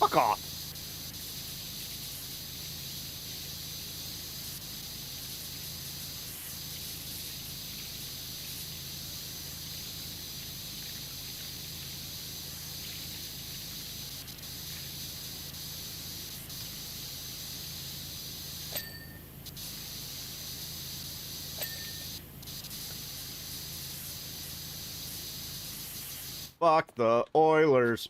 Fuck off. Fuck the Oilers.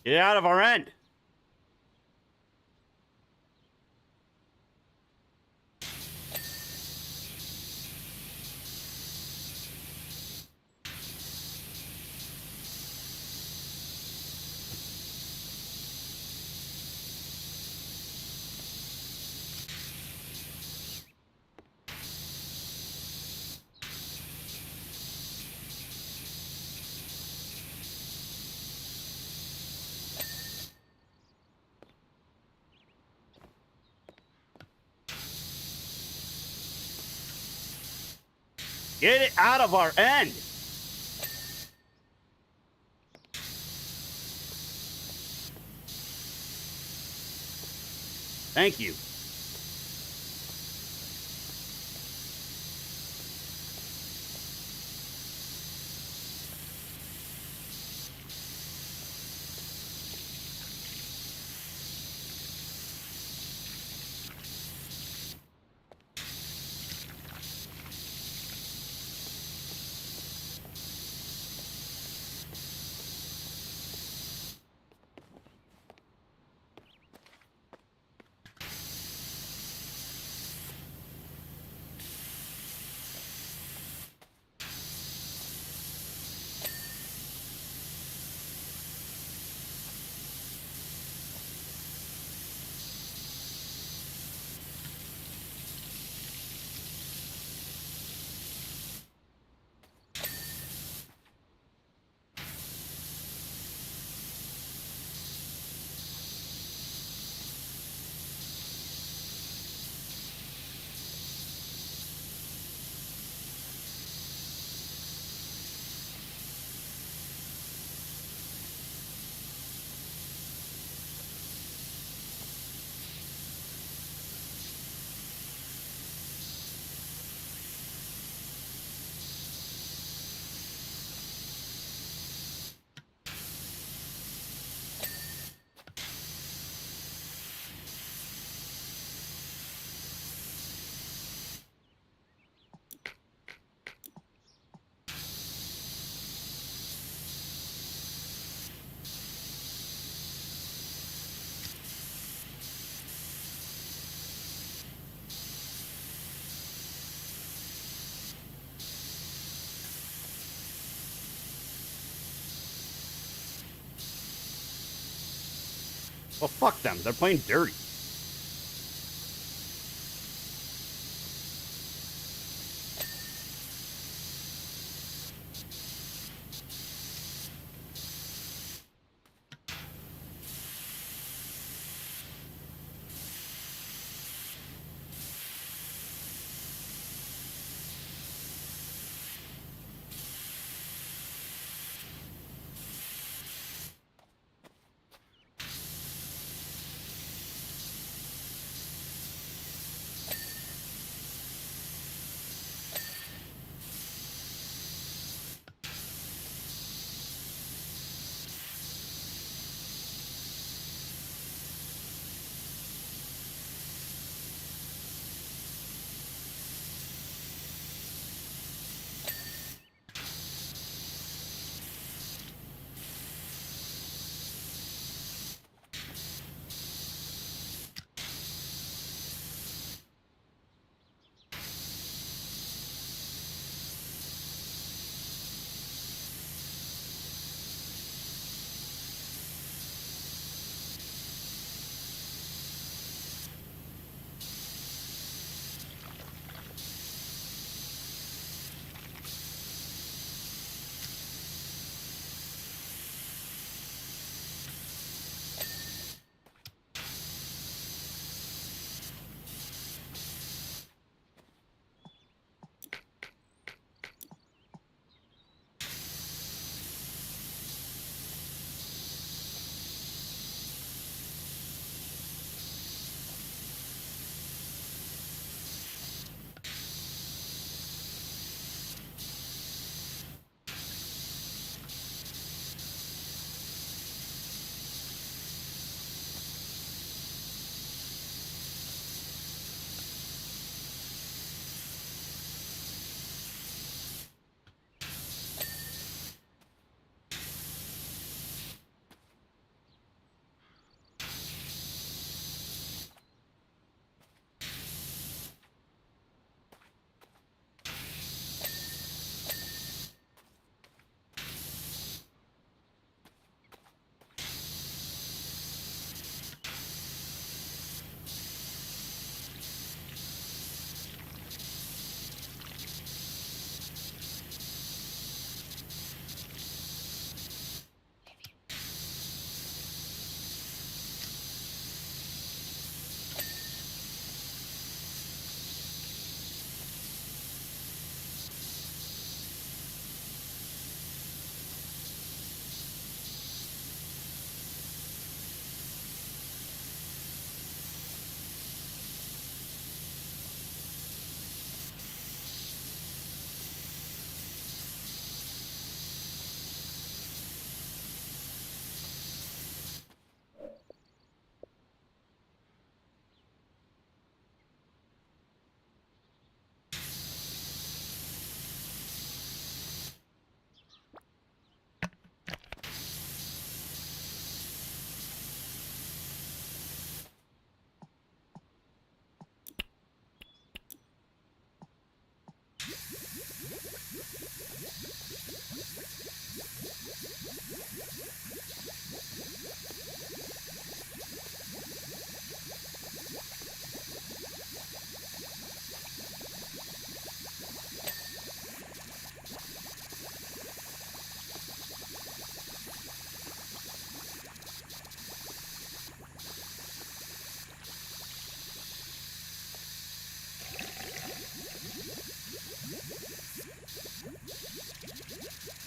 Get out of our end. Get it out of our end. Thank you. Well, fuck them. They're playing dirty.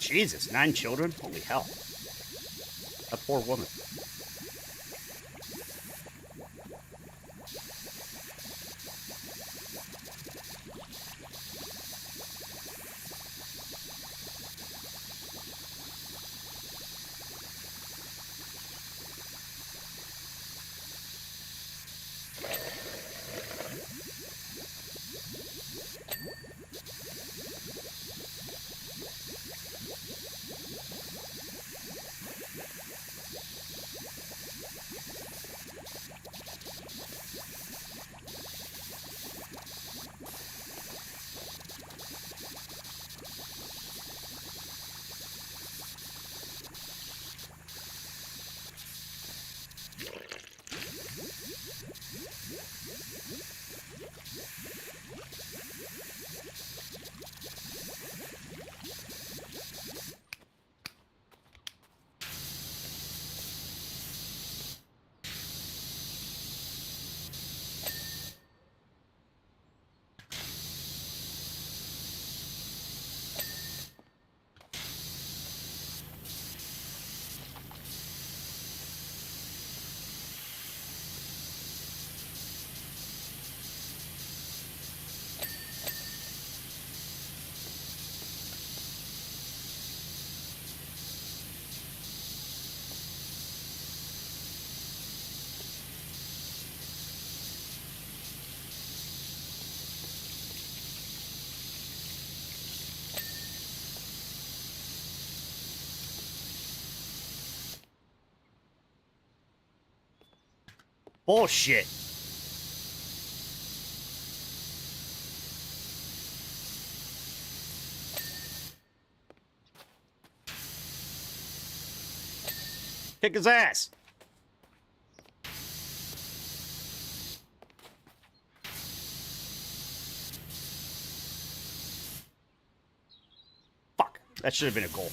Jesus, 9 children? Holy hell. That poor woman. Bullshit. Kick his ass. Fuck. That should have been a goal.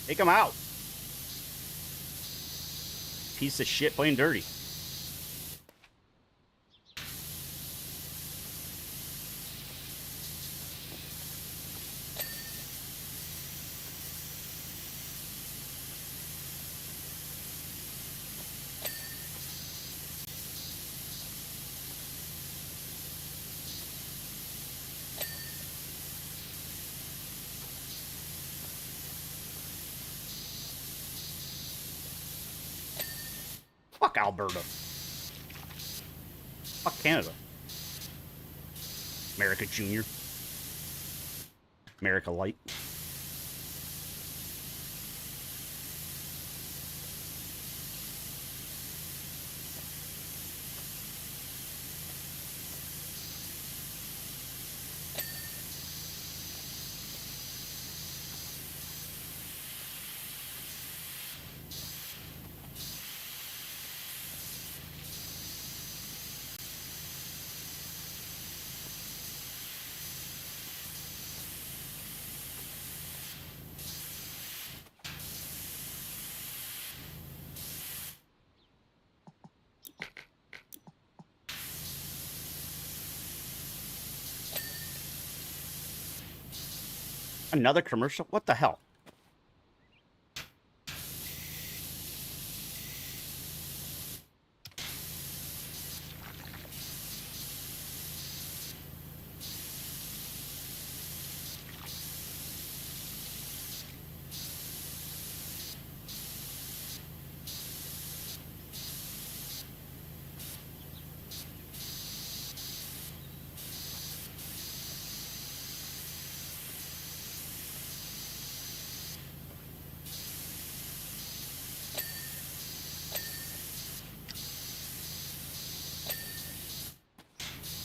Take him out. Piece of shit playing dirty. Fuck Alberta. Fuck Canada. America Junior. America Light. Another commercial? What the hell?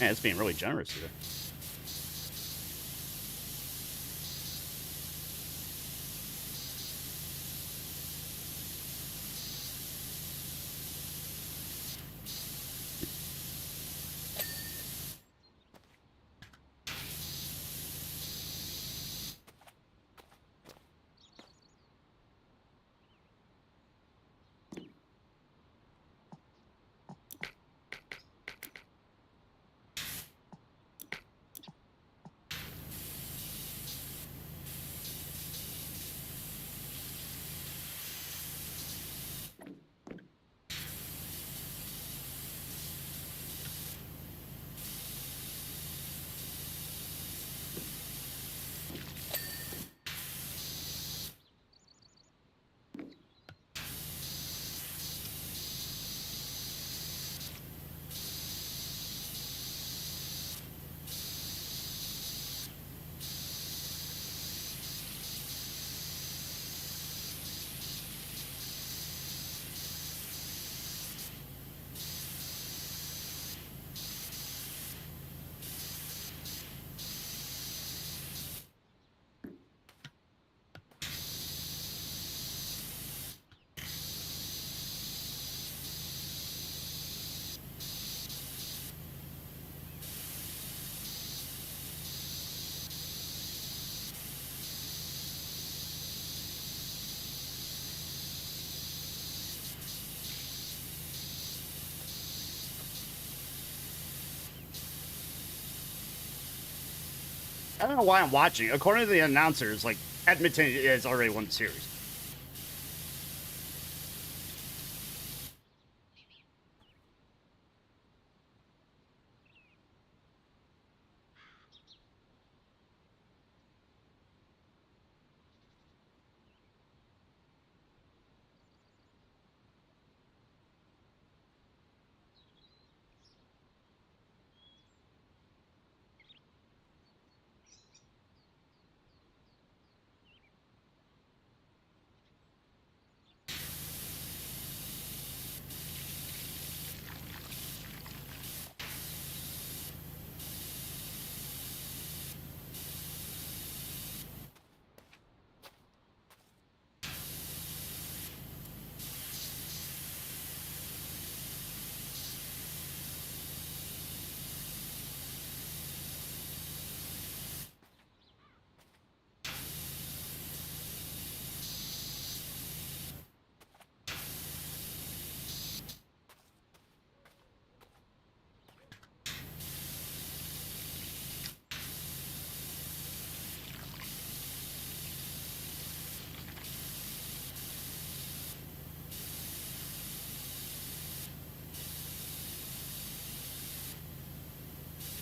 Man, it's being really generous here. I don't know why I'm watching. According to the announcers, like Edmonton has already won the series.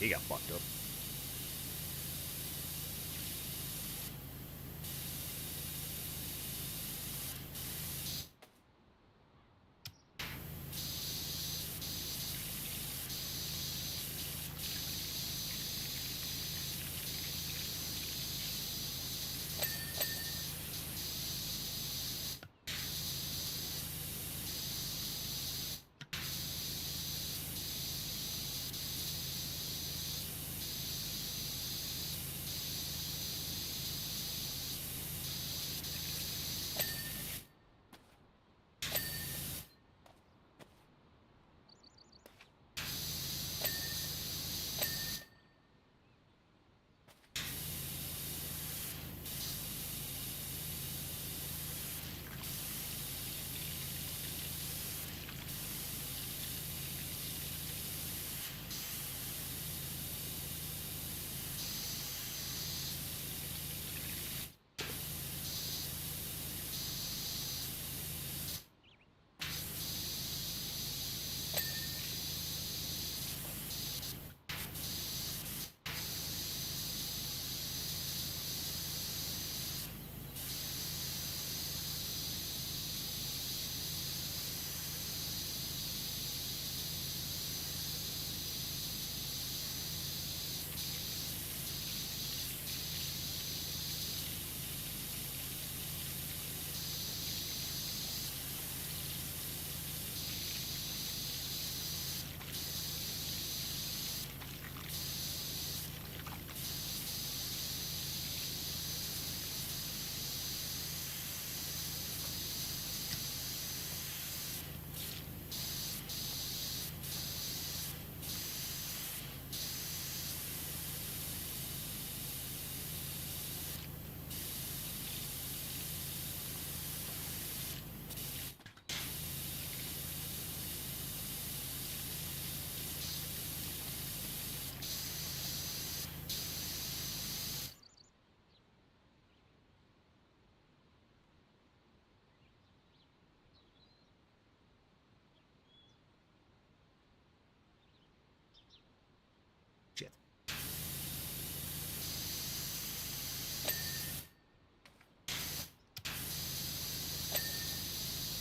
He got fucked up.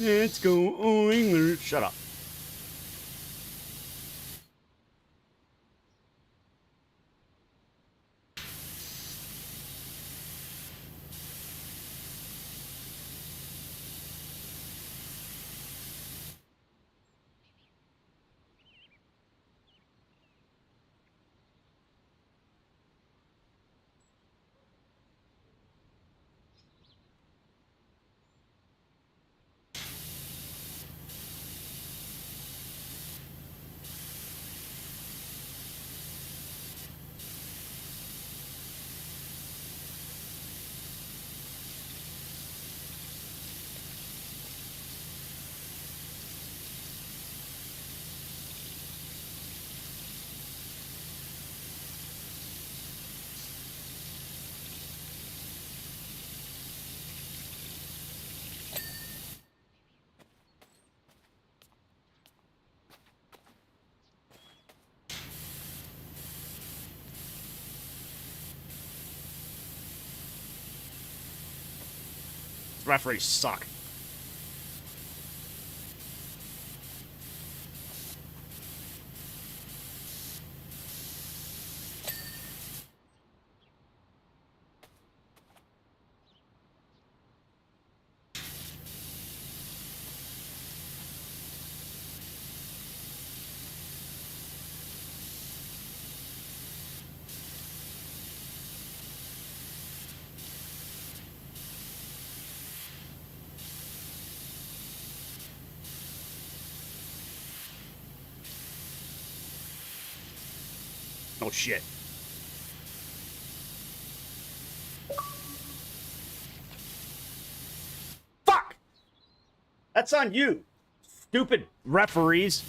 Let's go Oilers. Shut up. Referees suck. Oh shit. Fuck! That's on you, stupid referees.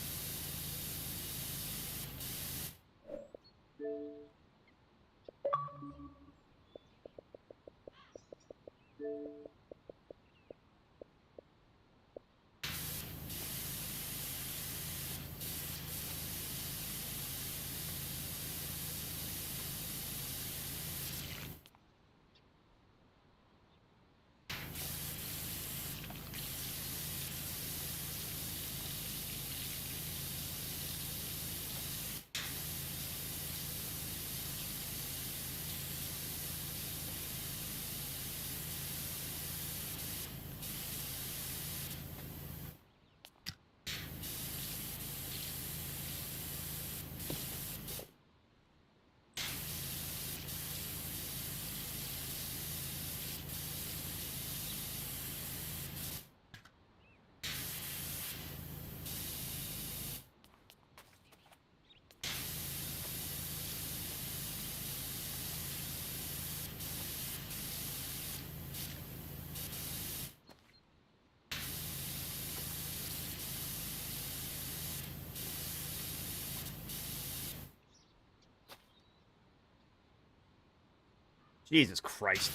Jesus Christ.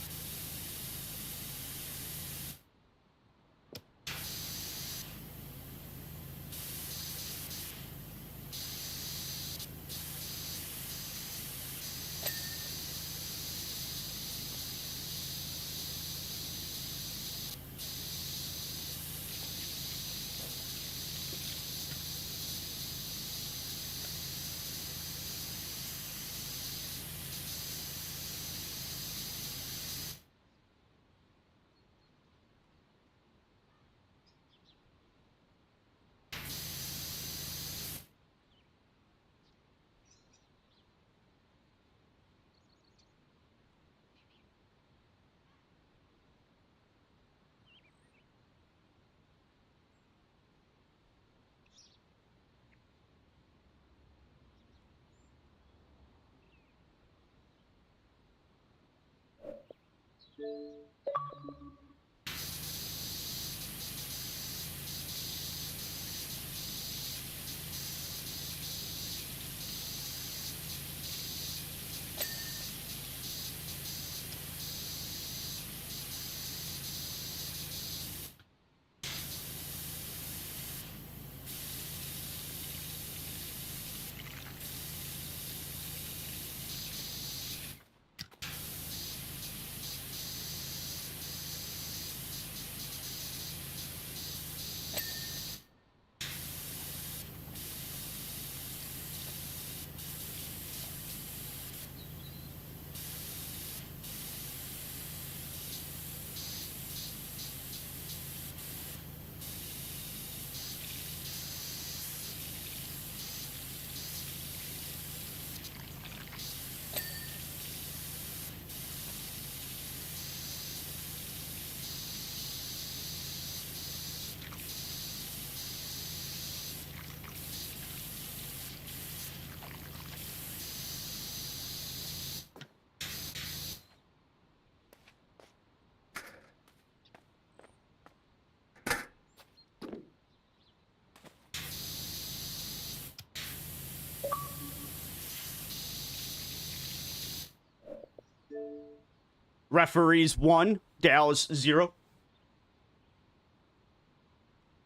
Referees 1, Dallas 0.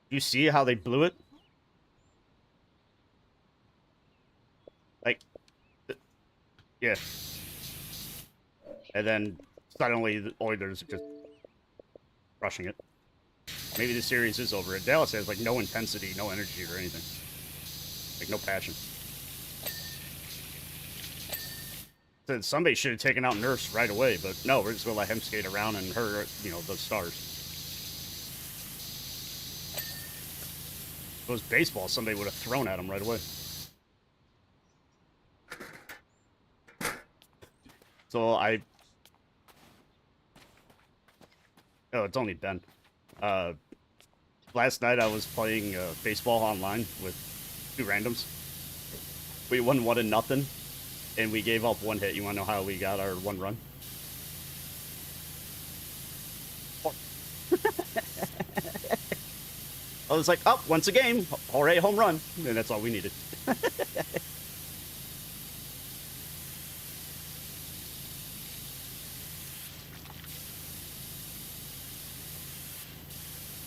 You see how they blew it? Like, yeah. And then suddenly the Oilers are just crushing it. Maybe the series is over. And Dallas has like no intensity, no energy or anything. Like no passion. So somebody should have taken out Nurse right away, but no, we're just gonna let him skate around and hurt, you know, the stars. If it was baseball, somebody would have thrown at him right away. So oh, it's only Ben. Last night I was playing baseball online with 2 randoms. We won 1-0, and we gave up 1 hit. You want to know how we got our 1 run? I was like, oh, once a game, hooray, home run. And that's all we needed.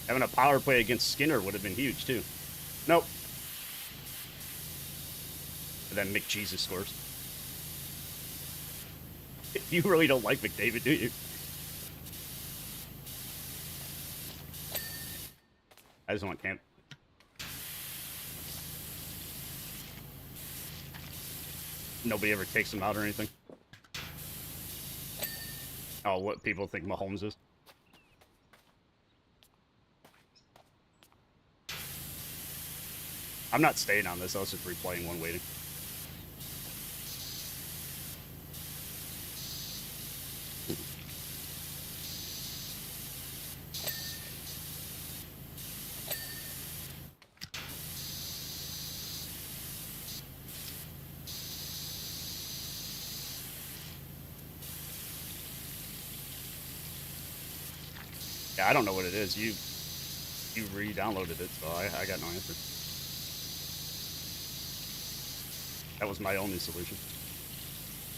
Having a power play against Skinner would have been huge, too. Nope. And then McJesus scores. You really don't like McDavid, do you? I just want camp. Nobody ever takes him out or anything. Oh, what people think Mahomes is? I'm not staying on this. I was just replaying one waiting. Yeah, I don't know what it is. You re-downloaded it, so I got no answer. That was my only solution.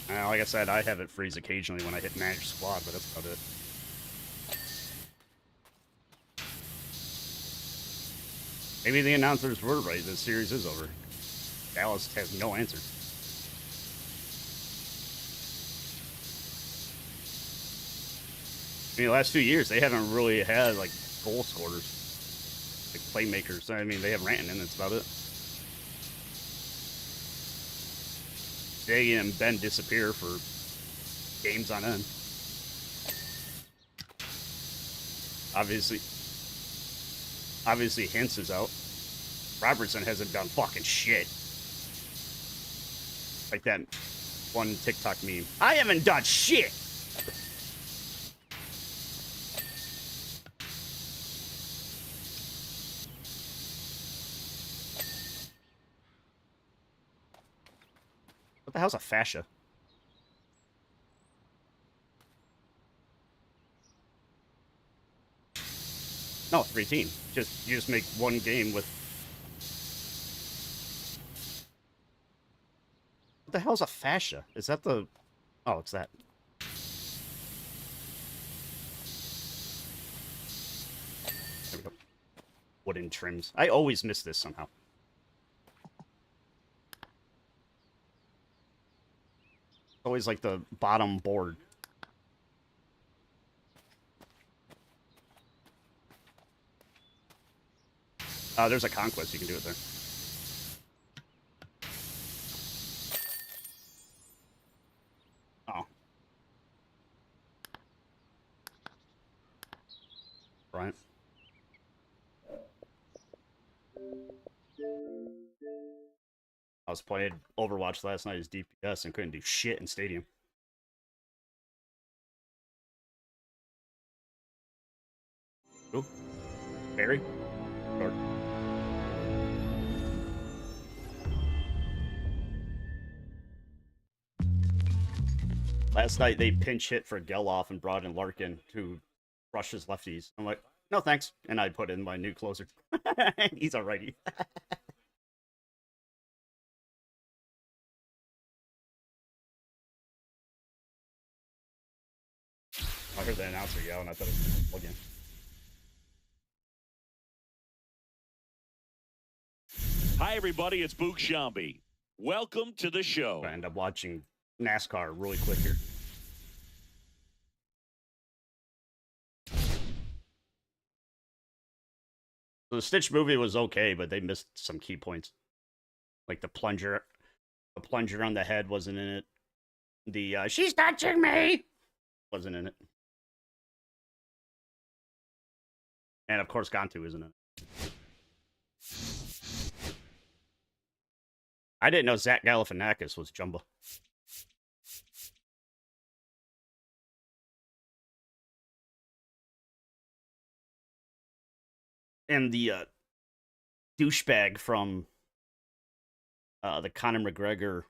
Like I said, I have it freeze occasionally when I hit manage squad, but that's about it. Maybe the announcers were right. The series is over. Dallas has no answer. I mean, the last few years, they haven't really had, like, goal scorers. Like, playmakers. I mean, they have Rantanen, that's about it. Jay and Ben disappear for games on end. Obviously, Hintz is out. Robertson hasn't done fucking shit. Like that one TikTok meme. I haven't done shit! What the hell's a fascia? No, 3 team. You just make one game with. What the hell's a fascia? Is that the? Oh, it's that. There we go. Wooden trims. I always miss this somehow. Always like the bottom board. There's a conquest. You can do it there. Oh. Right. I was playing Overwatch last night as DPS and couldn't do shit in Stadium. Ooh. Barry? Or... Last night they pinch hit for Geloff and brought in Larkin to rush his lefties. I'm like, no thanks. And I put in my new closer. He's alrighty. I heard the announcer yell, and I thought it was a plug-in. Hi, everybody. It's Boog Sciambi. Welcome to the show. I end up watching NASCAR really quick here. So the Stitch movie was okay, but they missed some key points. Like the plunger on the head wasn't in it. The she's touching me wasn't in it. And of course Gantu isn't in it. I didn't know Zach Galifianakis was Jumbo. And the douchebag from the Conor McGregor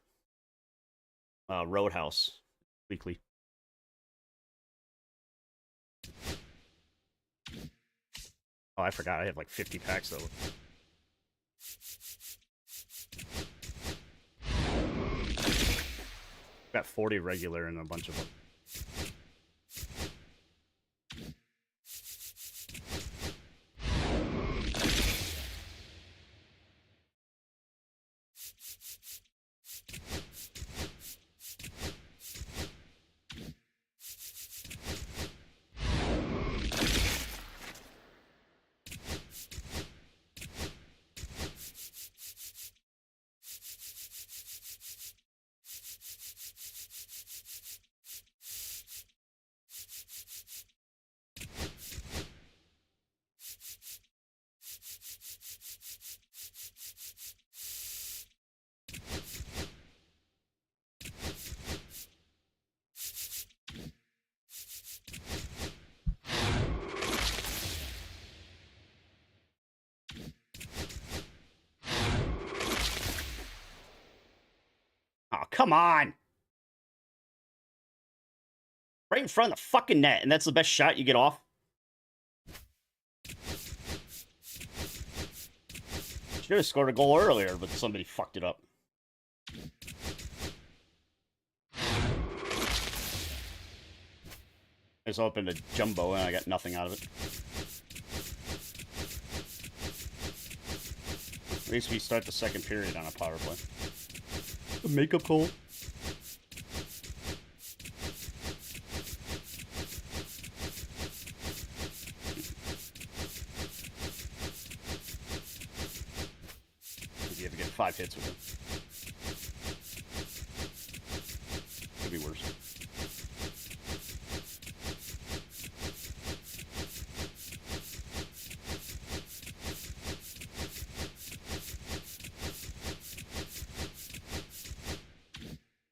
Roadhouse Weekly. Oh, I forgot. I have like 50 packs though. Got 40 regular and a bunch of them. Oh, come on. Right in front of the fucking net, and that's the best shot you get off? Should have scored a goal earlier, but somebody fucked it up. I just opened a Jumbo, and I got nothing out of it. At least we start the second period on a power play. The makeup call. You have to get 5 hits with it. Could be worse.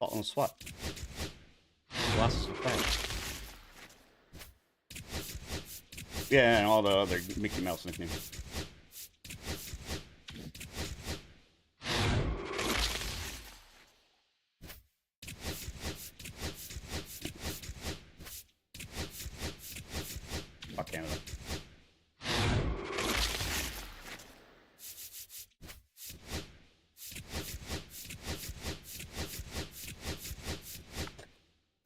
On the swap. Glasses are fast. Yeah, and all the other Mickey Mouse nicknames. Fuck Canada.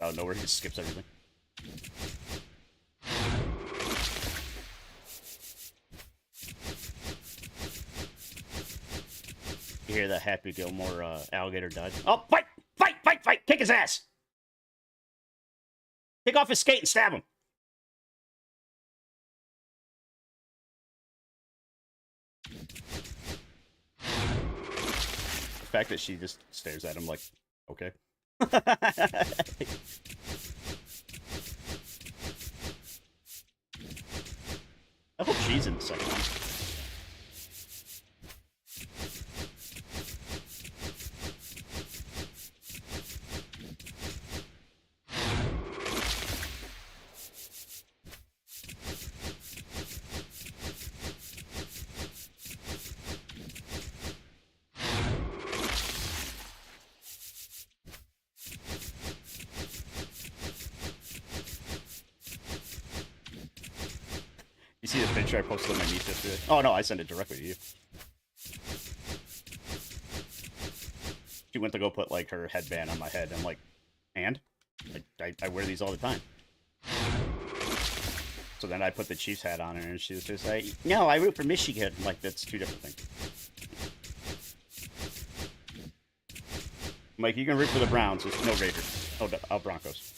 Out of nowhere, he just skips everything. You hear that Happy Gilmore alligator died? Oh, fight! Fight! Fight! Fight! Kick his ass! Kick off his skate and stab him! The fact that she just stares at him like, okay. I hope she's in the second one. You see the picture I posted on my niece yesterday? Oh no, I sent it directly to you. She went to go put like her headband on my head. I'm like, and? I wear these all the time. So then I put the Chiefs hat on her, and she was just like, "No, I root for Michigan." I'm like, that's two different things. I'm like, you can root for the Browns. There's no Raiders. Oh, Broncos.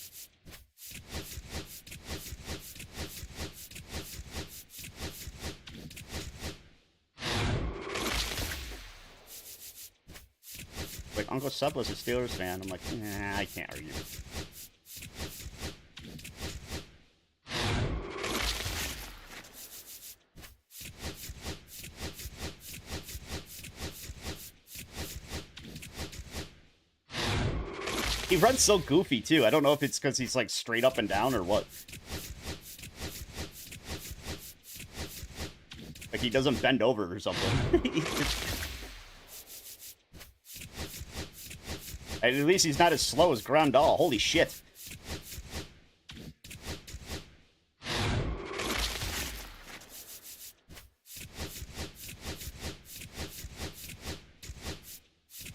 Like, Uncle Sub was a Steelers fan. I'm like, nah, I can't argue. He runs so goofy, too. I don't know if it's because he's, like, straight up and down or what. Like, he doesn't bend over or something. At least he's not as slow as Grandal. Holy shit.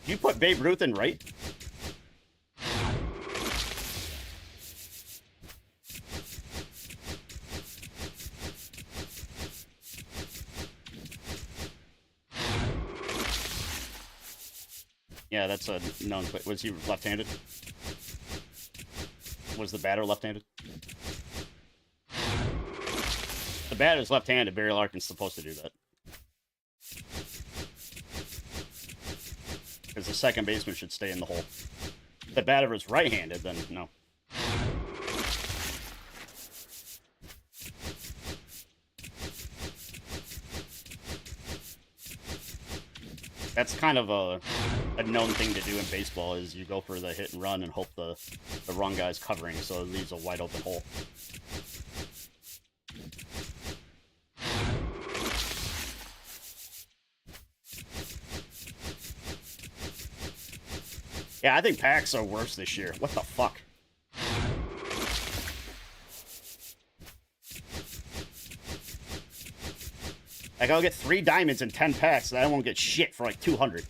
You put Babe Ruth in right? Yeah, that's a known play. Was he left-handed? Was the batter left-handed? The batter's left-handed. Barry Larkin's supposed to do that. Because the second baseman should stay in the hole. If the batter is right-handed, then no. That's kind of a known thing to do in baseball, is you go for the hit and run and hope the wrong guy's covering, so it leaves a wide open hole. Yeah, I think packs are worse this year. What the fuck? Like, I'll get 3 diamonds and 10 packs, and I won't get shit for like 200.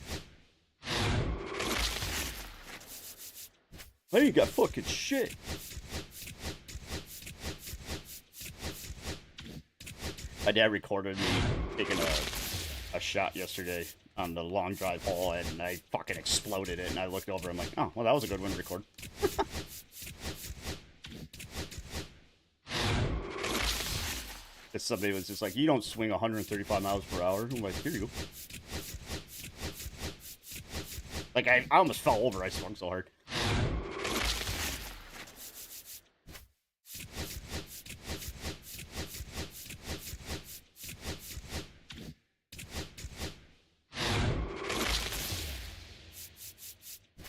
I ain't got fucking shit. My dad recorded me taking a shot yesterday on the long drive hole, and I fucking exploded it, and I looked over, I'm like, oh, well, that was a good one to record. Somebody was just like, you don't swing 135 miles per hour. I'm like, here you go. Like, I almost fell over. I swung so hard.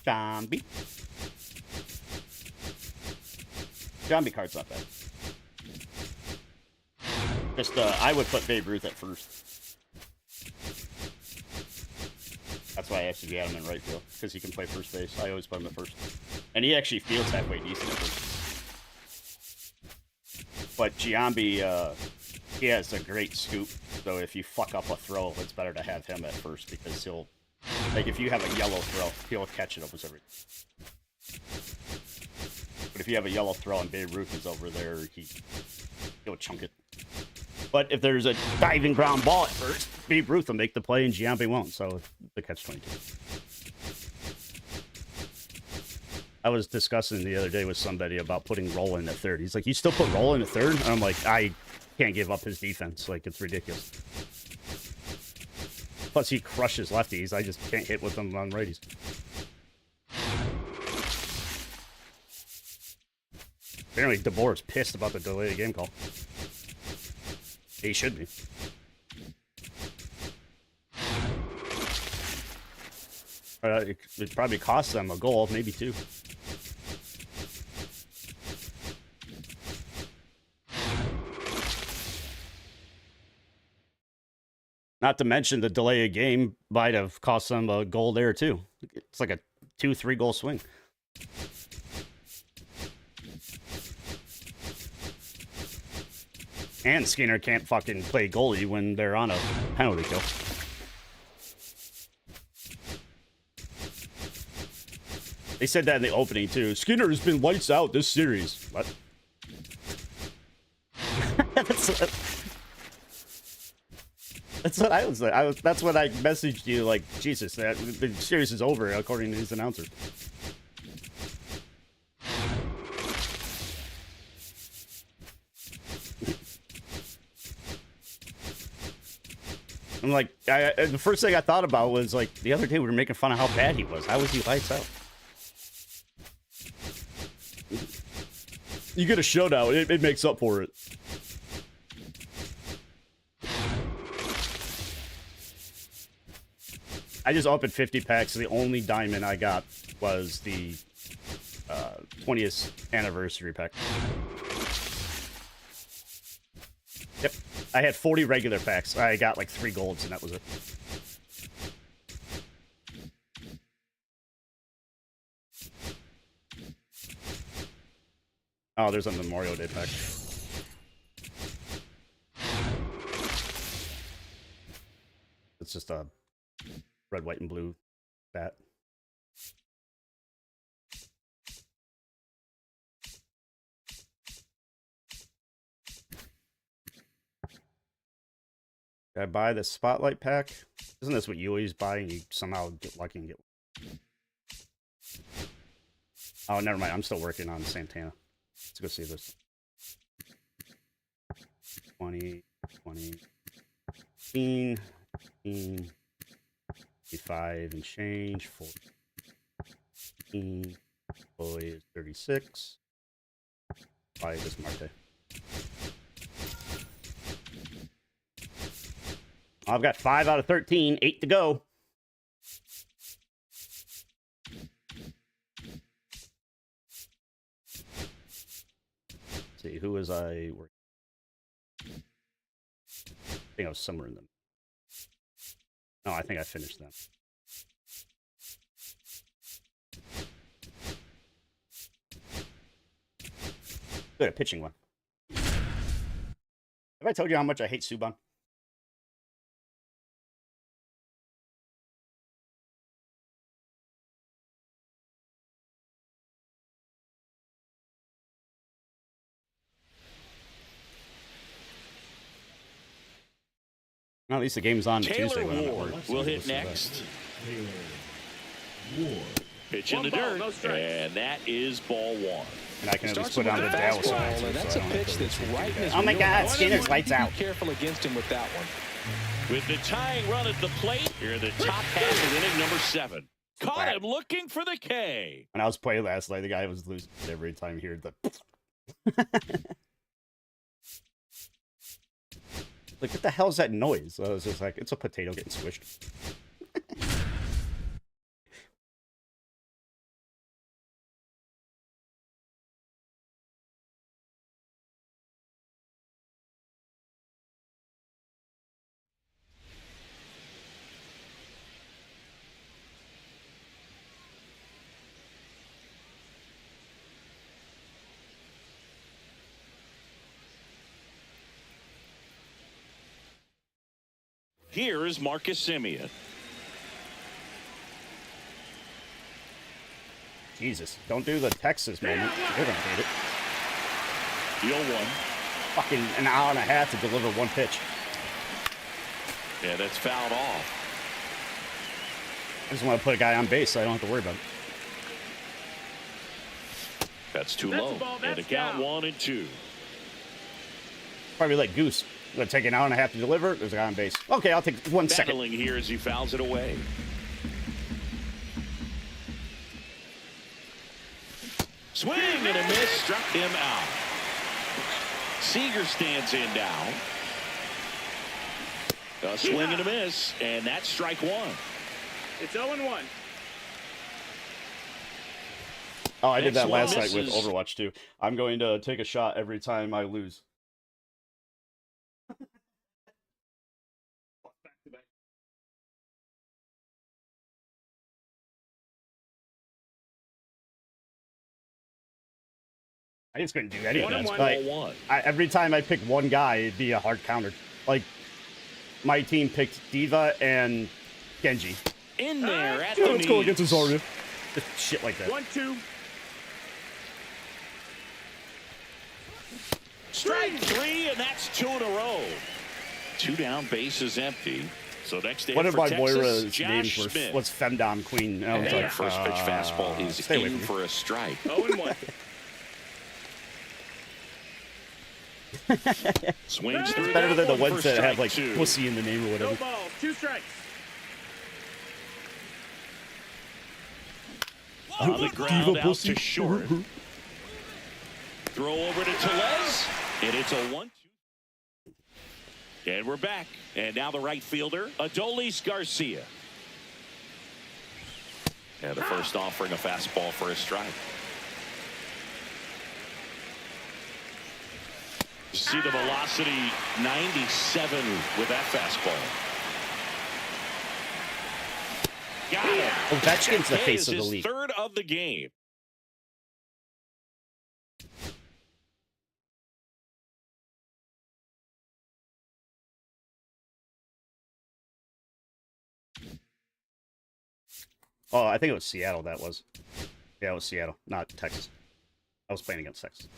Zombie. Zombie card's not bad. Just, I would put Babe Ruth at first. That's why I actually had him in right field, because he can play first base. I always put him at first. And he actually feels halfway decent at first. But Giambi, he has a great scoop, so if you fuck up a throw, it's better to have him at first, because he'll, like, if you have a yellow throw, he'll catch it almost every. But if you have a yellow throw and Babe Ruth is over there, he'll chunk it. But if there's a diving ground ball at first, Babe Ruth will make the play and Giambi won't, so the catch-22. I was discussing the other day with somebody about putting Roland at third. He's like, you still put Roland at third? And I'm like, I can't give up his defense. Like, it's ridiculous. Plus, he crushes lefties. I just can't hit with them on righties. Apparently, DeBoer is pissed about the delay of game call. He should be. It probably cost them a goal, maybe 2. Not to mention the delay of game might have cost them a goal there too. It's like a 2-3 goal swing. And Skinner can't fucking play goalie when they're on a penalty kill. They said that in the opening too. Skinner has been lights out this series. What? That's what I was like. That's when I messaged you, like, Jesus, the series is over, according to his announcer. I'm like, the first thing I thought about was, like, the other day we were making fun of how bad he was. How was he lights out? You get a showdown, it makes up for it. I just opened 50 packs. The only diamond I got was the 20th anniversary pack. Yep. I had 40 regular packs. I got like 3 golds, and that was it. Oh, there's a Memorial Day pack. It's just a red, white, and blue bat. Did I buy the Spotlight pack? Isn't this what you always buy and you somehow get lucky and get... Oh, never mind. I'm still working on Santana. Let's go see this. 20, 20, 15, 15, 55 and change, 14, boy is 36. Buy this Marte. I've got 5 out of 13, 8 to go. Let's see, who was I working? I think I was somewhere in them. No, I think I finished them. Good at pitching one. Have I told you how much I hate Subban? Well, at least the game's on Taylor Tuesday when I'm at Ward work. will hit next. Pitch in the dirt, and that is ball 1. And I can just put on the Dallas side. And that's a pitch that's right in his Oh my God, wheelhouse. Skinner's lights out. Be careful against him with that one. With the tying run at the plate, here in the top half of inning number 7. Caught Wow. him looking for the K. When I was playing last night, the guy was losing every time he heard the... Like, what the hell is that noise? I was just like, it's a potato getting squished. Here is Marcus Semien. Jesus, don't do the Texas moment. They're gonna hate it. The 0-1. Fucking an hour and a half to deliver one pitch. Yeah, that's fouled off. I just want to put a guy on base so I don't have to worry about it. That's too low. And a count 1-2. Probably like Goose. Gonna take an hour and a half to deliver. There's a guy on base. Okay, I'll take 1 second. Battling here as he fouls it away. Swing and a miss, struck him out. Seager stands in down. A swing and a miss, and that's strike 1. It's 0-1. Oh, I did Next that one last night with misses. Overwatch too. I'm going to take a shot every time I lose. I just couldn't do any of that. 1-1. Like, 0-1. every time I pick one guy, it'd be a hard counter. Like, my team picked Diva and Genji. In there at Yeah, the let's go knees. against Zarya. Just shit like that. 1-2. Strike three, and that's 2 in a row. 2 down, bases empty. So next day One of for my Texas, Moira's Josh names were, Smith. was Femdom Queen. And I was And like, first pitch fastball is stay away in from me. for a strike. 0-1. Swings through Better that than the one ones for that have strike like 2. pussy in the name or No whatever. ball. 2 strikes. On the ground Diva out pussy. to short. Throw over to Tellez, and it's a 1-2. And we're back. And now the right fielder, Adolis Garcia. And the first offering a fastball for a strike. You see the velocity 97 with that fastball. Got it. Ovechkin's the That face is of the his league. third of the game. Oh, I think it was Seattle that was. Yeah, it was Seattle, not Texas. I was playing against Texas.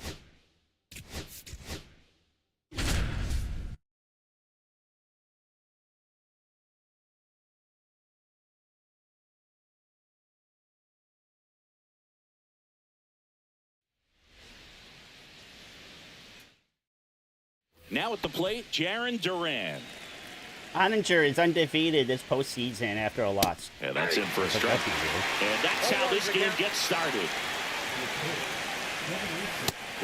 Now at the plate, Jarren Duran. Oninger is undefeated this postseason after a loss. And that's in for a But strike. that's easy. And that's how this game gets started.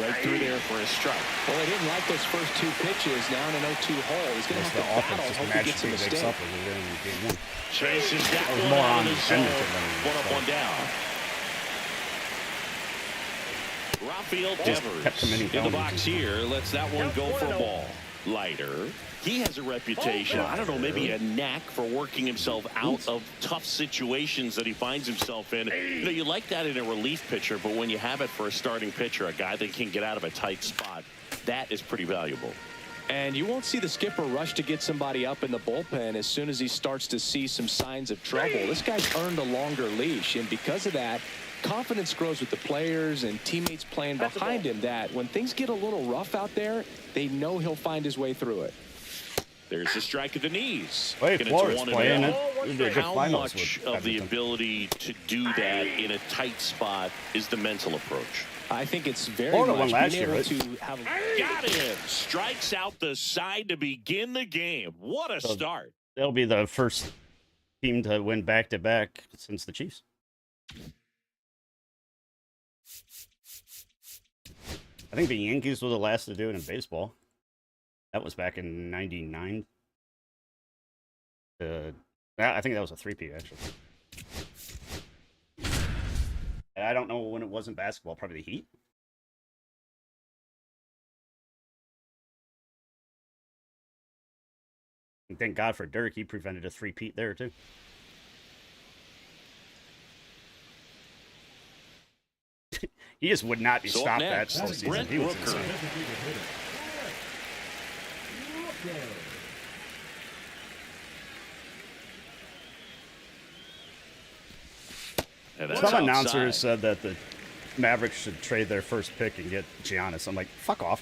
Right through there for a strike. Well, they didn't like those first 2 pitches. Now in an 0-2 hole, he's going to Yes, have the to offense battle. just Hope he gets a magically wakes mistake. up when we win game one. Chases that was one more out on of the zone. Edmonton than One up, so. one down. Rafael Just kept Devers committing in the penalties. box here. Lets that one go for a ball. Leiter. He has a reputation, I don't know, maybe a knack for working himself out of tough situations that he finds himself in. You know, you like that in a relief pitcher, but when you have it for a starting pitcher, a guy that can get out of a tight spot, that is pretty valuable. And you won't see the skipper rush to get somebody up in the bullpen as soon as he starts to see some signs of trouble. This guy's earned a longer leash, and because of that, confidence grows with the players and teammates playing behind him, that when things get a little rough out there, they know he'll find his way through it. There's a strike at the knees. Wait, And it's Flores 1-0. playing it. They did good How finals much with of the Edmonton. ability to do that in a tight spot is the mental approach? I think it's very Florida much won last being year, able right? to have Got him. Strikes out the side to begin the game. What a start. They'll be the first team to win back-to-back since the Chiefs. I think the Yankees were the last to do it in baseball. That was back in '99. I think that was a 3-peat, actually. And I don't know when it was in basketball. Probably the Heat. And thank God for Dirk. He prevented a 3-peat there, too. He just would not be So up stopped next, that postseason. Brent He was Rooker. insane. And that's Some outside. announcers said that the Mavericks should trade their first pick and get Giannis. I'm like, fuck off.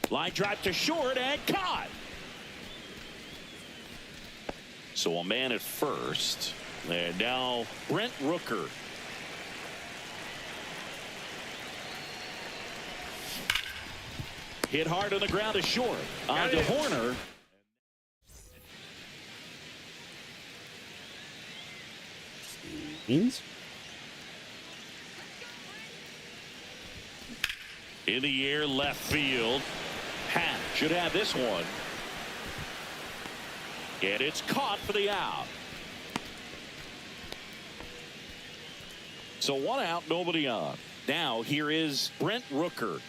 Line drive to short and caught. So a man at first. And now Brent Rooker. Hit hard on the ground to short. On to Horner. Beans? In the air, left field. Pat should have this one. And it's caught for the out. So 1 out, nobody on. Now here is Brent Rooker.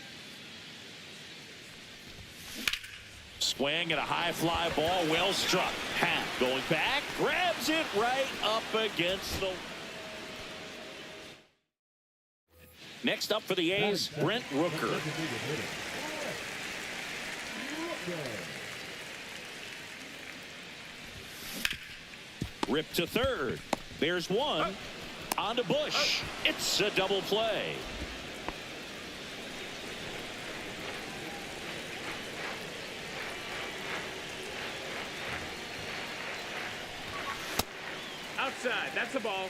Swing and a high fly ball, well struck. Pat going back, grabs it right up against the. Next up for the A's, Brent Rooker. Rip to third. There's one. On to Bush. It's a double play. Outside. That's a ball.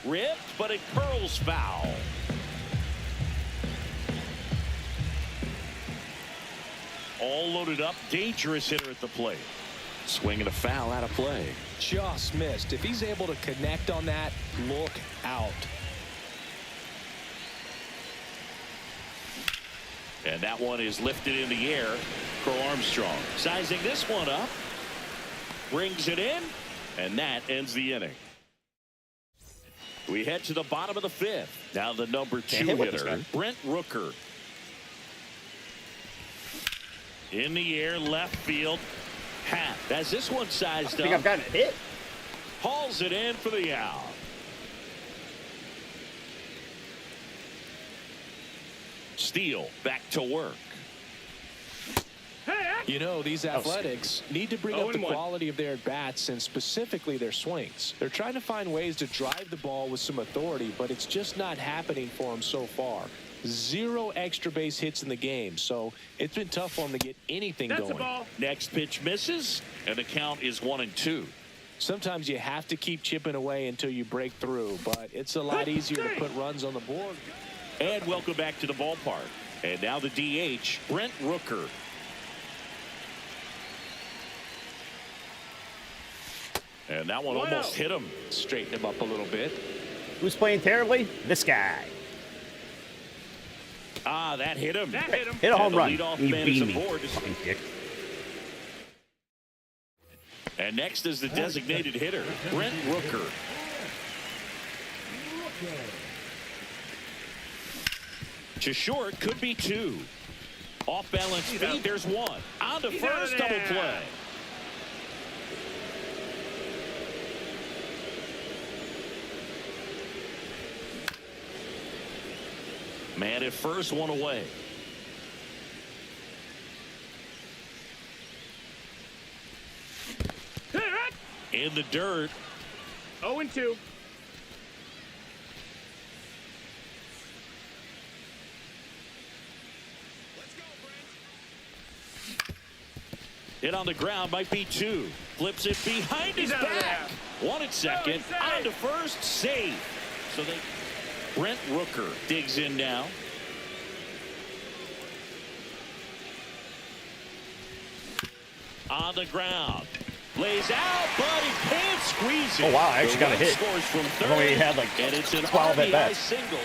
Ripped, but it curls foul. All loaded up. Dangerous hitter at the plate. Swinging a foul out of play. Just missed. If he's able to connect on that, look out. And that one is lifted in the air. Crow Armstrong sizing this one up. Brings it in. And that ends the inning. We head to the bottom of the fifth. Now the number 2 hitter, Brent Rooker. In the air, left field. Hat. As this one sized I think I've gotten it hit. Hauls it in for the out. Steele back to work. You know, these athletics need to bring up the 0-1. quality of their at-bats and specifically their swings. They're trying to find ways to drive the ball with some authority, but it's just not happening for them so far. 0 extra base hits in the game, so it's been tough for them to get anything That's going. a ball. Next pitch misses, and the count is 1-2. Sometimes you have to keep chipping away until you break through, but it's a lot easier to put runs on the board. And welcome back to the ballpark. And now the DH, Brent Rooker. And that one almost hit him. Straighten him up a little bit. Who's playing terribly? This guy. Ah, that hit him. That hit him. Hit a home And the run. leadoff You man is beat me. aboard. Fucking dick. And next is the designated hitter, Brent Rooker. To short, could be 2. Off balance feet, there's 1. On to first, double play. Man at first, 1 away. In the dirt. 0-2. Hit on the ground, might be 2. Flips it behind his out of back. 1 at second. he's safe. On to first, safe. So they. Brent Rooker digs in now. On the ground. Lays out, but he can't squeeze it. Oh, wow, I actually The got a run hit. Scores from I've third, only had like and it's an 12 at RBI bats. single.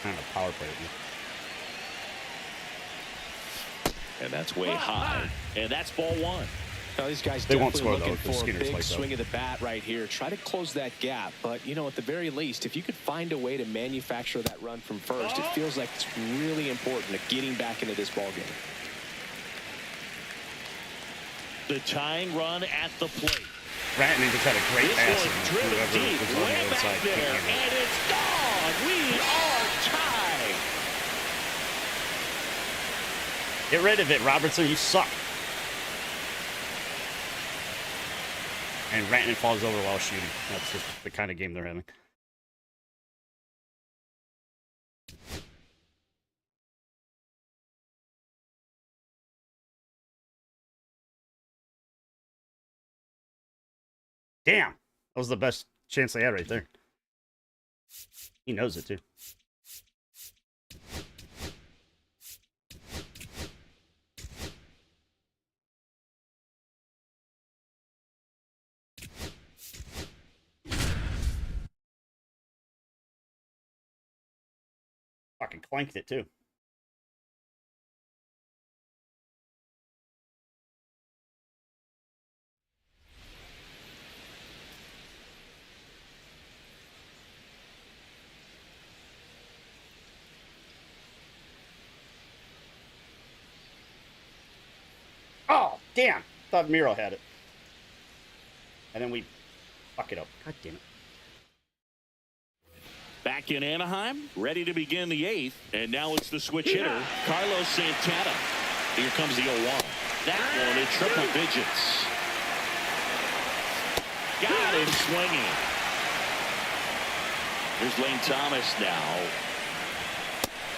Kind of power play. And that's way high. And that's ball 1. Now, these guys They won't definitely score, though, looking because for a Skinner's big like that. swing of the bat right here. Try to close that gap. But, you know, at the very least, if you could find a way to manufacture that run from first, it feels like it's really important to getting back into this ball game. The tying run at the plate. Ratman just had a great This pass. one and driven whoever deep, was on the way other back side there, couldn't get it. and it's gone. We are tied. Get rid of it, Robertson. You suck. And Ratman falls over while shooting. That's just the kind of game they're having. Damn. That was the best chance they had right there. He knows it, too. Fucking clanked it, too. Oh, damn. Thought Miro had it. And then we fuck it up. God damn it. Back in Anaheim, ready to begin the 8th, and now it's the switch hitter, Carlos Santana. Here comes the 0-1. That one in triple digits. Got him swinging. Here's Lane Thomas now.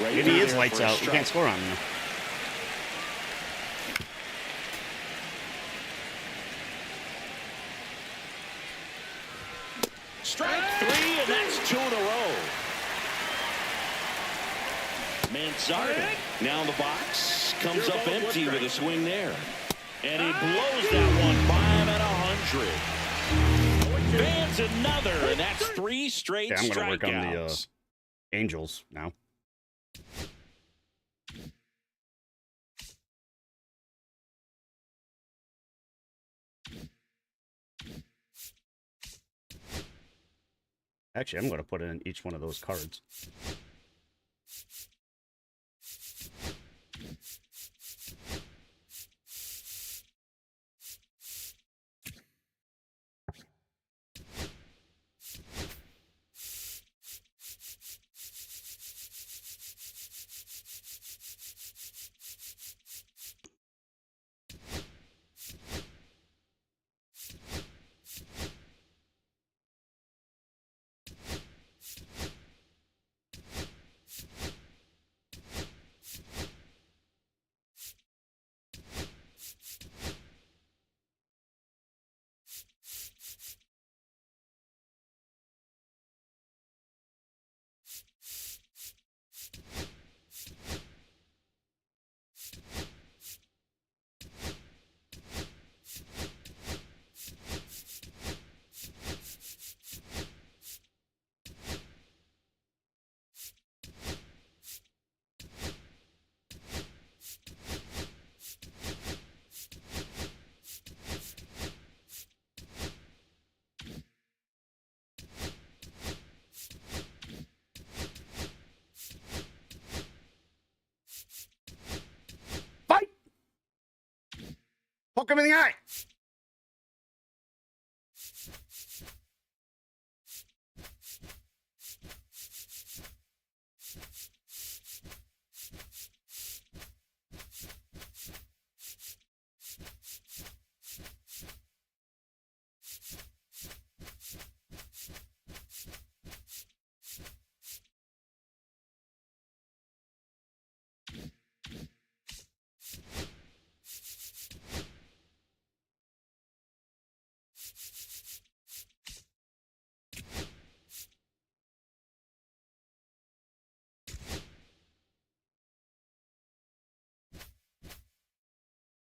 Right Maybe he is there lights for a out. We strike. can't score on him. Strike 3, and that's 2 in a row. Mansardi now in the box. Comes up empty with a swing there. And he blows that one 5 and 100. Fans another, and that's 3 straight Okay, I'm going to work on the strikeouts. Angels now. Actually, I'm going to put in each one of those cards. Fight! Poke him in the eye!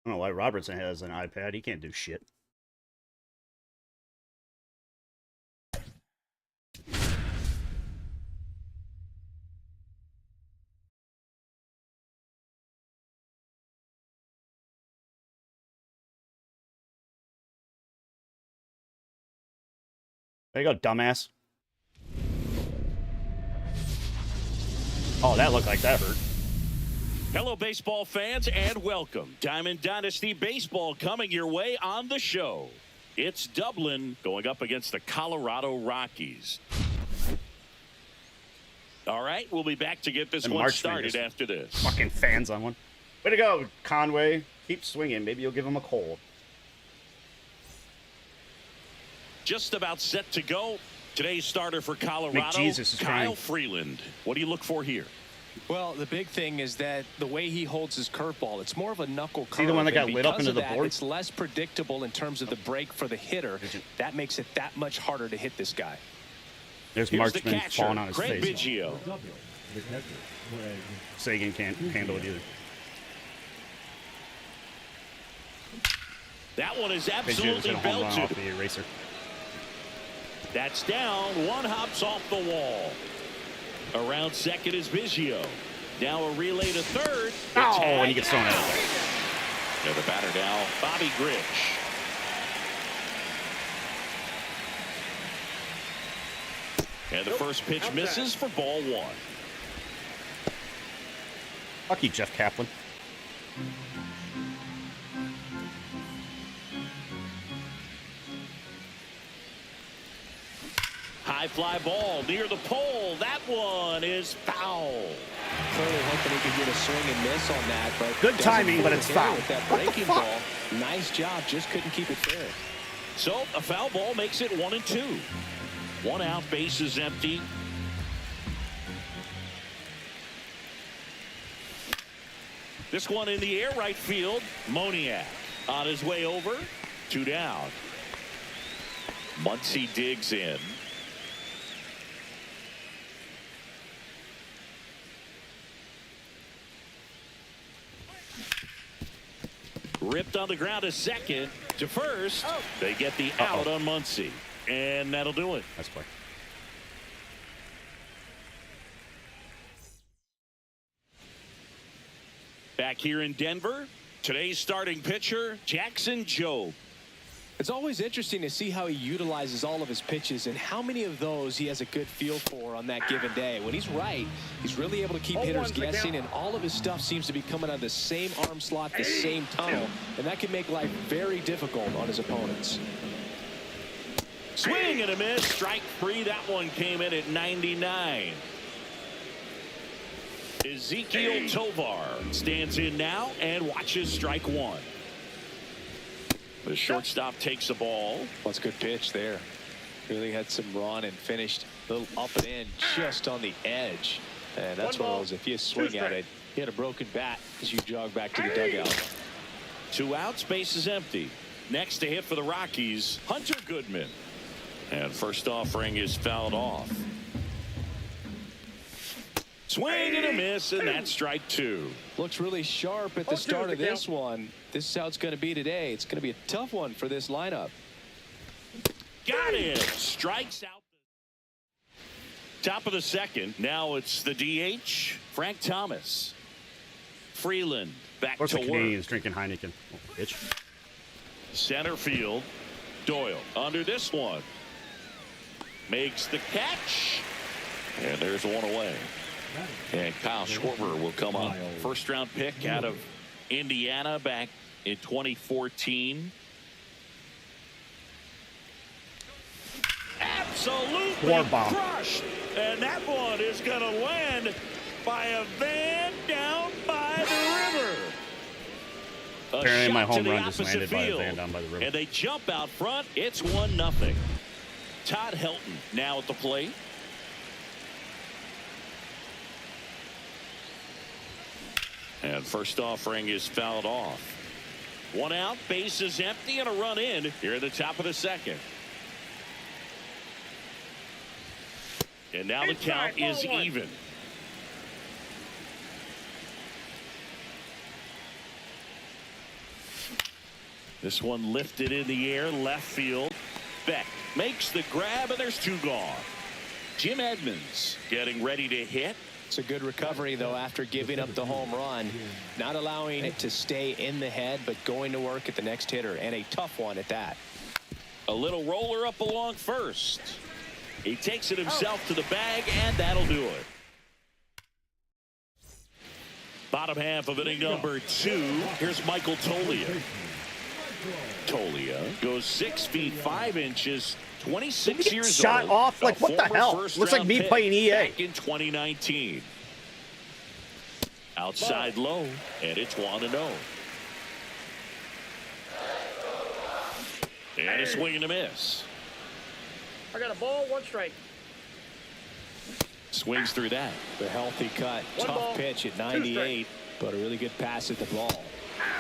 I don't know why Robertson has an iPad. He can't do shit. There you go, dumbass. Oh, that looked like that hurt. Hello, baseball fans, and welcome. Diamond Dynasty Baseball coming your way on the show. It's Dublin going up against the Colorado Rockies. All right, we'll be back to get this And one Marchman started just after this. Fucking fans on one. Way to go, Conway. Keep swinging. Maybe you'll give him a cold. Just about set to go. Today's starter for Colorado, McJesus is Kyle trying. Freeland. What do you look for here? Well, the big thing is that the way he holds his curveball, it's more of a knuckle curve. See the one that got and lit up because into of the that, board? It's less predictable in terms of the break for the hitter. That makes it that much harder to hit this guy. There's Here's the Marchman catcher, falling on his Craig face. Biggio. Sagan can't handle it either. That one is Biggio's absolutely hit a home run off belted. the eraser. That's down. One hops off the wall. Around second is Biggio. Now a relay to third. Oh, and he gets thrown out. And the batter now, Bobby Grich. And the first pitch misses for ball 1. Fuck you, Jeff Kaplan. High fly ball near the pole. That one is foul. Clearly hoping he could get a swing and miss on that, but Good doesn't timing, pull but the it's hitter foul. with that What the breaking fuck? ball. Nice job, just couldn't keep it fair. So a foul ball makes it 1-2. 1 out, bases empty. This one in the air, right field. Moniak on his way over. 2 down. Muncy digs in. Ripped on the ground to second. To first. They get the out on Muncy. And that'll do it. That's quick. Back here in Denver, today's starting pitcher, Jackson Jobe. It's always interesting to see how he utilizes all of his pitches and how many of those he has a good feel for on that given day. When he's right, he's really able to keep hitters guessing, and all of his stuff seems to be coming out of the same arm slot, the same tunnel, and that can make life very difficult on his opponents. Swing and a miss. Strike 3. That one came in at 99. Ezekiel Tovar stands in now and watches strike 1. The shortstop takes the ball. That's a good pitch there. Really had some run and finished a little up and in just on the edge. And that's one of those, if you swing at it, you had a broken bat as you jog back to the dugout. 2 outs, base is empty. Next to hit for the Rockies, Hunter Goodman. And first offering is fouled off. Swing and a miss, and that's strike 2. Looks really sharp at the start of this one. This is how it's going to be today. It's going to be a tough one for this lineup. Got it. Strikes out. Top of the second. Now it's the DH, Frank Thomas. Freeland back Of course, to the work. Canadians drinking Heineken. Oh, bitch. Center field. Doyle under this one. Makes the catch. And there's one away. And Kyle Schwarber will come up. First round pick out of Indiana back in 2014. Absolutely War bomb. crushed. And that one is going to land by a van down by the river. A Apparently my shot to home the run just opposite landed by a field. van down by the river. And they jump out front. It's 1-0. Todd Helton now at the plate. And first offering is fouled off. 1 out, base is empty, and a run in here at the top of the second. And now the count is even. This one lifted in the air, left field. Beck makes the grab, and there's 2 gone. Jim Edmonds getting ready to hit. It's a good recovery, though, after giving up the home run. Not allowing it to stay in the head, but going to work at the next hitter, and a tough one at that. A little roller up along first. He takes it himself to the bag, and that'll do it. Bottom half of inning number 2. Here's Michael Toglia. Toglia goes 6 feet 5 inches, 26 years shot old. off? Like, A what the former hell? first Looks like round me pick playing EA. Back in 2019. Outside low, and it's 1-0. And a swing and a miss. I got a ball, 1 strike. Swings through that. The healthy cut. One Tough ball, pitch at 2 98, but a really good pass at the ball.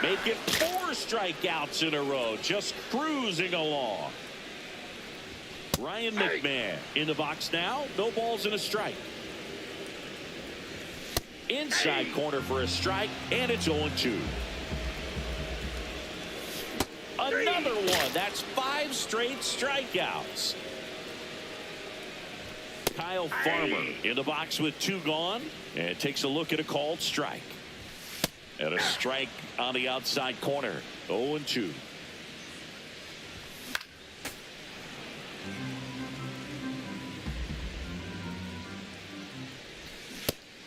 Make it 4 strikeouts in a row. Just cruising along. Ryan McMahon in the box now. No balls and a strike. Inside corner for a strike, and it's 0-2. Another one. That's 5 straight strikeouts. Kyle Farmer in the box with 2 gone, and takes a look at a called strike. And a strike on the outside corner. 0-2.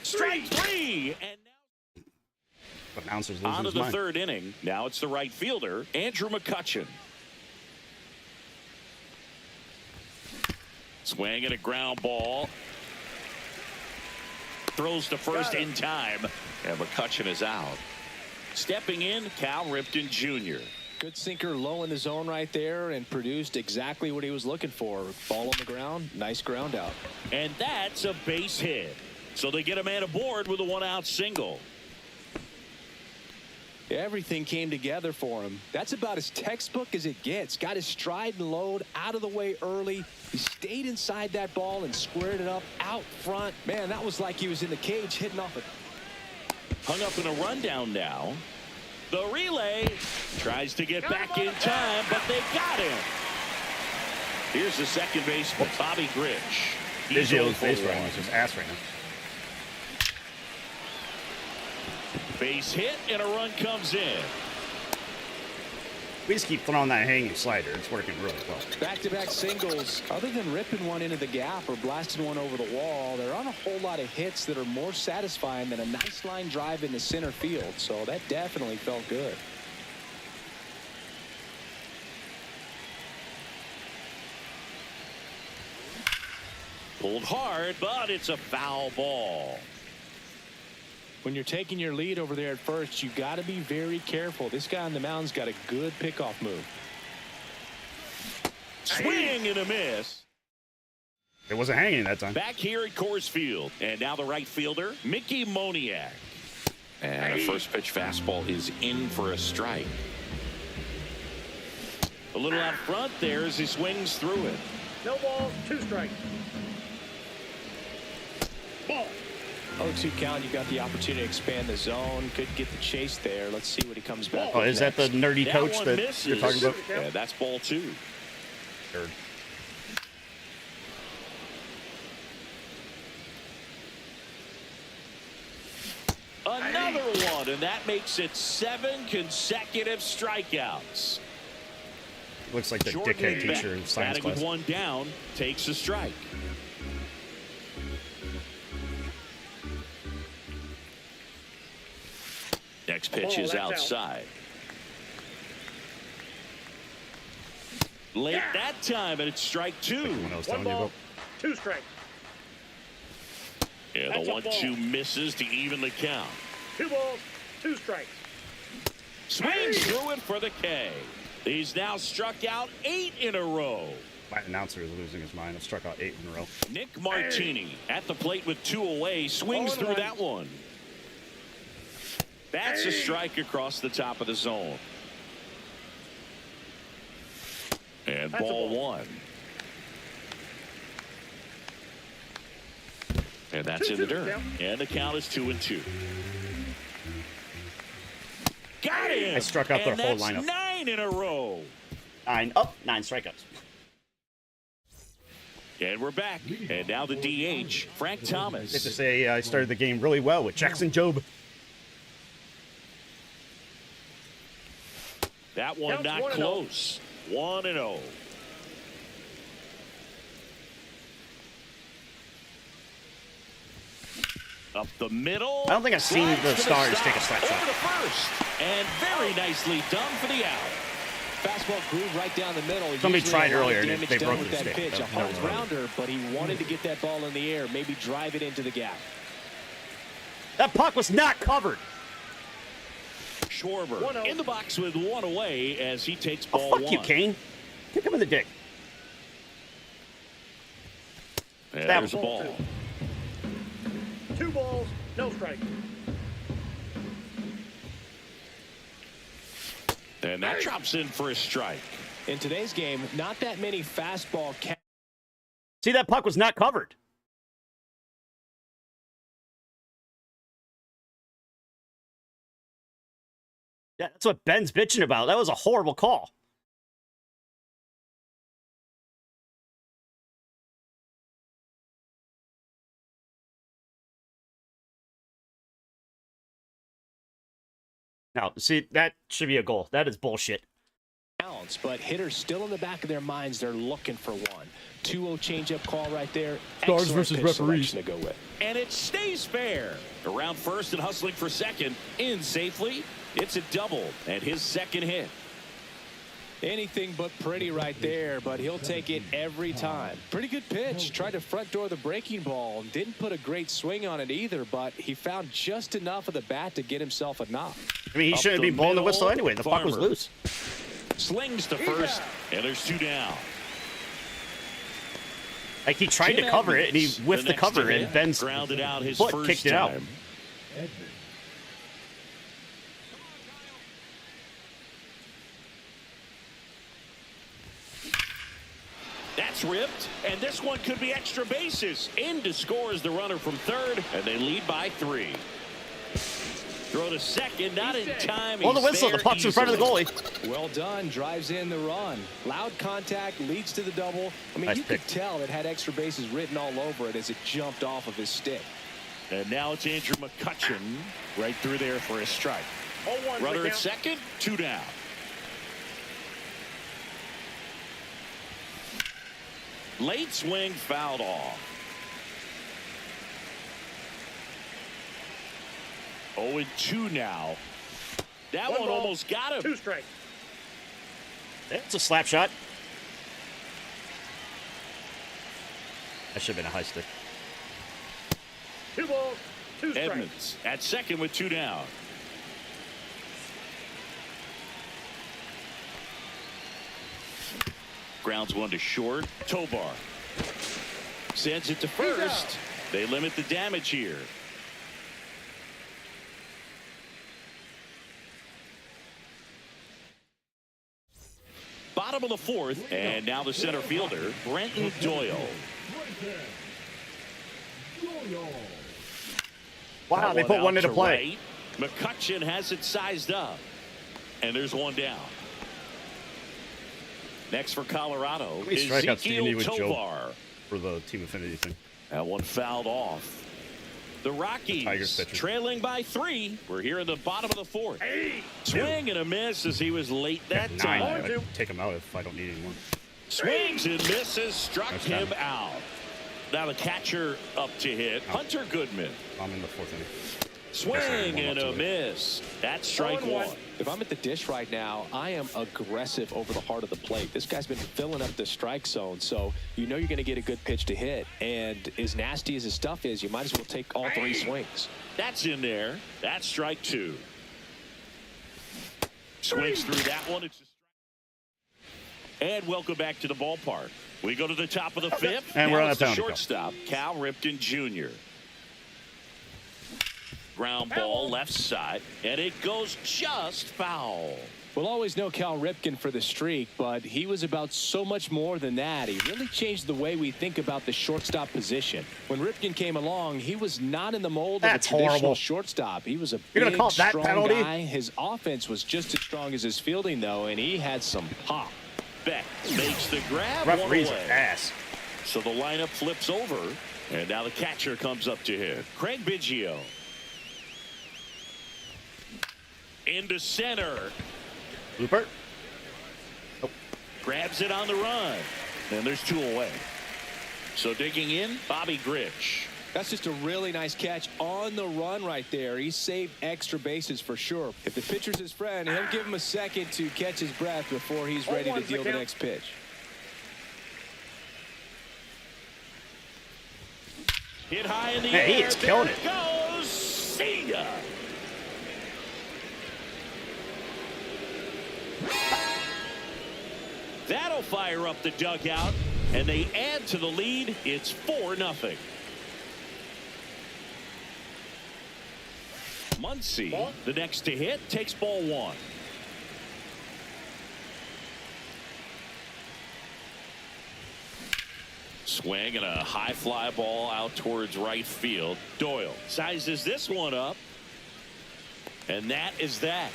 Strike 3. And now Announcers losing on to his the mind. 3rd inning. Now it's the right fielder, Andrew McCutchen. Swing and a ground ball. Throws to first in time. And McCutchen is out. Stepping in, Cal Ripken Jr. Good sinker low in the zone right there and produced exactly what he was looking for. Ball on the ground, nice ground out. And that's a base hit. So they get a man aboard with a 1-out single. Everything came together for him. That's about as textbook as it gets. Got his stride and load out of the way early. He stayed inside that ball and squared it up out front. Man, that was like he was in the cage hitting off it. Hung up in a rundown now. The relay tries to get back in time, but they got him. Here's the second baseman, Bobby Grich. He's Biggio's 0 base for running 1. is just ass right now. Base hit and a run comes in. We just keep throwing that hanging slider. It's working really well. Back-to-back singles. Other than ripping one into the gap or blasting one over the wall, there aren't a whole lot of hits that are more satisfying than a nice line drive into center field. So that definitely felt good. Pulled hard, but it's a foul ball. When you're taking your lead over there at first, you got to be very careful. This guy on the mound's got a good pickoff move. Swing and a miss. It wasn't hanging that time. Back here at Coors Field. And now the right fielder, Mickey Moniak. And a first pitch fastball is in for a strike. A little out front there as he swings through it. No balls, 2 strikes. Ball. 0-2 count. You got the opportunity to expand the zone. Could get the chase there. Let's see what he comes back Oh, with is that the next. nerdy That coach one that misses. you're talking about? Yeah, that's ball 2. Third. Another one, and that makes it 7 consecutive strikeouts. Looks like the Jordan dickhead Beck, teacher in science batting with class. 1 down, takes a strike. Next pitch is that's outside. Late that time, and it's strike 2. When I was 1 telling you ball, about. 2 strikes. And That's the a 1-2 misses to even the count. 2 balls, 2 strikes. Swings through it for the K. He's now struck out 8 in a row. My announcer is losing his mind. I've struck out 8 in a row. Nick Martini at the plate with 2 away, swings through that one. That's a strike across the top of the zone. And That's a ball ball. 1. And that's in the 2-2 dirt. count. And the count is 2-2. Got him. I struck out their And whole that's lineup. 9 in a row. 9 strikeouts. And we're back. And now the DH, Frank Safe to Thomas. say I started the game really well with Jackson Jobe. That one Counts not 1-0. close. 1-0. Up the middle. I don't think I've seen Slides the to Stars stop. take a slap shot. Over to first. And very nicely done for the out. Fastball groove right down the middle. Somebody Usually tried a lot of earlier and damage they done broke with the that stick. pitch. A That hard was wrong. grounder, but he wanted to get that ball in the air, maybe drive it into the gap. That puck was not covered. Schwarber 1-0. in the box with 1 away as he takes Oh, ball fuck 1. you, Kane. Kick him in the dick. And That there's a was ball. 2 balls, no strikes. And that drops in for a strike. In today's game, not that many fastball See, that puck was not covered. Yeah, that's what Ben's bitching about. That was a horrible call. Now, see, that should be a goal. That is bullshit. counts, but hitters still in the back of their minds, they're looking for one. 2-0 changeup call right there. Stars Excellent versus pitch referees. selection to go with. And it stays fair. Around first and hustling for second. In safely. It's a double and his second hit. Anything but pretty right there, but he'll take it every time. Pretty good pitch. Tried to front door the breaking ball. Didn't put a great swing on it either, but he found just enough of the bat to get himself a knock. I mean, he shouldn't be blowing the whistle anyway. The puck was Farmer loose. slings to first, and there's 2 down. Like, he tried to Tim cover it, and he Edmonds, whiffed the next cover, to hit, and Ben's grounded out his foot first kicked it out. time. That's ripped, and this one could be extra bases. In to score is the runner from third, and they lead by 3. Throw to second, not in time. Blow the He's whistle. The there puck's in front of the easily. goalie. Well done. Drives in the run. Loud contact, leads to the double. I mean, Nice you pick. could tell it had extra bases written all over it as it jumped off of his stick. And now it's Andrew McCutcheon right through there for a strike. 0-1 Runner the at count. second, 2 down. Late swing fouled off. 0-2 now. That One one ball, almost got him. 2 strikes. It's a slap shot. That should have been a high stick. 2 balls, 2 strikes. Edmonds at second with 2 down. Grounds one to short. Tovar sends it to first. They limit the damage here. Bottom of the 4th, and now the center fielder, Brenton Doyle. Wow, they put one into play. Right. McCutcheon has it sized up, and there's 1 down. Next for Colorado many is strikeouts do you need Ezekiel with Joe? Tovar. For the team affinity thing. That one fouled off. The Rockies Tigers pitcher. trailing by 3. We're here in the bottom of the 4th. Swing and a miss as he was late that 9. time. I'd take him out if I don't need any more. Swings and misses, struck Nice him time. out. Now the catcher up to hit, Hunter Goodman. I'm in the 4th inning. Swing and a miss. That's strike 1. If I'm at the dish right now, I am aggressive over the heart of the plate. This guy's been filling up the strike zone, so you know you're going to get a good pitch to hit. And as nasty as his stuff is, you might as well take all 3 swings. That's in there. That's strike 2. Swings through that one. It's a strike. And welcome back to the ballpark. We go to the top of the 5th. And we're Now on it's a the penalty shortstop, Cal Ripken Jr. Ground ball left side, and it goes just foul. We'll always know Cal Ripken for the streak, but he was about so much more than that. He really changed the way we think about the shortstop position. When Ripken came along, he was not in the mold That's of a traditional horrible. shortstop. He was a You're gonna big, call it that strong penalty? guy. His offense was just as strong as his fielding, though, and he had some pop. Beck makes the grab. Referee's one an away. ass. So the lineup flips over, and now the catcher comes up to hit. Craig Biggio. Into center. Looper. Grabs it on the run. And there's 2 away. So digging in, Bobby Grich. That's just a really nice catch on the run right there. He saved extra bases for sure. If the pitcher's his friend, he'll give him a second to catch his breath before he's ready to 0-1's the deal the count. next pitch. Hit high in the Man, air. he is killing There it. goes. See ya. That'll fire up the dugout, and they add to the lead. It's 4-0. Muncy, the next to hit, takes ball 1. Swing and a high fly ball out towards right field. Doyle sizes this one up, and that is that.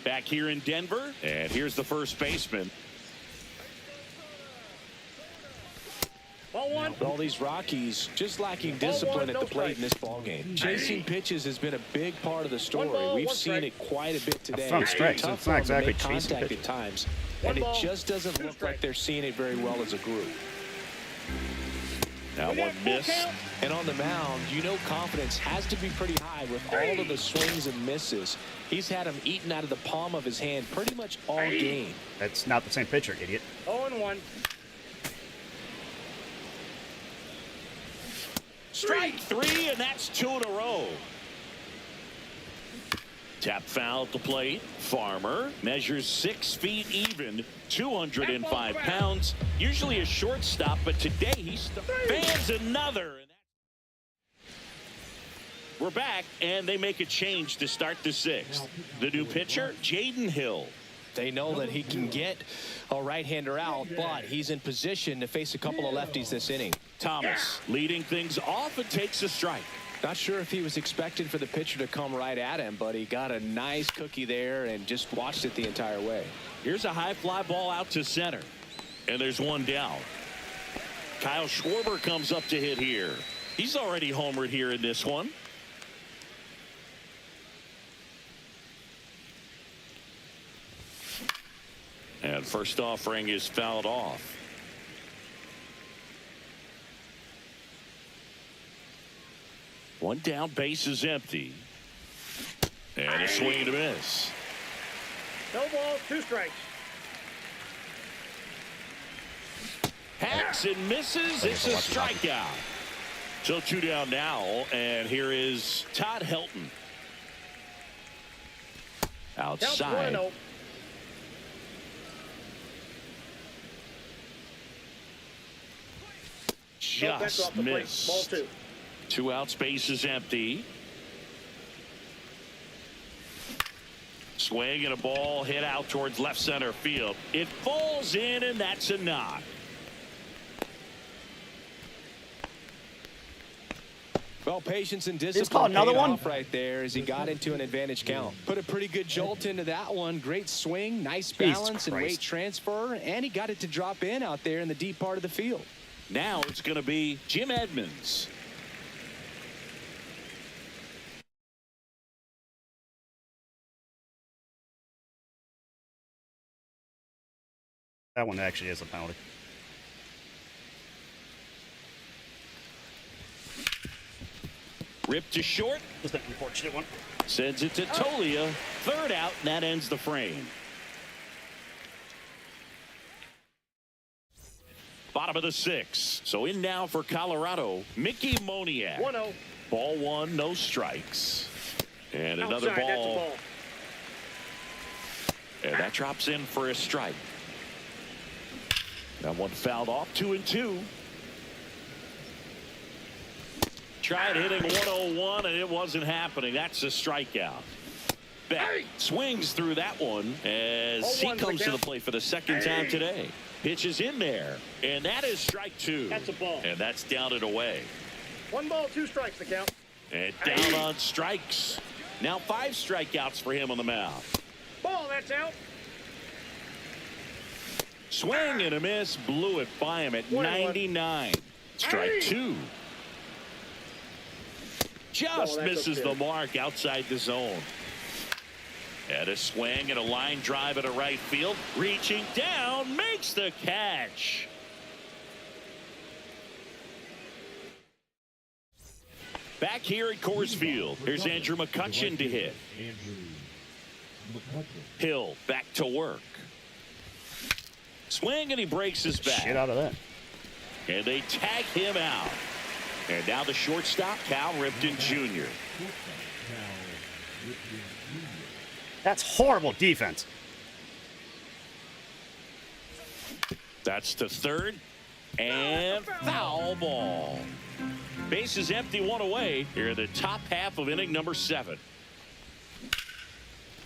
Back here in Denver, and here's the first baseman. Ball 1. All these Rockies just lacking discipline at the plate in this ballgame. Chasing pitches has been a big part of the story. 1 ball, We've 1 seen strike. it quite a bit today. From strikes, Tough it's for not them to exactly make chasing contact pitches. at times, 1 and it ball, just doesn't 2 look like strikes. they're seeing it very well as a group. Now We got one full miss count. And on the mound, you know confidence has to be pretty high with all of the swings and misses. He's had him eaten out of the palm of his hand pretty much all game. That's not the same pitcher, idiot. 0-1. Strike 3, and that's 2 in a row. Tap foul at the plate. Farmer measures 6 feet even, 205 pounds. Usually a shortstop, but today he's fans another. We're back, and they make a change to start the 6th. The new pitcher, Jaden Hill. They know that he can get a right-hander out, but he's in position to face a couple of lefties this inning. Thomas leading things off and takes a strike. Not sure if he was expecting for the pitcher to come right at him, but he got a nice cookie there and just watched it the entire way. Here's a high fly ball out to center, and there's one down. Kyle Schwarber comes up to hit here. He's already homered here in this one. And first offering is fouled off. One down, base is empty. And a swing and a miss. No balls, 2 strikes. Hacks and misses. It's a strikeout. So 2 down now, and here is Todd Helton. Outside. Count 1-0. Just missed. Ball 2. 2 outs, base is empty. Swing and a ball hit out towards left center field. It falls in, and that's a knock. Well, patience and called discipline another paid one? off right there as he got into an advantage count. Put a pretty good jolt into that one. Great swing, nice balance and weight transfer, and he got it to drop in out there in the deep part of the field. Now it's going to be Jim Edmonds. That one actually is a penalty. Ripped to short. Just an unfortunate one. Sends it to Tolia. 3rd out, and that ends the frame. Bottom of the 6th. So in now for Colorado, Mickey Moniak. 1-0. Ball 1, no strikes. And another Outside, that's a ball. ball. And that drops in for a strike. That one fouled off, 2-2. Tried hitting 101, and it wasn't happening. That's a strikeout. Beck swings through that one as he comes to the plate for the 2nd time today. Pitches in there, and that is strike 2. That's a ball. And that's down and away. 1 ball, 2 strikes the count. And down on strikes. Now 5 strikeouts for him on the mound. Ball, that's out. Swing and a miss, blew it by him at 99. Strike 2. Just misses the mark outside the zone. And a swing and a line drive into right field. Reaching down, makes the catch. Back here at Coors Field, here's Andrew McCutchen to hit. Hill back to work. Swing and he breaks his back. Shit out of that. And they tag him out. And now the shortstop, Cal Ripken Jr. That's horrible defense. That's to 3rd. And foul ball. Base is empty, 1 away. Here in the top half of inning number 7.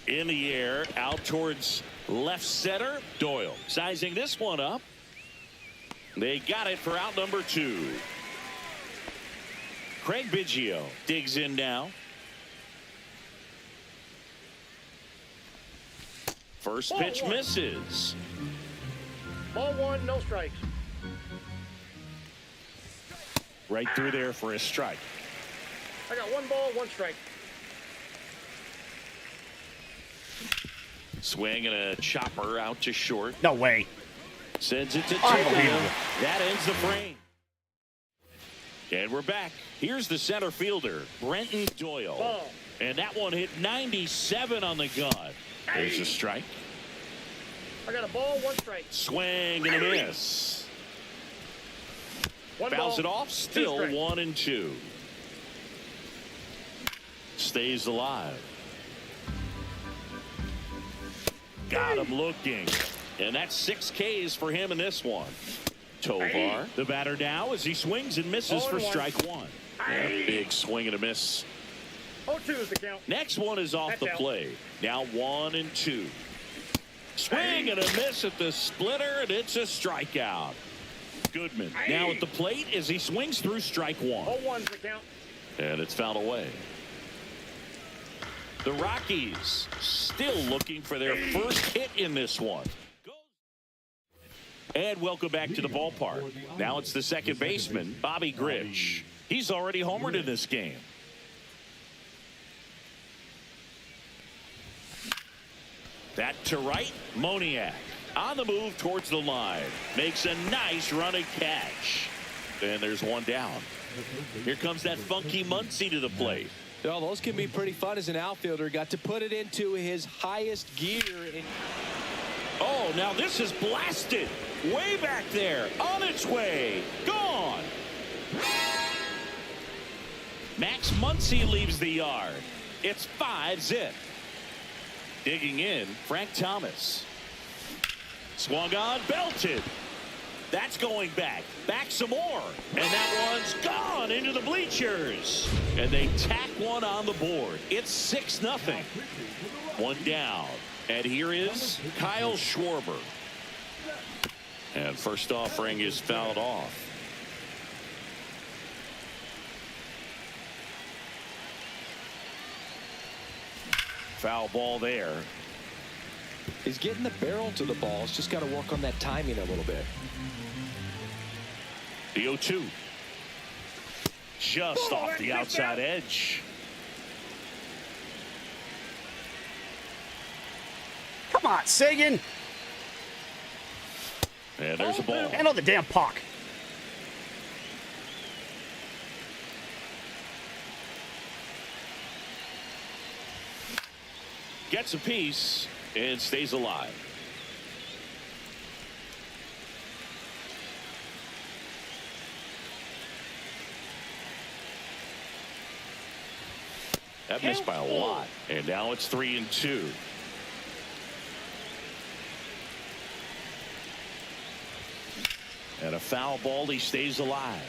In the air, out towards left center. Doyle sizing this one up. They got it for out number 2. Craig Biggio digs in now. First pitch misses. Ball 1, no strikes. Right through there for a strike. I got 1 ball, 1 strike. Swing and a chopper out to short. No way. Sends it to Unbelievable. Tolia. That ends the frame. And we're back. Here's the center fielder, Brenton Doyle. Ball. And that one hit 97 on the gun. There's a strike. I got a ball, one strike. Swing and a miss. One Fouls ball, it off. two Still strikes. 1-2. Stays alive. Got him looking. And that's 6 Ks for him in this one. Tovar, the batter now as he swings and misses for 0-1. strike one. And a big swing and a miss. 0-2 is the count. Next one is off That's the out. play. Now 1-2. Swing and a miss at the splitter, and it's a strikeout. Goodman now at the plate as he swings through strike one. 0-1 is the count. And it's fouled away. The Rockies still looking for their first hit in this one. And welcome back to the ballpark. Now it's the second baseman, Bobby Grich. He's already homered in this game. That to right, Moniak on the move towards the line. Makes a nice running catch. And there's one down. Here comes that funky Muncy to the plate. Well, those can be pretty fun as an outfielder. Got to put it into his highest gear. Oh, now this is blasted. Way back there. On its way. Gone. Max Muncy leaves the yard. It's 5-zip. Digging in, Frank Thomas. Swung on, belted. That's going back. Back some more. And that one's gone into the bleachers. And they tack one on the board. It's 6-0. One down. And here is Kyle Schwarber. And first offering is fouled off. Foul ball there. He's getting the barrel to the ball. He's just got to work on that timing a little bit. The 0-2. Just off the outside edge. Come on, Sagan. And there's a ball. Handle the damn puck. Gets a piece and stays alive. That missed by a lot. And now it's 3-2. And a foul ball. He stays alive.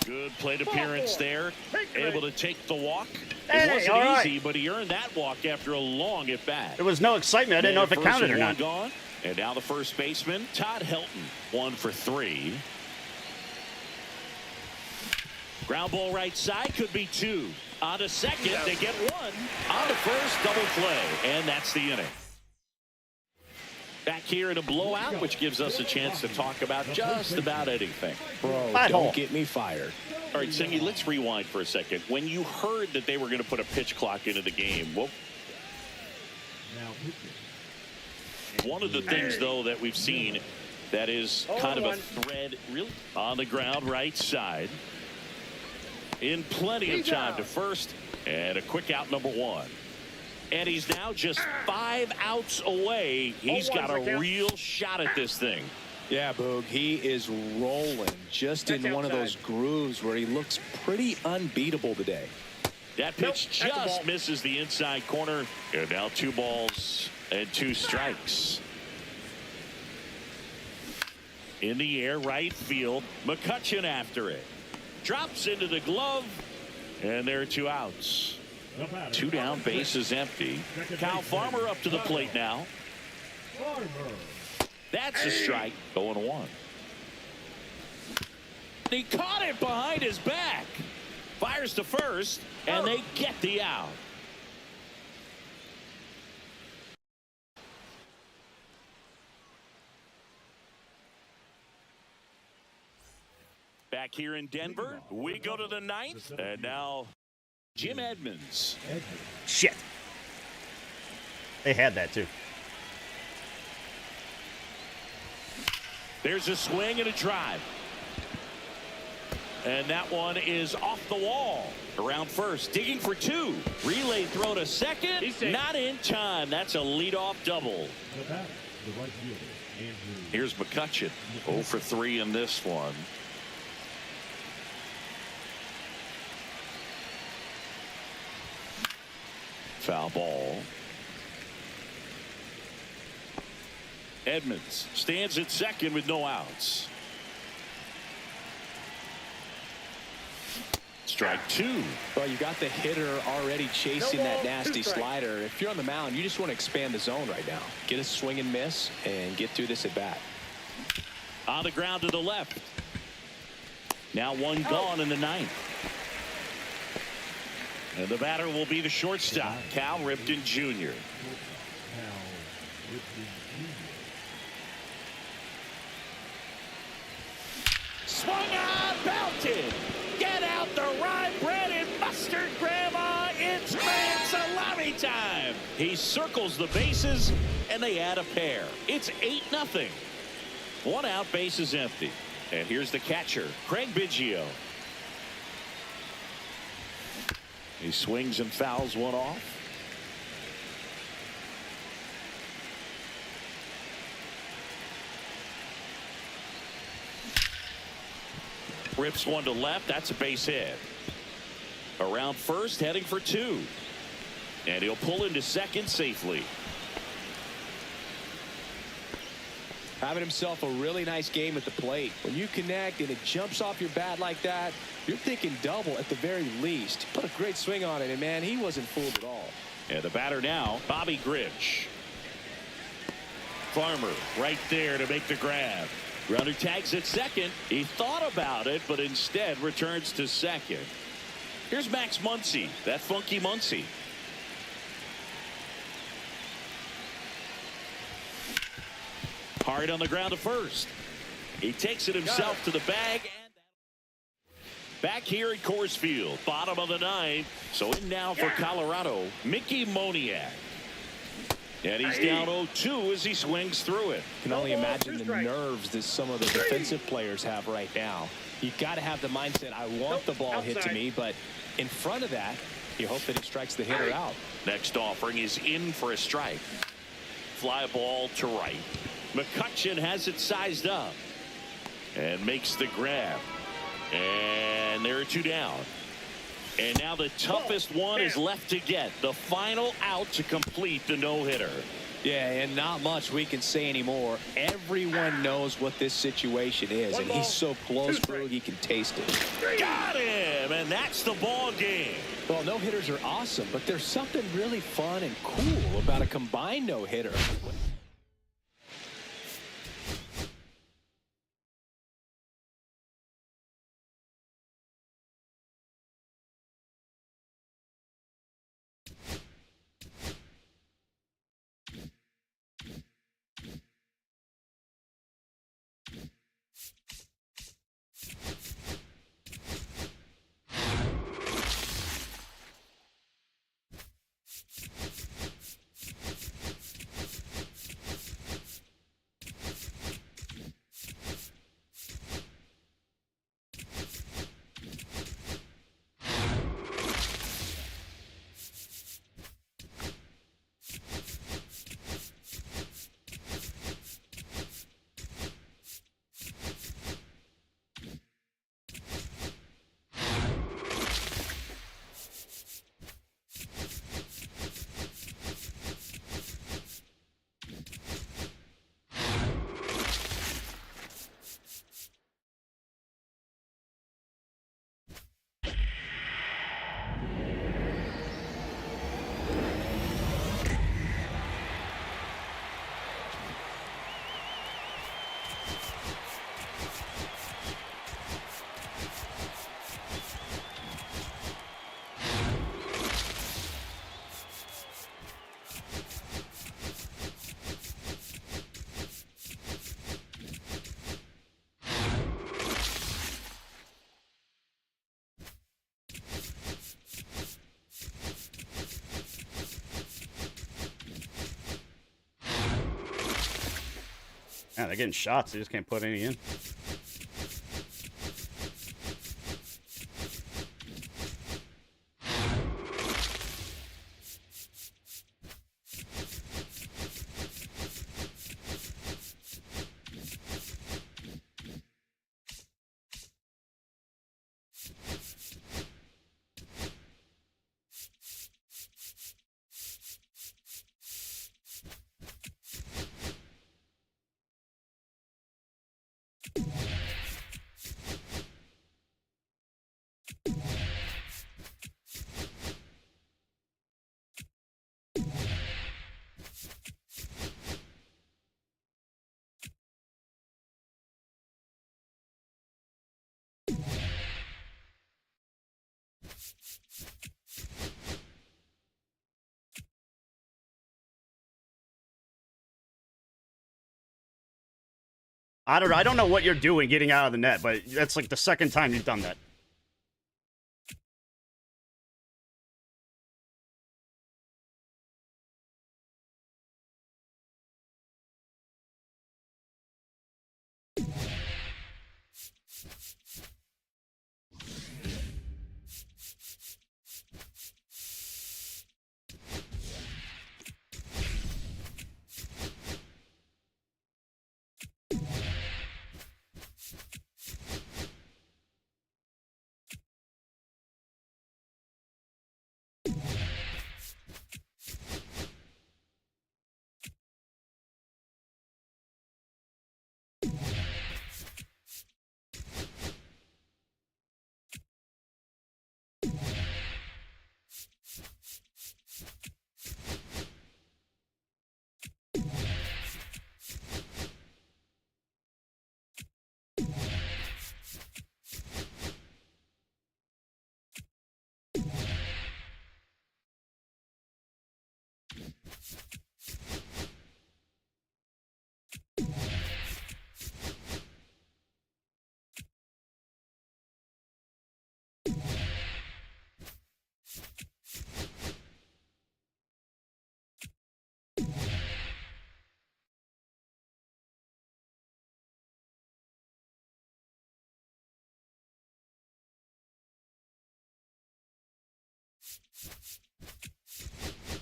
Good plate appearance there. Able to take the walk. It wasn't all right. easy, but he earned that walk after a long at bat. There was no excitement. I didn't know if it counted or not. Gone. And now the first baseman, Todd Helton, 1 for 3. Ground ball right side, could be 2. On to second, they get 1. On to first, double play, and that's the inning. Back here in a blowout, which gives us a chance to talk about just about anything. Bro, Butthole. don't get me fired. All right, Singy, let's rewind for a second. When you heard that they were going to put a pitch clock into the game, one of the things, though, that we've seen that is kind of a thread really on the ground right side. In plenty of time to first, and a quick out number 1. And he's now just 5 outs away. He's got a real shot at this thing. Yeah, Boog, he is rolling just in one of those grooves where he looks pretty unbeatable today. That pitch just misses the inside corner. And now 2 balls and 2 strikes. In the air, right field. McCutchen after it. Drops into the glove. And there are 2 outs. 2 down, base is empty. Kyle Farmer up to the plate now. That's a strike. 0-1. He caught it behind his back. Fires to first, and they get the out. Back here in Denver, we go to the 9th, and now Jim Edmonds. Shit. They had that too. There's a swing and a drive. And that one is off the wall. Around first, digging for two. Relay throw to second. Not in time. That's a leadoff double. Here's McCutchen. 0 for 3 in this one. Foul ball. Edmonds stands at second with no outs. Strike 2. Well, you got the hitter already chasing that nasty slider. If you're on the mound, you just want to expand the zone right now. Get a swing and miss and get through this at bat. On the ground to the left. Now one gone in the ninth. And the batter will be the shortstop, Cal Ripken Jr. Swung on, belted. Get out the rye bread and mustard, Grandma. It's grand salami time. He circles the bases, and they add a pair. It's 8-0. 1 out, bases empty. And here's the catcher, Craig Biggio. He swings and fouls one off. Rips one to left. That's a base hit. Around first, heading for 2. And he'll pull into second safely. Having himself a really nice game at the plate. When you connect and it jumps off your bat like that, you're thinking double at the very least. Put a great swing on it, and man, he wasn't fooled at all. And the batter now, Bobby Grich. Farmer right there to make the grab. Runner tags at second. He thought about it, but instead returns to second. Here's Max Muncy, that funky Muncy. Hard on the ground to first. He takes it himself to the bag. And back here at Coors Field, bottom of the ninth. So in now for Colorado, Mickey Moniak. And he's down 0-2 as he swings through it. Can only imagine the nerves that some of the defensive players have right now. You got to have the mindset, I want the ball hit to me, but in front of that, you hope that he strikes the hitter out. Next offering is in for a strike. Fly ball to right. McCutchen has it sized up and makes the grab. And there are 2 down. And now the toughest one is left to get. The final out to complete the no-hitter. Yeah, and not much we can say anymore. Everyone knows what this situation is, and he's so close, Brug, he can taste it. Got him, and that's the ball game. Well, no-hitters are awesome, but there's something really fun and cool about a combined no-hitter. Yeah, they're getting shots. They just can't put any in. I don't know what you're doing getting out of the net, but that's like the second time you've done that.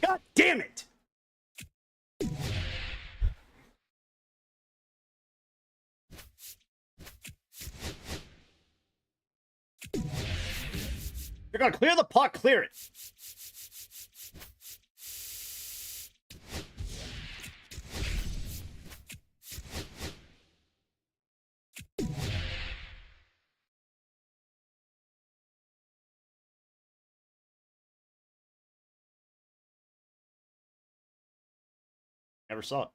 God damn it! You're gonna clear the puck, clear it. Never saw it.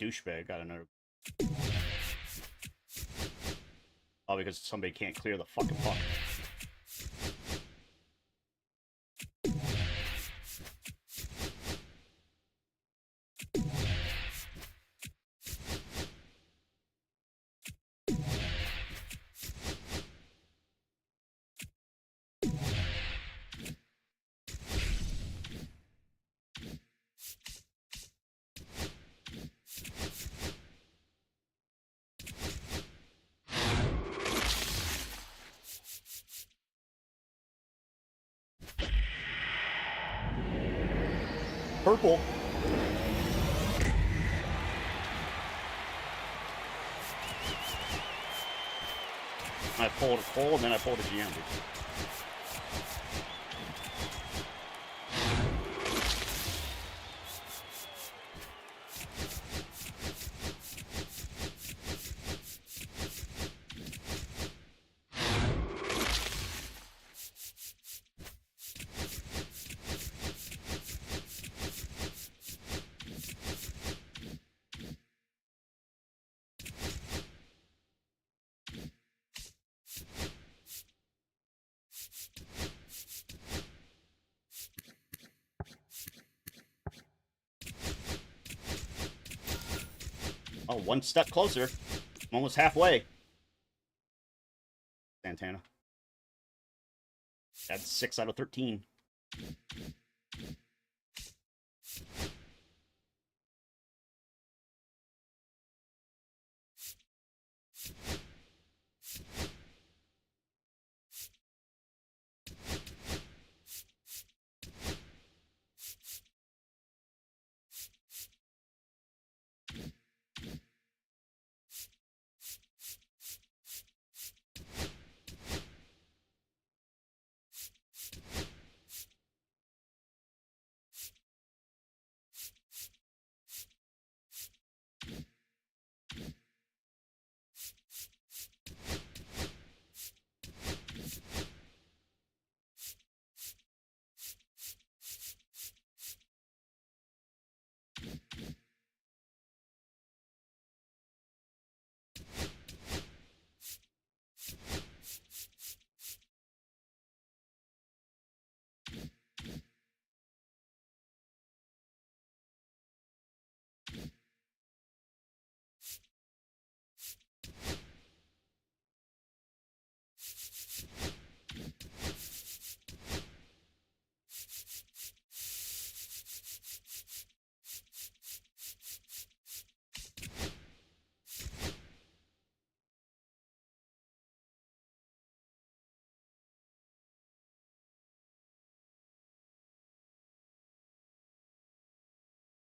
douchebag got another. Oh, because somebody can't clear the fucking puck. Purple. I pulled a Cole and then I pulled a GM. Oh, one step closer. I'm almost halfway. Santana. That's 6 out of 13.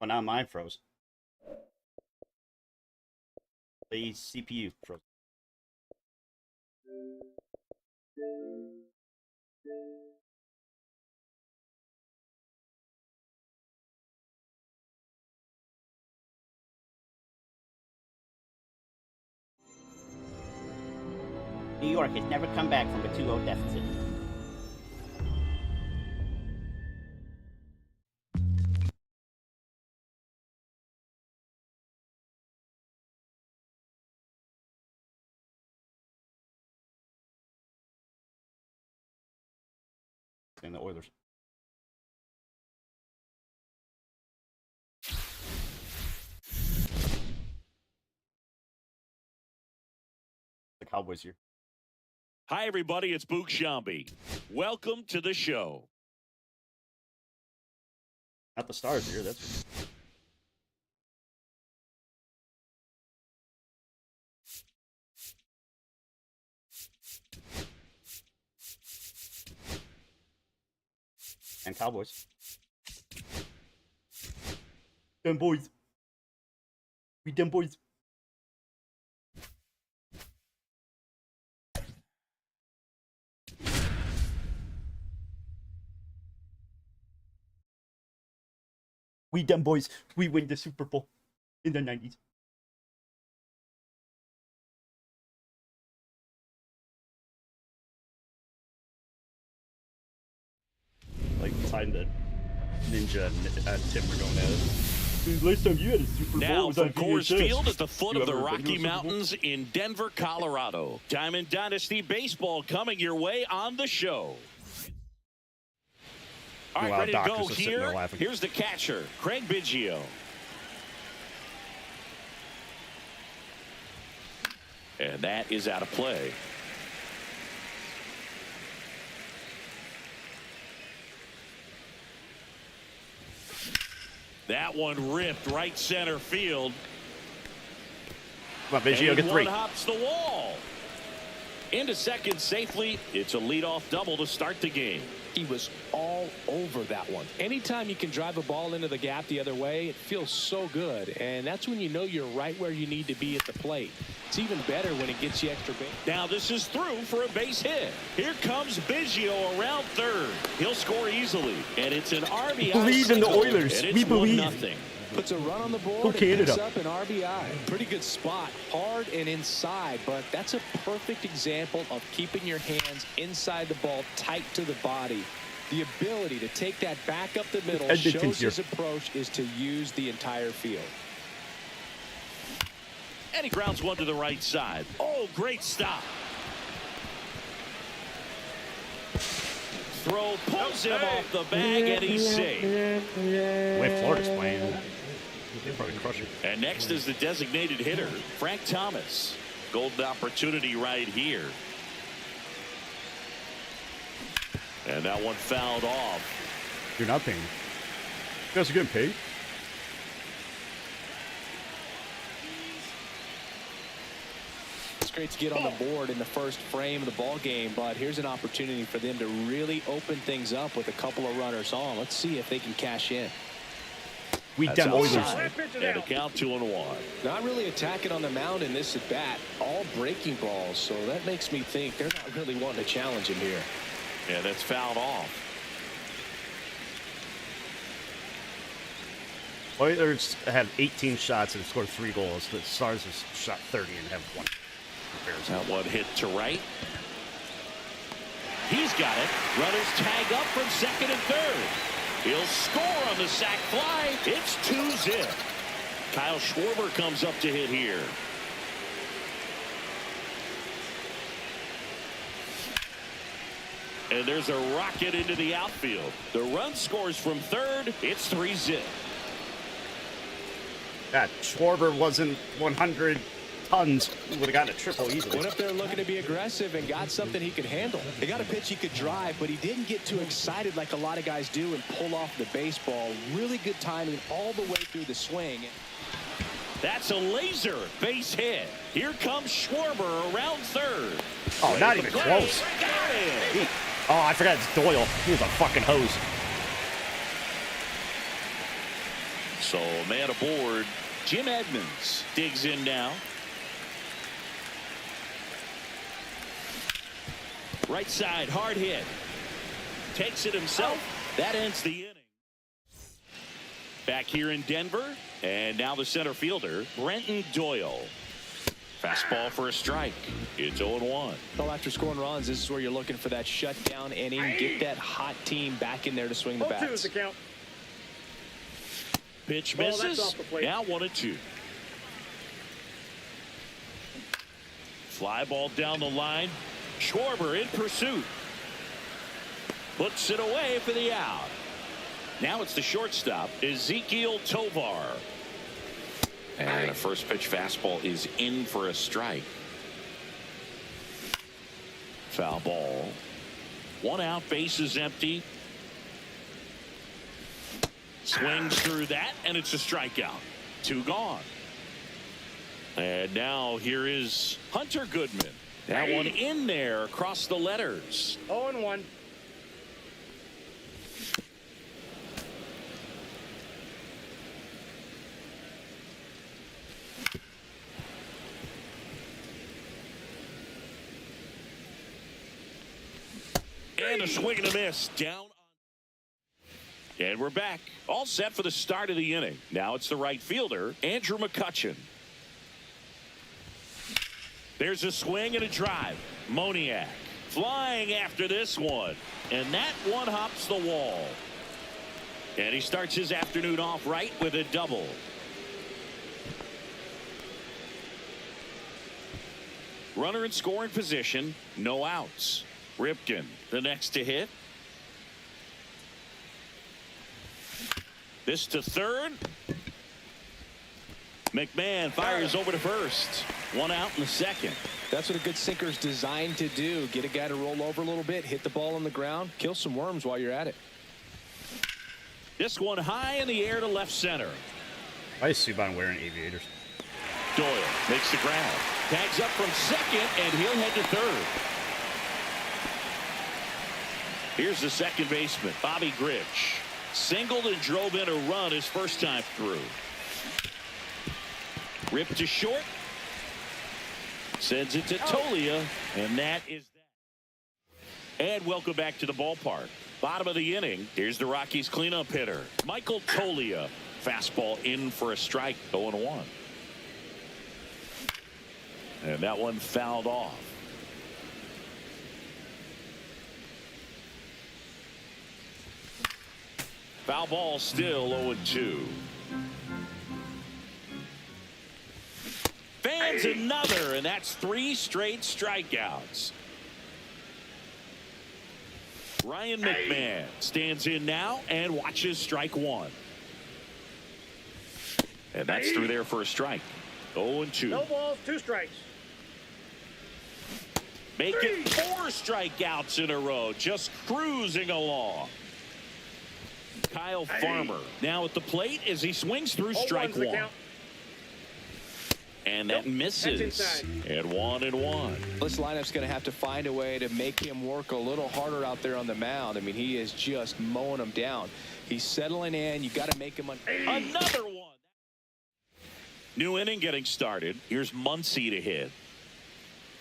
Well, now mine froze. The CPU froze. New York has never come back from a 2-0 deficit. And the Oilers. The Cowboys here. Hi, everybody. It's Boog Sciambi. Welcome to the show. Not the Stars here, that's and Cowboys. Them boys. We them boys. We them boys. We win the Super Bowl in the 90s. Like time that Ninja and Tim were going at it. Last time you had a Super Bowl Now was from on Coors VHS. Field at the foot You of the ever been to a Rocky Super Bowl? Mountains in Denver, Colorado. Diamond Dynasty Baseball coming your way on the show. All right, Wow, ready to doctors go are sitting there here. laughing. Here's the catcher, Craig Biggio. And that is out of play. That one ripped right center field. Come on, Biggio, And get 3. one hops the wall. Into second safely. It's a leadoff double to start the game. He was all over that one. Anytime you can drive a ball into the gap the other way, it feels so good. And that's when you know you're right where you need to be at the plate. It's even better when it gets you extra base. Now this is through for a base hit. Here comes Biggio around third. He'll score easily. And it's an RBI. Believe in the single. Oilers. And it's We believe. 1-0. Puts a run on the board Go and picks Canada. up an RBI. Pretty good spot, hard and inside, but that's a perfect example of keeping your hands inside the ball, tight to the body. The ability to take that back up the middle Edmonton's shows here. his approach is to use the entire field. And he grounds one to the right side. Oh, great stop. Throw pulls him off the bag, and he's safe. The way Florida's playing, they're probably crushing. And next is the designated hitter, Frank Thomas. Golden opportunity right here. And that one fouled off. You're not paying. You guys are getting paid? It's great to get on the board in the first frame of the ball game, but here's an opportunity for them to really open things up with a couple of runners on. Let's see if they can cash in. We That's dem Oilers. outside. And a count 2-1. Not really attacking on the mound in this at bat, all breaking balls, so that makes me think they're not really wanting to challenge him here. Yeah, that's fouled off. Oilers have 18 shots and scored 3 goals. The Stars have shot 30 and have 1. That one hit to right. He's got it. Runners tag up from second and third. He'll score on the sac fly. It's 2-zip. Kyle Schwarber comes up to hit here. And there's a rocket into the outfield. The run scores from third. It's 3-zip. God, Schwarber wasn't 100 tons. Would have gotten a triple easily. What if they're looking to be aggressive and got something he could handle? They got a pitch he could drive, but he didn't get too excited like a lot of guys do and pull off the baseball. Really good timing all the way through the swing. That's a laser base hit. Here comes Schwarber around third. Oh, not even close. Got it. Oh, I forgot it's Doyle. He was a fucking hose. So man aboard. Jim Edmonds digs in now. Right side, hard hit. Takes it himself. That ends the inning. Back here in Denver. And now the center fielder, Brenton Doyle. Fastball for a strike. It's 0-1. Well, after scoring runs, this is where you're looking for that shutdown inning. Get that hot team back in there to swing the 0-2 is bats. the count. Pitch Ball, that's misses. off the plate. Now 1-2. Fly ball down the line. Schwarber in pursuit. Puts it away for the out. Now it's the shortstop, Ezekiel Tovar. And a first pitch fastball is in for a strike. Foul ball. 1 out, base is empty. Swings through that, and it's a strikeout. 2 gone. And now here is Hunter Goodman. That one in there across the letters. 0-1. And a swing and a miss down. And we're back. All set for the start of the inning. Now it's the right fielder, Andrew McCutchen. There's a swing and a drive. Moniak flying after this one. And that one hops the wall. And he starts his afternoon off right with a double. Runner in scoring position, no outs. Ripken, the next to hit. This to third. McMahon fires over to first. One out in the second. That's what a good sinker's designed to do. Get a guy to roll over a little bit, hit the ball on the ground, kill some worms while you're at it. This one high in the air to left center. I just Subban wearing aviators. Doyle makes the grab. Tags up from second, and he'll head to third. Here's the second baseman, Bobby Grich. Singled and drove in a run his first time through. Ripped to short. Sends it to Tolia, and that is that. And welcome back to the ballpark. Bottom of the inning. Here's the Rockies cleanup hitter, Michael Tolia. Fastball in for a strike, 0-1. And that one fouled off. Foul ball still 0-2. Fans another, and that's 3 straight strikeouts. Ryan McMahon stands in now and watches strike 1. And that's through there for a strike. 0-2. No balls, 2 strikes. Making 4 strikeouts in a row, just cruising along. Kyle Farmer now at the plate as he swings through strike 1. And that misses. And 1-1. This lineup's going to have to find a way to make him work a little harder out there on the mound. I mean, he is just mowing them down. He's settling in. You got to make him Another one. New inning getting started. Here's Muncy to hit.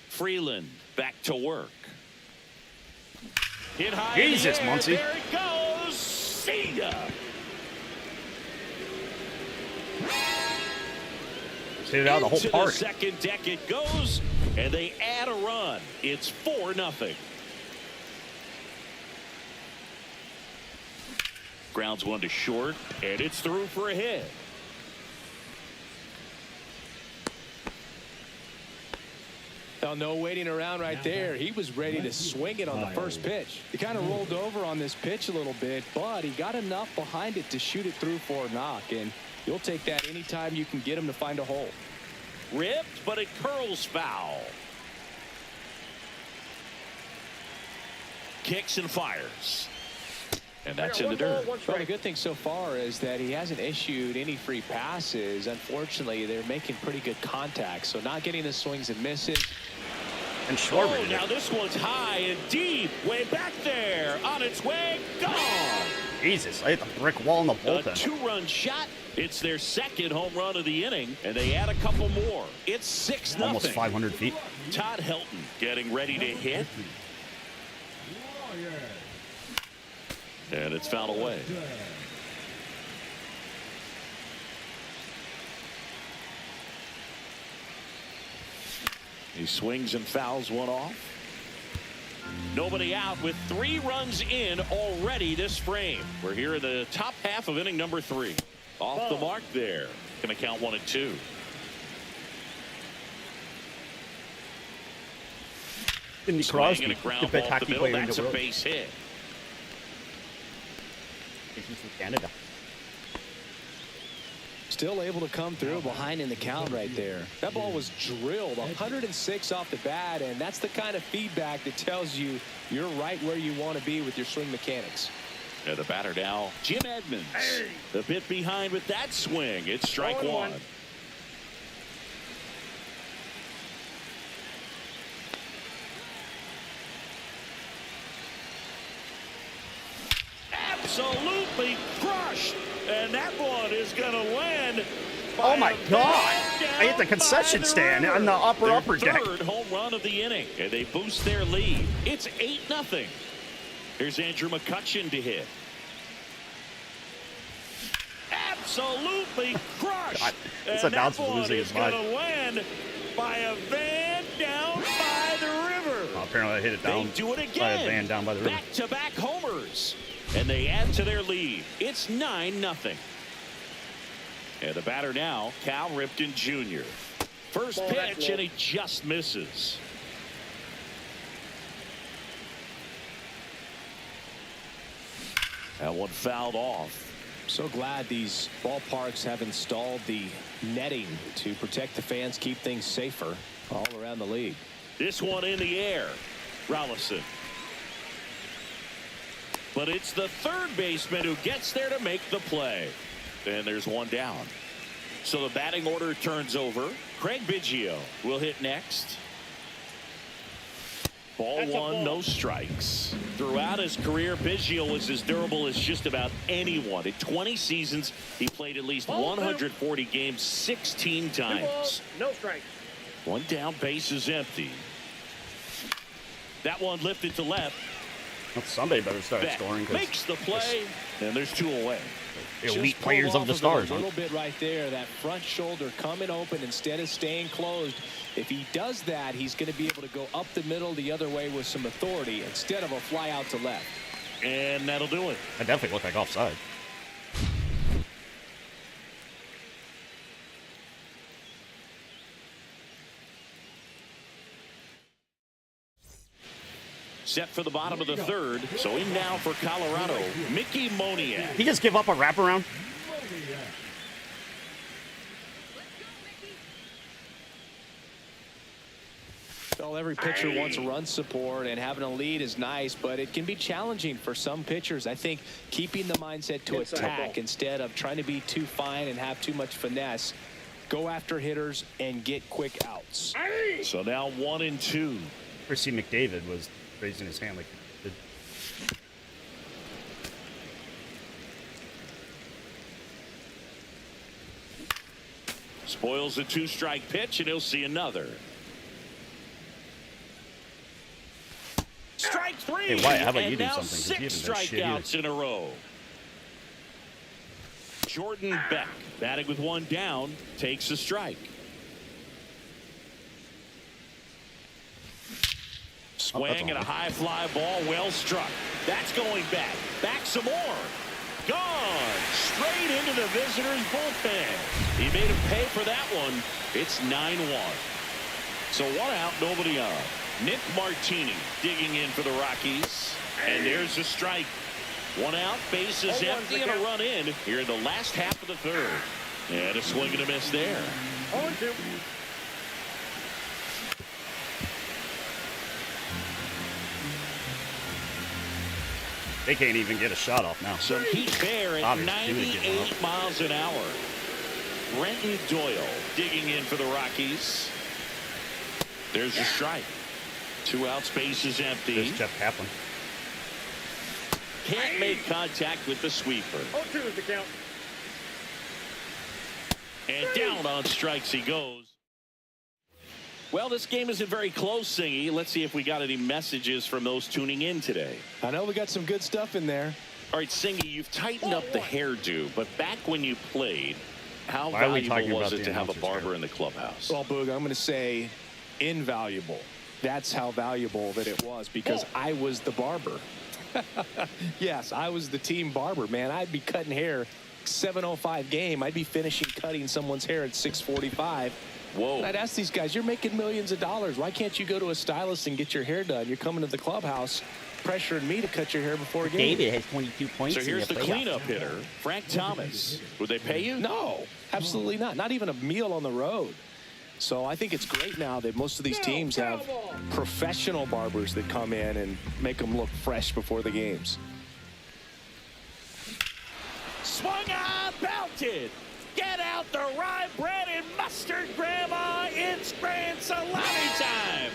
Freeland back to work. Hit high. Jesus, in the air. Muncy. There it goes. See ya. Hit it out of the whole Into park. the second deck it goes, and they add a run. It's 4-0. Grounds one to short, and it's through for a hit. Well, no waiting around right there. He was ready to swing it on the first pitch. He kind of rolled over on this pitch a little bit, but he got enough behind it to shoot it through for a knock, and you'll take that anytime you can get him to find a hole. Ripped, but it curls foul. Kicks and fires. And that's in the dirt. Well, the good thing so far is that he hasn't issued any free passes. Unfortunately, they're making pretty good contact, so not getting the swings and misses. And Schwarber Oh, did now it. this one's high and deep, way back there, on its way, gone. Jesus, I hit the brick wall in the A bullpen. 2-run shot. It's their second home run of the inning, and they add a couple more. It's 6-0. Almost 500 feet. Todd Helton getting ready to hit. And it's fouled away. He swings and fouls one off. Nobody out with 3 runs in already this frame. We're here in the top half of inning number 3. Off the mark there. Going to count 1 and 2. Sidney Swing Crosby, and a the ground best ball up the hockey middle. player in That's the a world. base hit. He's from Canada. Still able to come through behind in the count right there. That ball was drilled 106 off the bat, and that's the kind of feedback that tells you you're right where you want to be with your swing mechanics. And the batter now, Jim Edmonds. A bit behind with that swing. It's strike 1. Absolutely crushed. And that one is going to land. Oh my God! I hit the concession stand on the upper deck. Third home run of the inning, and they boost their lead. It's 8-0. Here's Andrew McCutchen to hit. Absolutely crushed. God, this and that announcer's one losing is his going mind. to land by a van down by the river. Oh, apparently I hit it down They do it by a again. van down by the river. Back-to-back homers. And they add to their lead. It's 9-0. And the batter now, Cal Ripken Jr. First pitch, and he just misses. That one fouled off. So glad these ballparks have installed the netting to protect the fans, keep things safer all around the league. This one in the air. Rollison. But it's the third baseman who gets there to make the play. And there's one down. So the batting order turns over. Craig Biggio will hit next. Ball one, no strikes. Throughout his career, Biggio was as durable as just about anyone. In 20 seasons, he played at least 140 games 16 times. No strikes. One down, base is empty. That one lifted to left. Well, somebody better start Beck scoring. makes the play, and there's two away. Elite Just players pulled of the off Stars. A little bit right there, that front shoulder coming open instead of staying closed. If he does that, he's going to be able to go up the middle the other way with some authority instead of a fly out to left. And that'll do it. I definitely look like offside. Set for the bottom of the third. So in now for Colorado, Mickey Moniak. He just give up a wraparound? Well, every pitcher wants run support, and having a lead is nice, but it can be challenging for some pitchers. I think keeping the mindset to attack instead of trying to be too fine and have too much finesse, go after hitters and get quick outs. So now 1-2. Percy McDavid was raising his hand like he did. Spoils a two-strike pitch, and he'll see another. Strike three. Hey, Wyatt, how about and you do now something? 'Cause you 6 haven't done shit either. strikeouts in a row. Jordan Beck, batting with one down, takes a strike. Swing and a high fly ball, well struck. That's going back. Back some more. Gone. Straight into the visitors' bullpen. He made him pay for that one. It's 9-1. So one out, nobody on. Nick Martini digging in for the Rockies. And there's a strike. One out, base is empty, and a run in here in the last half of the third. And a swing and a miss there. 0-2. They can't even get a shot off now. Some heat there at Obviously, 98 miles an hour. Brenton Doyle digging in for the Rockies. There's a strike. 2 outs, base is empty. There's Jeff Kaplan. Can't make contact with the sweeper. 0-2 is the count. And down on strikes he goes. Well, this game isn't very close, Singy. Let's see if we got any messages from those tuning in today. I know we got some good stuff in there. All right, Singy, you've tightened up the hairdo, but back when you played, how Why are we talking valuable was about it the to have a announcer's barber hair? in the clubhouse? Well, Boog, I'm going to say invaluable. That's how valuable that it was, because I was the barber. Yes, I was the team barber, man. I'd be cutting hair 7:05 game. I'd be finishing cutting someone's hair at 6:45. Whoa. And I'd ask these guys, you're making millions of dollars. Why can't you go to a stylist and get your hair done? You're coming to the clubhouse pressuring me to cut your hair before a game. David has 22 points. So here's the cleanup hitter, Frank Thomas. Would they pay you? No, absolutely not. Not even a meal on the road. So I think it's great now that most of these teams have professional barbers that come in and make them look fresh before the games. Swung on, belted. Get out the rye bread and mustard, Grandma. It's grand salami time.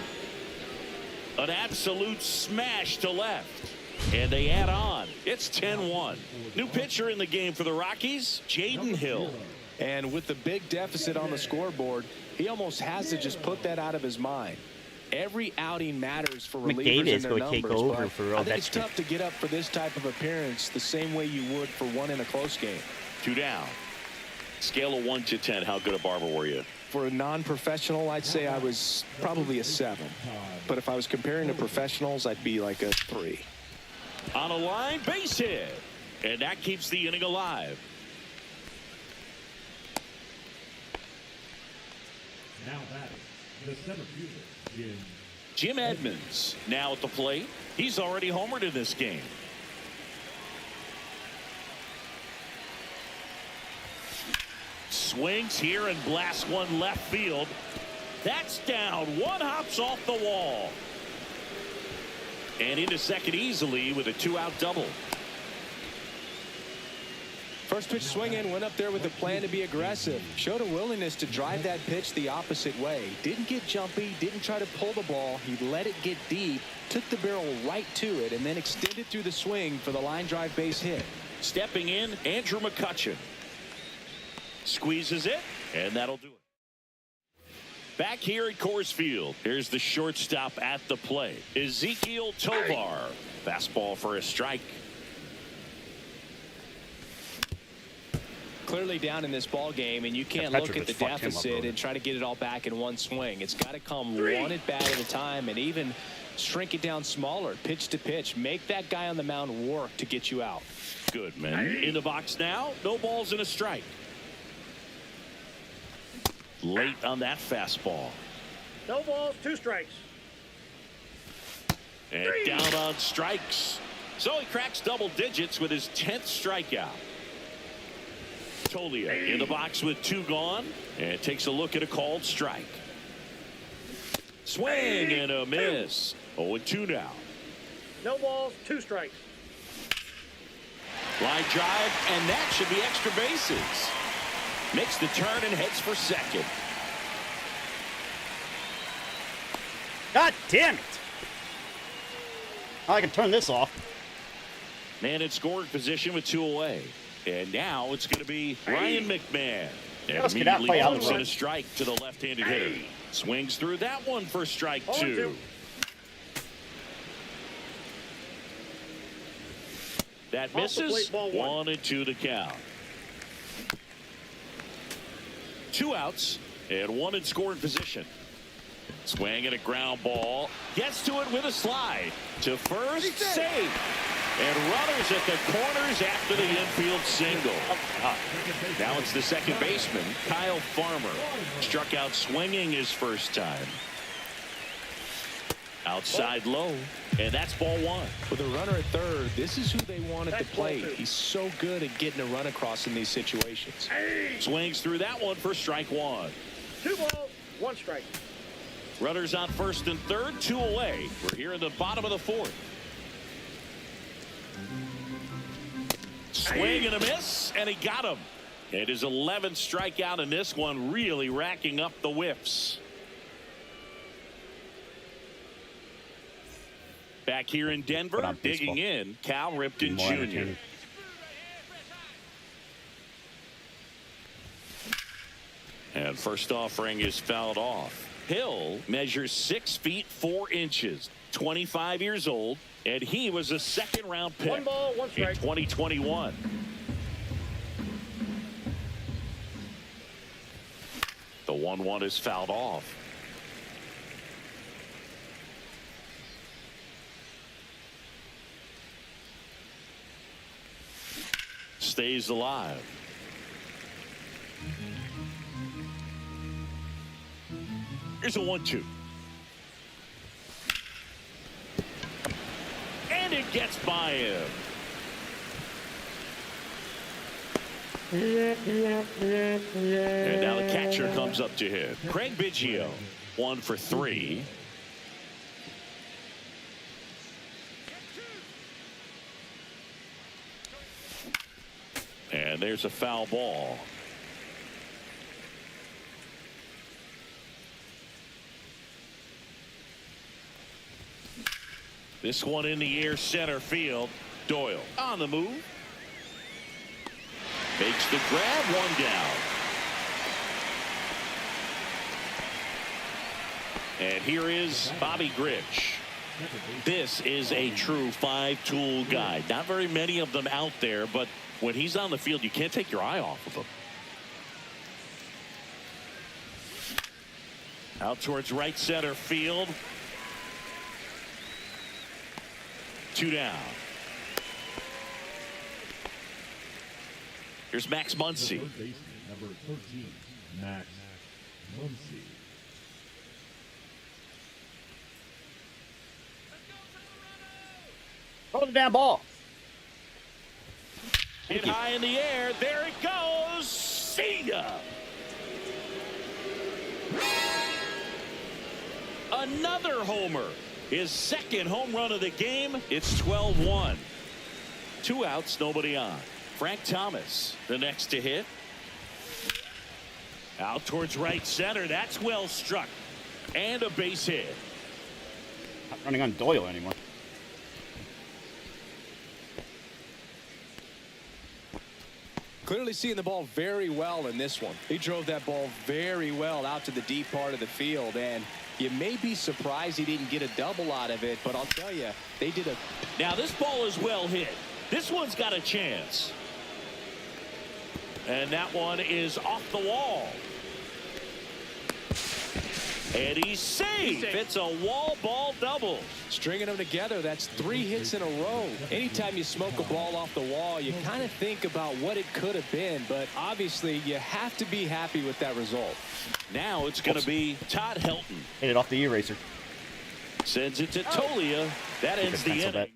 An absolute smash to left. And they add on. It's 10-1. New pitcher in the game for the Rockies, Jaden Hill. And with the big deficit on the scoreboard, he almost has to just put that out of his mind. Every outing matters for relievers McDavid and is their going to numbers. take over but for I think it's Ovechkin. tough to get up for this type of appearance the same way you would for one in a close game. 2 down. Scale of 1 to 10, how good a barber were you? For a non-professional, I'd say I was probably a 7. But if I was comparing to professionals, I'd be like a 3. On a line base hit. And that keeps the inning alive. Now batting, the center fielder, Jim Edmonds now at the plate. He's already homered in this game. Swings here and blasts one left field. That's down. One hops off the wall. And into second easily with a 2-out double. First pitch swing in, went up there with a plan to be aggressive. Showed a willingness to drive that pitch the opposite way. Didn't get jumpy, didn't try to pull the ball. He let it get deep, took the barrel right to it, and then extended through the swing for the line drive base hit. Stepping in, Andrew McCutchen. Squeezes it, and that'll do it. Back here at Coors Field, here's the shortstop at the plate, Ezequiel Tovar. Fastball for a strike. Clearly down in this ball game, and you can't Patrick look at the just fucked him up, deficit brother. and try to get it all back in one swing. It's got to come one at bat at a time, and even shrink it down smaller, pitch to pitch. Make that guy on the mound work to get you out. Good, man. In the box now, no balls and a strike. Late on that fastball. No balls, 2 strikes. And down on strikes. So he cracks double digits with his 10th strikeout. Tolia in the box with 2 gone and takes a look at a called strike. Swing and a miss. 0-2 now. No balls, 2 strikes. Line drive, and that should be extra bases. Makes the turn and heads for second. God damn it! I can turn this off. Man in scoring position with 2 away. And now it's going to be Ryan McMahon. And Let's get out, immediately play out. throws in a strike to the left-handed hitter. Swings through that one for strike 2. 0-2. That Off the misses. plate, ball 1. 1-2 to count. 2 outs and 1 in scoring position. Swing and a ground ball. Gets to it with a slide. To first, save. And runners at the corners after the infield single. Now it's the second baseman, Kyle Farmer. Struck out swinging his first time. Outside low. And that's ball 1. With a runner at third, this is who they want at the That's ball plate. 2. He's so good at getting a run across in these situations. Swings through that one for strike 1. 2 balls, 1 strike. Runners on first and third, 2 away. We're here in the bottom of the 4th. Swing and a miss, and he got him. It is 11th strikeout in this one, really racking up the whiffs. Back here in Denver, Put on digging baseball. in, Cal Ripken More Jr. entertaining. And first offering is fouled off. Hill measures 6 feet 4 inches, 25 years old, and he was a 2nd-round pick 1 ball, 1 in strike. 2021. The 1-1 is fouled off. Stays alive. Here's a 1-2. And it gets by him. And now the catcher comes up to hit. Craig Biggio, 1 for 3. And there's a foul ball. This one in the air, center field. Doyle on the move. Makes the grab, 1 down. And here is Bobby Grich. This is a true 5-tool guy. Not very many of them out there, but when he's on the field, you can't take your eye off of him. Out towards right center field. 2 down. Here's Max The Muncy. third baseman, number 13, Max Muncy. Throw the damn ball. Hit high in the air. There it goes. See ya. Another homer. His second home run of the game. It's 12-1. 2 outs, nobody on. Frank Thomas, the next to hit. Out towards right center. That's well struck. And a base hit. Not running on Doyle anymore. Clearly seeing the ball very well in this one. He drove that ball very well out to the deep part of the field, and you may be surprised he didn't get a double out of it, but I'll tell you, they did a... Now this ball is well hit. This one's got a chance. And that one is off the wall. And he's safe. It's a wall ball double. Stringing them together, that's 3 hits in a row. Anytime you smoke a ball off the wall, you kind of think about what it could have been, but obviously you have to be happy with that result. Now it's going to be Todd Helton. Hit it off the eraser. Sends it to Tolia. That ends the pencil inning. bet.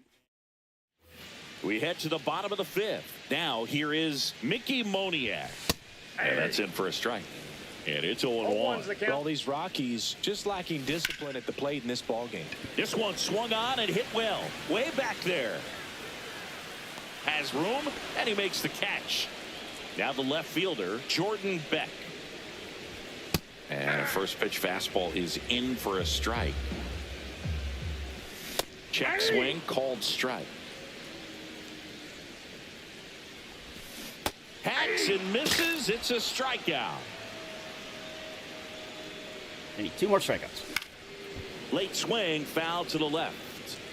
We head to the bottom of the 5th. Now here is Mickey Moniak. And that's in for a strike. And it's 0-1. the For all count. these Rockies just lacking discipline at the plate in this ball game. This one swung on and hit well. Way back there. Has room, and he makes the catch. Now the left fielder, Jordan Beck. And a first pitch fastball is in for a strike. Check swing, called strike. Hacks and misses. It's a strikeout. They need 2 more strikeouts. Late swing, foul to the left.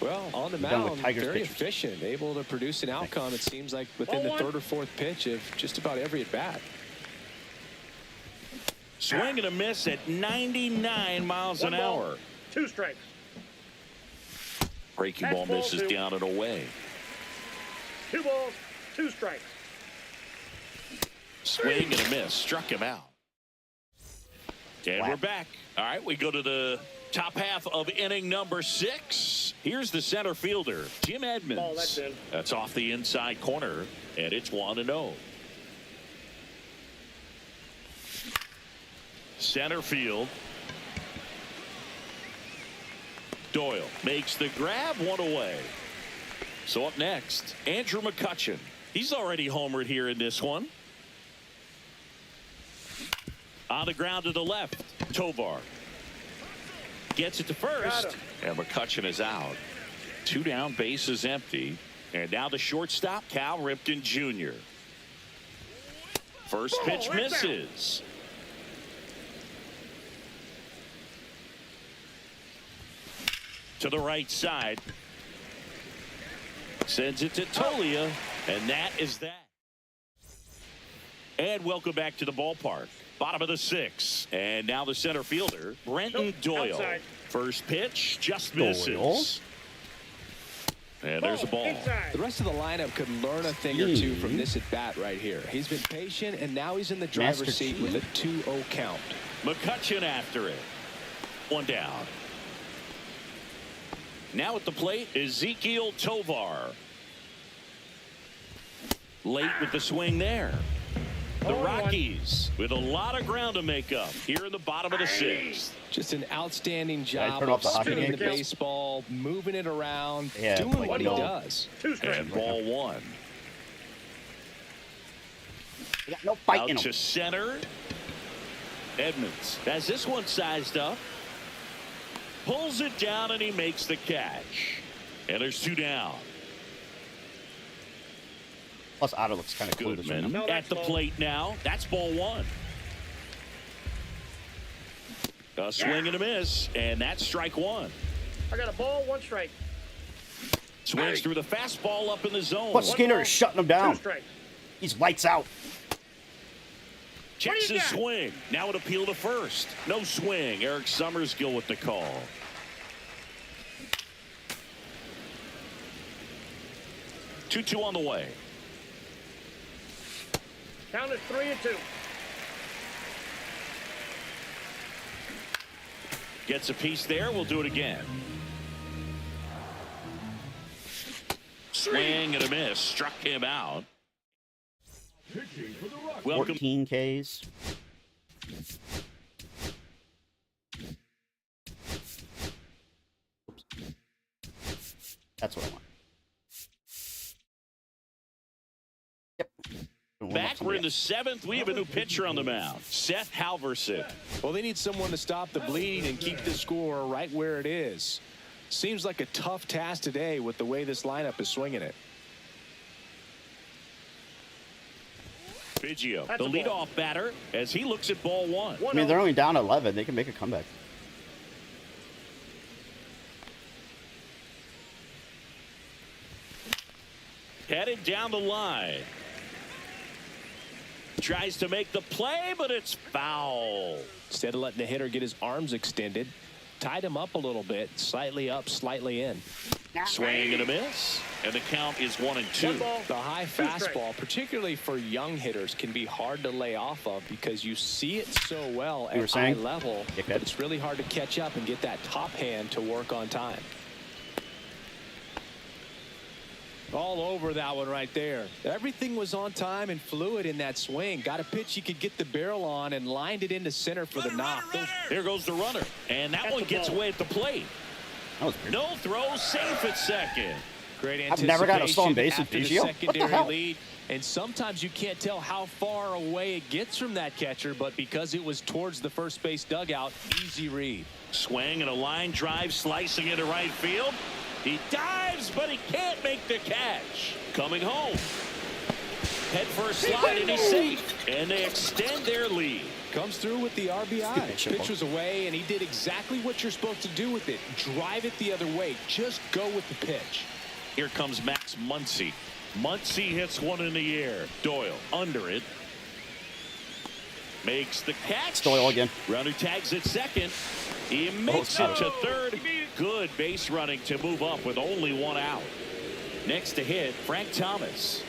Well, on the Done with mound, Tigers very pitchers. efficient, able to produce an outcome, it seems like, within the 3rd or 4th pitch of just about every at-bat. Swing and a miss at 99 miles an 1 ball, hour. 2 strikes. Breaking ball Fastball misses 2. down and away. 2 balls, 2 strikes. Swing and a miss. Struck him out. And we're back. All right, we go to the top half of inning number 6. Here's the center fielder, Jim Edmonds. Ball, that's in. That's off the inside corner, and it's 1-0. Center field. Doyle makes the grab, 1 away. So up next, Andrew McCutchen. He's already homered here in this one. On the ground to the left, Tovar gets it to first, and McCutchen is out. 2 down, bases empty, and now the shortstop, Cal Ripken Jr. First pitch misses. To the right side, sends it to Tolia, and that is that. And welcome back to the ballpark. Bottom of the 6th. And now the center fielder, Brenton Doyle. Outside. First pitch just misses. Doyle. And there's a ball. Inside. The rest of the lineup could learn a thing or two from this at-bat right here. He's been patient, and now he's in the driver's Master seat with a 2-0 count. McCutchen after it. 1 down. Now at the plate, Ezequiel Tovar. Late with the swing there. The Rockies with a lot of ground to make up here in the bottom of the 6th. Just an outstanding Yeah, job turn of off the hockey spinning the game. baseball, moving it around, Yeah, doing like what he no- does. 2 strikes. And ball 1. They got no fight Out in to them. center. Edmonds has this one sized up. Pulls it down and he makes the catch. And there's 2 down. Plus, Otto looks kind of clueless right Goodman now. No, at that's the ball. plate now. That's ball 1. A swing and a miss, and that's strike 1. I got a ball, 1 strike. Swings through the fastball up in the zone. Plus, Skinner is shutting him 2 down. strikes. He's lights out. Checks What do you his got? swing. Now an appeal to first. No swing. Eric Summersgill with the call. Count is 3-2. Gets a piece there. We'll do it again. Swing and a miss. Struck him out. Pitching for the Rockies. Welcome. 14 Ks. Oops. That's what I want. Yep. Warm up Back, we're somebody in the else. 7th. We have a new pitcher on the mound, Seth Halverson. Well, they need someone to stop the bleeding and keep the score right where it is. Seems like a tough task today with the way this lineup is swinging it. Biggio, That's the a ball. leadoff batter, as he looks at ball one. I mean, they're only down 11. They can make a comeback. Headed down the line. Tries to make the play, but it's foul. Instead of letting the hitter get his arms extended, tied him up a little bit, slightly up, slightly in. Swing and a miss. And the count is 1-2. 1 ball. The high 2 strikes. fastball, particularly for young hitters, can be hard to lay off of because you see it so well You were at eye saying? level, Yeah, but it's really hard to catch up and get that top hand to work on time. All over that one right there. Everything was on time and fluid in that swing. Got a pitch he could get the barrel on and lined it into center for the knock. There goes the runner. And that That's one the gets ball. away at the plate. That was weird. No throw, safe at second. Great I've never gotten a stolen base anticipation with after the Biggio. What the secondary hell? lead. And sometimes you can't tell how far away it gets from that catcher, but because it was towards the first base dugout, easy read. Swing and a line drive slicing into right field. He dives, but he can't make the catch. Coming home. Head first slide, and he's safe. And they extend their lead. Comes through with the RBI. pitch, Pitch was away, and he did exactly what you're supposed to do with it. Drive it the other way. Just go with the pitch. Here comes Max Muncy. Muncy hits one in the air. Doyle under it. Makes the catch. Doyle again. Runner tags at second. He makes it to third. Good base running to move up with only one out. Next to hit, Frank Thomas.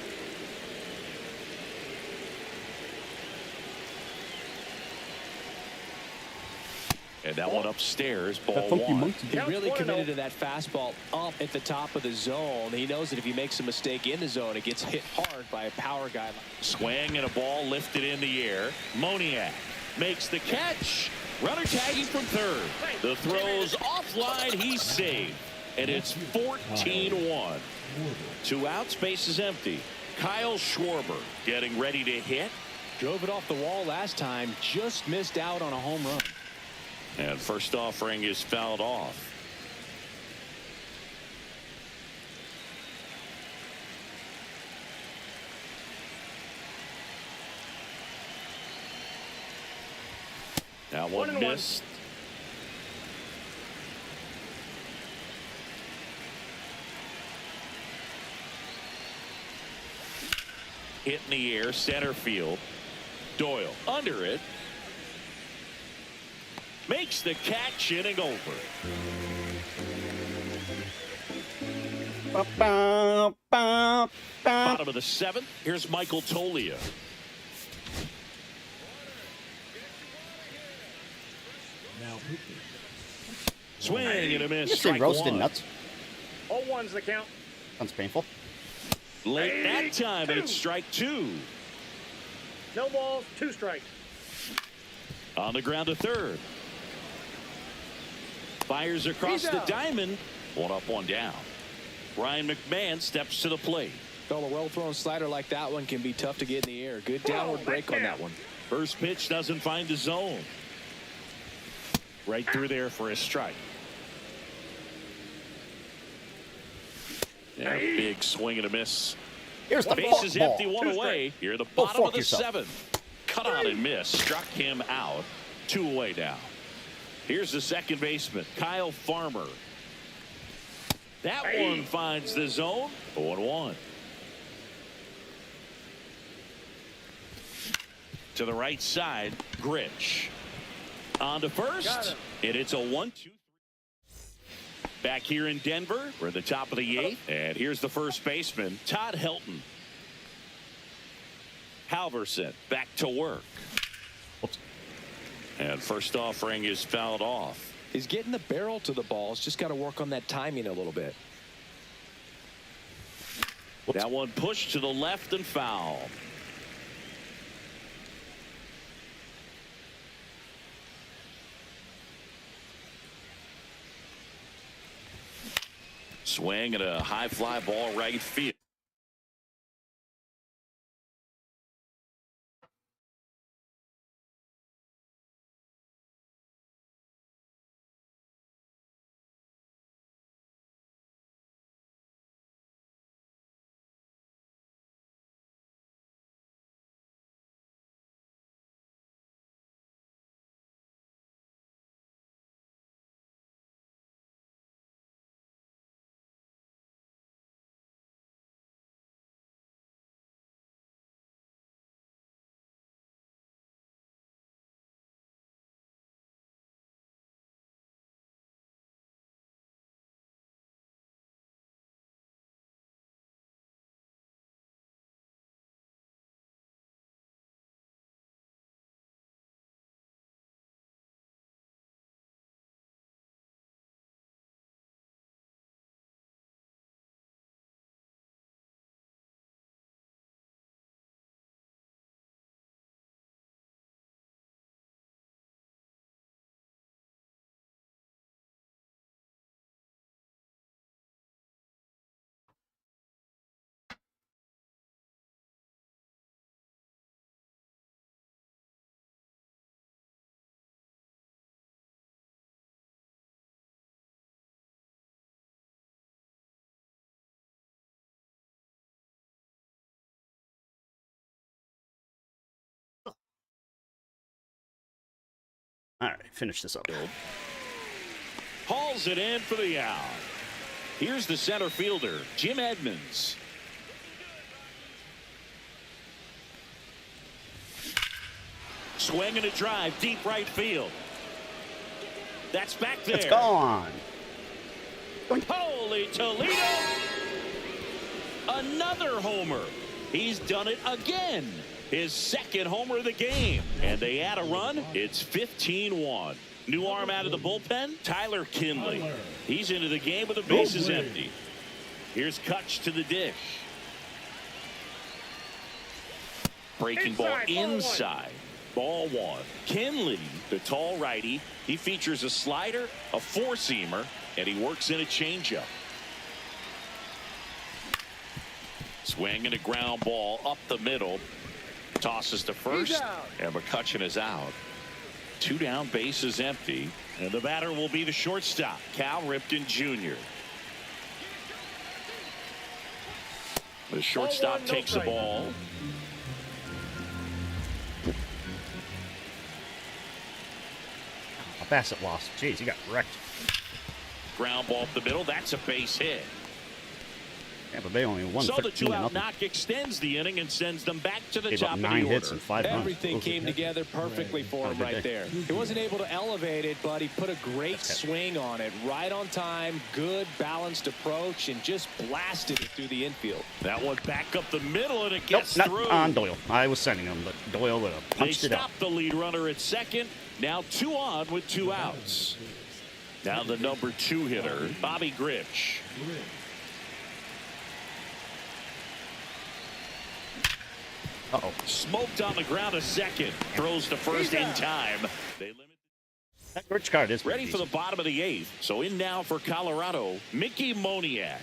And that one upstairs, ball That funky one. monkey. He Counts really 1-0. committed to that fastball up at the top of the zone. He knows that if he makes a mistake in the zone, it gets hit hard by a power guy. Swing and a ball lifted in the air. Moniak makes the catch. Runner tagging from third. The throw's offline. He's safe. And it's 14-1. 2 outs. Base is empty. Kyle Schwarber getting ready to hit. Drove it off the wall last time. Just missed out on a home run. And first offering is fouled off. That one 1-1. missed. Hit in the air, center field. Doyle under it. Makes the catch, inning over. Bottom of the 7th. Here's Michael Tolia. Now pitching. Swing and a miss. You say Strike roasted one. nuts? 0-1's the count. Sounds painful. Late that time, and it's strike 2. No balls, 2 strikes. On the ground to third. Fires across He's the out. diamond. 1 up, 1 down. Ryan McMahon steps to the plate. Well, a well-thrown slider like that one can be tough to get in the air. Good downward break on that one. First pitch doesn't find the zone. Right through there for a strike. Yeah, big swing and a miss. Here's the Base is fork empty, ball. 1 away. Here, the Go bottom of fork the yourself. 7th. Cut on and miss. Struck him out. 2 away now. Here's the second baseman, Kyle Farmer. That one finds the zone. 0-1. To the right side, Grich. On to Got first. it. And it's a 1-2-3. Back here in Denver, we're at the top of the 8th. And here's the first baseman, Todd Helton. Halverson back to work. Oops. And first offering is fouled off. He's getting the barrel to the ball. He's just got to work on that timing a little bit. That one pushed to the left and foul. Swing and a high fly ball right field. All right, finish this up. Hauls it in for the out. Here's the center fielder, Jim Edmonds. Swing and a drive, deep right field. That's back there. It's gone. Holy Toledo! Another homer. He's done it again. His second homer of the game. And they add a run. It's 15-1. New arm out of the bullpen, Tyler Kinley. He's into the game with the bases empty. Here's Kutch to the dish. Breaking ball inside. Ball one. Kinley, the tall righty, he features a slider, a four-seamer, and he works in a changeup. Swing and a ground ball up the middle. Tosses to first, and McCutchen is out. Two down, bases empty, and the batter will be the shortstop, Cal Ripken Jr. The shortstop takes the ball. Bassett lost. Jeez, he got wrecked. Ground ball up the middle. That's a base hit. Yeah, but they only won So the 13 to two-out nothing. knock extends the inning and sends them back to the Gave top up of 9 the hits order. and 5 runs. Everything came together perfectly for him right there. He wasn't able to elevate it, but he put a great swing on it. Right on time, good balanced approach, and just blasted it through the infield. That one back up the middle, and it Nope, gets not through. on Doyle. I was sending him, but Doyle would have They punched it out. stop the lead runner at second. Now 2 on with 2 outs. Now the number 2 hitter, Bobby Grich. Uh-oh. Smoked on the ground a second. Throws to first in time. They limit. That Rich card is Ready for the bottom of the 8th. So in now for Colorado, Mickey Moniak.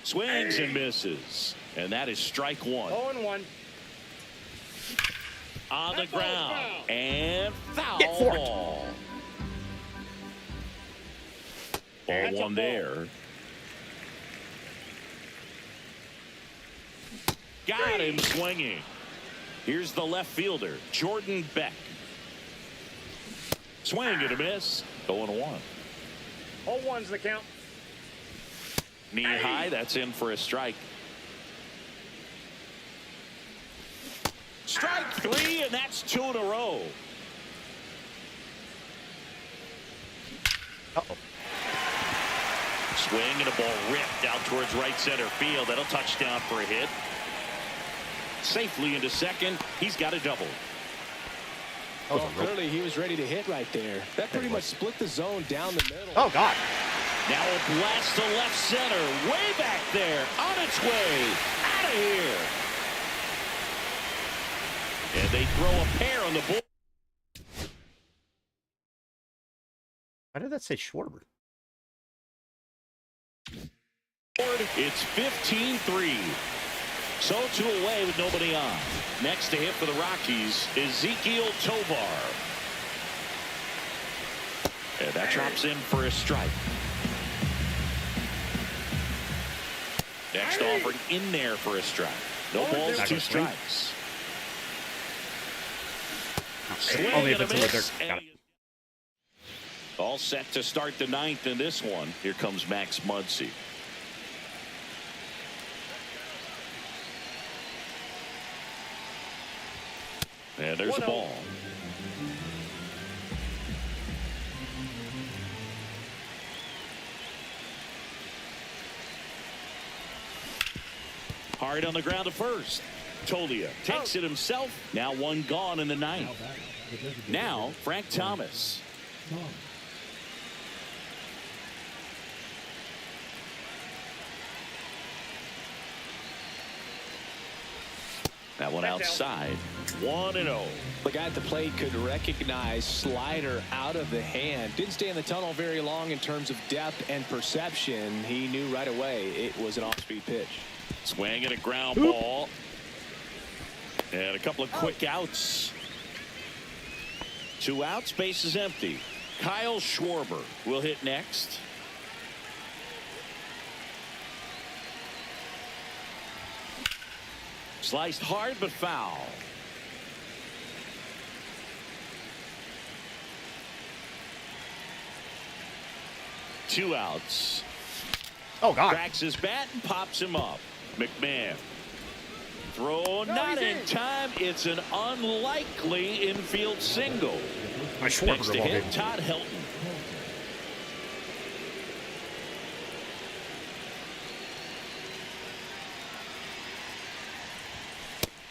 Swings and misses. And that is strike 1. 0-1. On the ground. Foul. And foul Get for it. ball. Ball That's a 1 ball. there. Got him swinging. Here's the left fielder, Jordan Beck. Swing and a miss. 0-1. 0-1's the count. Knee high. That's in for a strike. Strike 3, and that's 2 in a row. Uh-oh. Swing and a ball ripped out towards right center field. That'll touch down for a hit. safely into second. He's got a double. That was Well, a rope. clearly he was ready to hit right there. That pretty much split the zone down the middle. Oh, God. Now a blast to left center. Way back there. On its way. Out of here. And they throw a pair on the board. Why did that say Schwarber? It's 15-3. So 2 away with nobody on. Next to hit for the Rockies, Ezequiel Tovar. And that drops in for a strike. Next offering in there for a strike. No balls, Not 2 gonna swing. strikes. Only Swing if and it's a in the miss, dirt. Got and all set to start the 9th in this one. Here comes Max Muncy. And there's a 1-0. ball. Hard on the ground to first. Tolia takes it himself. Now 1 gone in the 9th. Now Frank Thomas. That one outside. 1-0. The guy at the plate could recognize slider out of the hand. Didn't stay in the tunnel very long in terms of depth and perception. He knew right away it was an off-speed pitch. Swing and a ground ball. And a couple of quick outs. 2 outs, base is empty. Kyle Schwarber will hit next. Sliced hard but foul. Two outs. Oh, God. Cracks his bat and pops him up. McMahon. Throw not in time. It's an unlikely infield single. My Schwarber Next to of all hit, people. Todd Helton.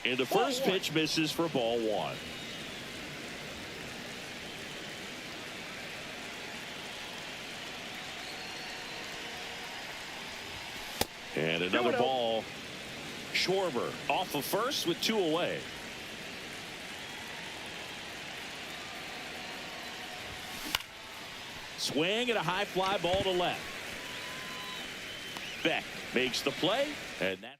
And the first pitch misses for ball 1. And another ball. Schwarber off of first with 2 away. Swing and a high fly ball to left. Beck makes the play, and that's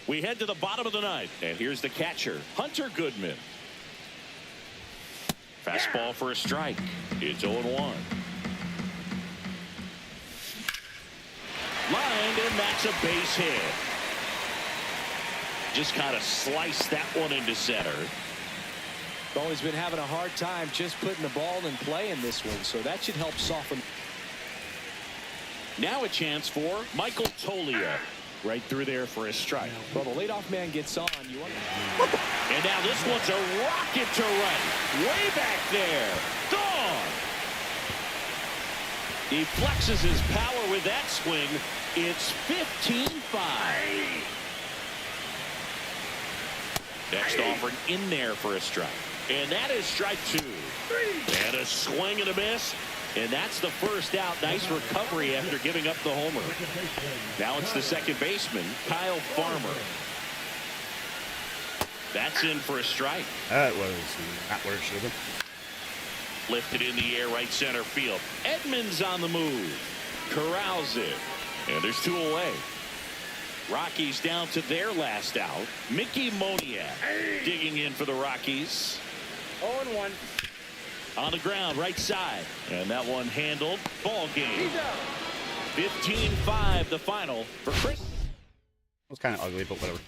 we head to the bottom of the 9th, and here's the catcher, Hunter Goodman. Fastball for a strike. It's 0-1. Lined, and that's a base hit. Just kind of sliced that one into center. Well, he's been having a hard time just putting the ball in play in this one, so that should help soften. Now a chance for Michael Tolia. Right through there for a strike. Well, the leadoff man gets on. You want And now this one's a rocket to right. Way back there. Gone. He flexes his power with that swing. It's 15-5. Next offering in there for a strike. And that is strike 2. And a swing and a miss. And that's the first out. Nice recovery after giving up the homer. Now it's the second baseman, Kyle Farmer. That's in for a strike. That was not where it should have been. Lifted in the air, right center field. Edmonds on the move. Corrals it. And there's 2 away. Rockies down to their last out. Mickey Moniak digging in for the Rockies. 0-1. On the ground, right side. And that one handled. Ball game. 15-5 the final for Chris. It was kind of ugly, but whatever.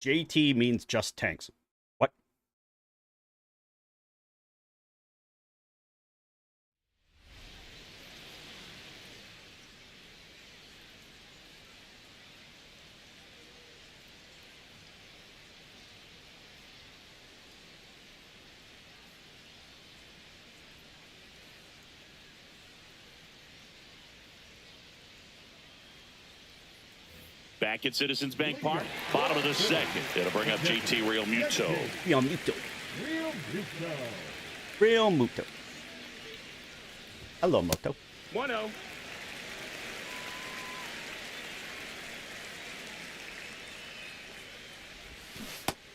JT means just tanks. What? Back at Citizens Bank Park, bottom of the second. It'll bring up JT Real Muto. Real Muto. Real Muto. Real Muto. Hello, Moto. 1-0.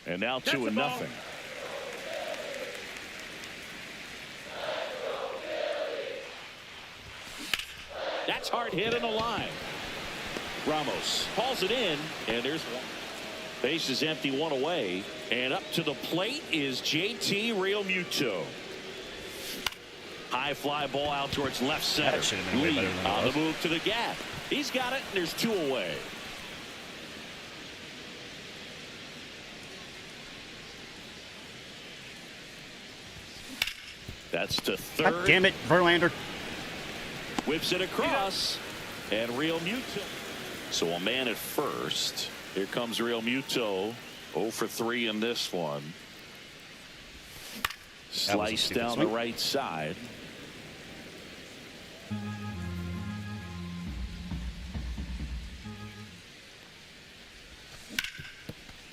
And now That's 2-0. the ball. That's hard hit in the line. Ramos hauls it in, and there's one. Base is empty, one away, and up to the plate is JT Real Muto. High fly ball out towards left center. That should have been way better than it On was. the move to the gap. He's got it, and there's 2 away. That's to third. God damn it, Verlander. Whips it across, and Real Muto. So a man at first. Here comes Real Muto. 0 for 3 in this one. Sliced stupid down swing. the right side.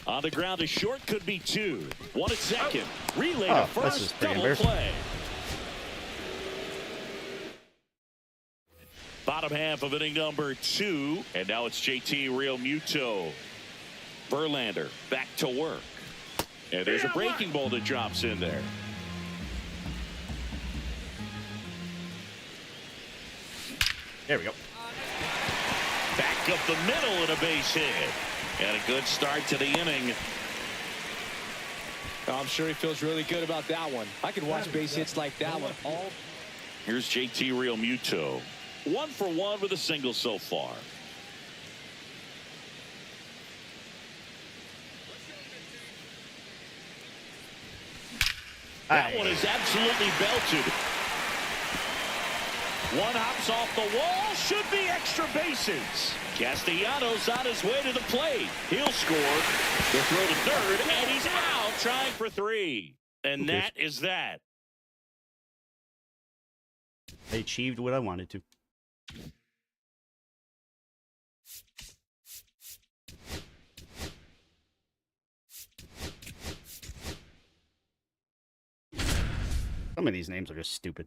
On the ground, a short could be 2. 1 at second. Relay to Oh, this is first. pretty Double embarrassing. play. Bottom half of inning number 2. And now it's JT Real Muto. Verlander back to work. And there's a breaking ball that drops in there. There we go. Back up the middle and a base hit. And a good start to the inning. I'm sure he feels really good about that one. I could watch base hits like that one all. Here's JT Real Muto. 1 for 1 with a single so far. That one is absolutely belted. One hops off the wall. Should be extra bases. Castellanos on his way to the plate. He'll score. The throw to third, and he's out trying for 3. And that is that. I achieved what I wanted to. Some of these names are just stupid.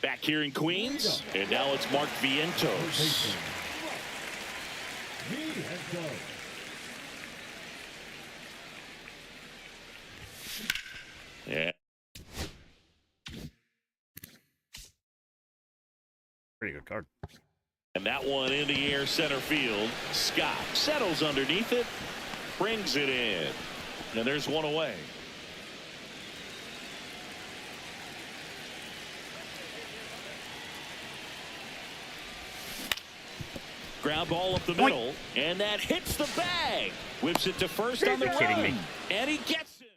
Back here in Queens, and now it's Mark Vientos. Yeah. Pretty good card. And that one in the air center field. Scott settles underneath it, brings it in. And there's 1 away. Ground ball up the middle, and that hits the bag. Whips it to first on the You're kidding run. me. And he gets it.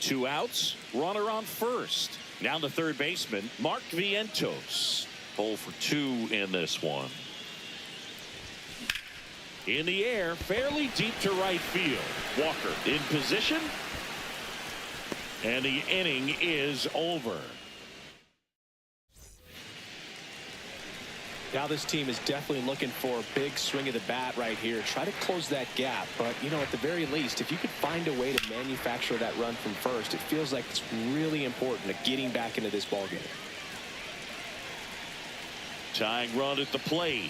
2 outs, runner on first. Now the third baseman, Mark Vientos. 0 for 2 in this one. In the air, fairly deep to right field. Walker in position. And the inning is over. Now this team is definitely looking for a big swing of the bat right here. Try to close that gap. But, you know, at the very least, if you could find a way to manufacture that run from first, it feels like it's really important to getting back into this ballgame. Tying run at the plate.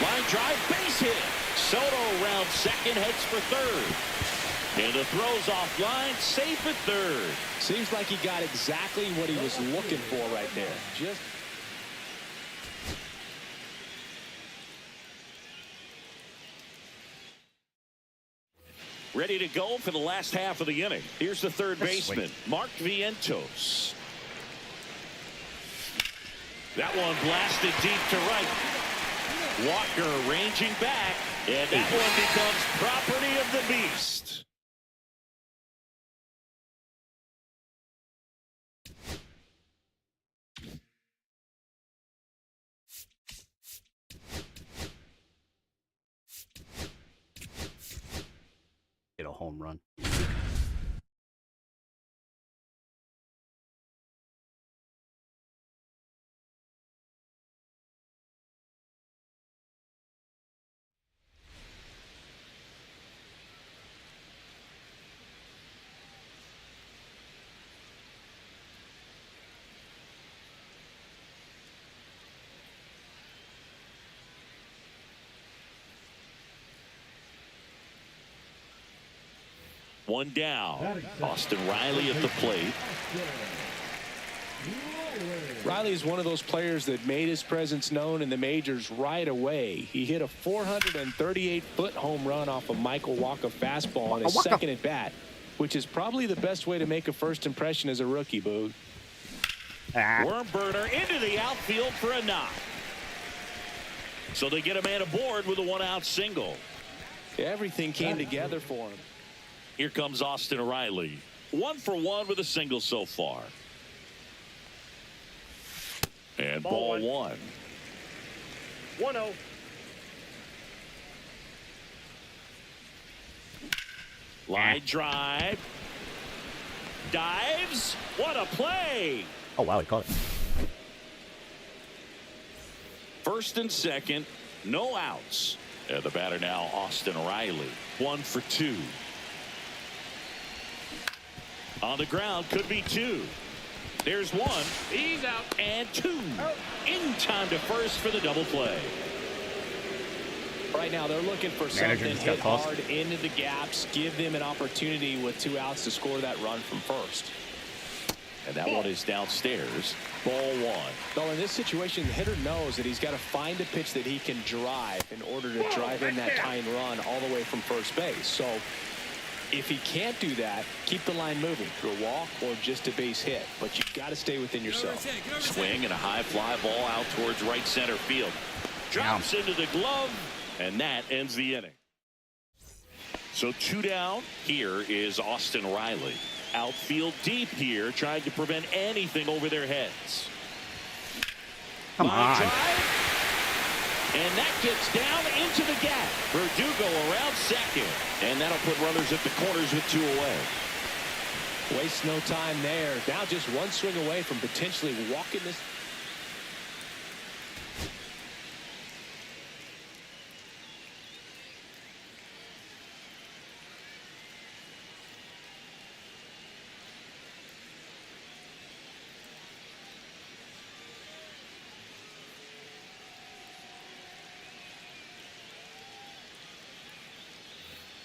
Line drive, base hit. Soto around second, heads for third. And the throw's offline, safe at third. Seems like he got exactly what he was looking for right there. Just ready to go for the last half of the inning. Here's the third baseman, Mark Vientos. That one blasted deep to right. Walker ranging back, and that one becomes property of the beast. Get a home run. One down. Austin Riley at the plate. Riley is one of those players that made his presence known in the majors right away. He hit a 438-foot home run off a Michael Wacha fastball on his second at bat, which is probably the best way to make a first impression as a rookie, Boog. Worm burner into the outfield for a knock. So they get a man aboard with a one-out single. Everything came together for him. Here comes Austin Riley. 1 for 1 with a single so far. And ball one. 1-0. Line drive. Dives. What a play. Oh, wow, he caught it. First and second. No outs. And the batter now, Austin Riley. 1 for 2. On the ground, could be 2. There's 1. He's out. And 2. In time to first for the double play. Right now, they're looking for Manager something just got hit tossed. hard into the gaps, give them an opportunity with 2 outs to score that run from first. And that one is downstairs. Ball 1. Well, in this situation, the hitter knows that he's got to find a pitch that he can drive in order to drive in that tying run all the way from first base. So if he can't do that, keep the line moving through a walk or just a base hit. But you've got to stay within yourself. Swing and a high fly ball out towards right center field. Drops into the glove, and that ends the inning. So 2 down. Here is Austin Riley. Outfield deep here, trying to prevent anything over their heads. Come Line on. drive, and that gets down into the gap. Verdugo around second, and that'll put runners at the corners with 2 away. Waste no time there. Now just 1 swing away from potentially walking this.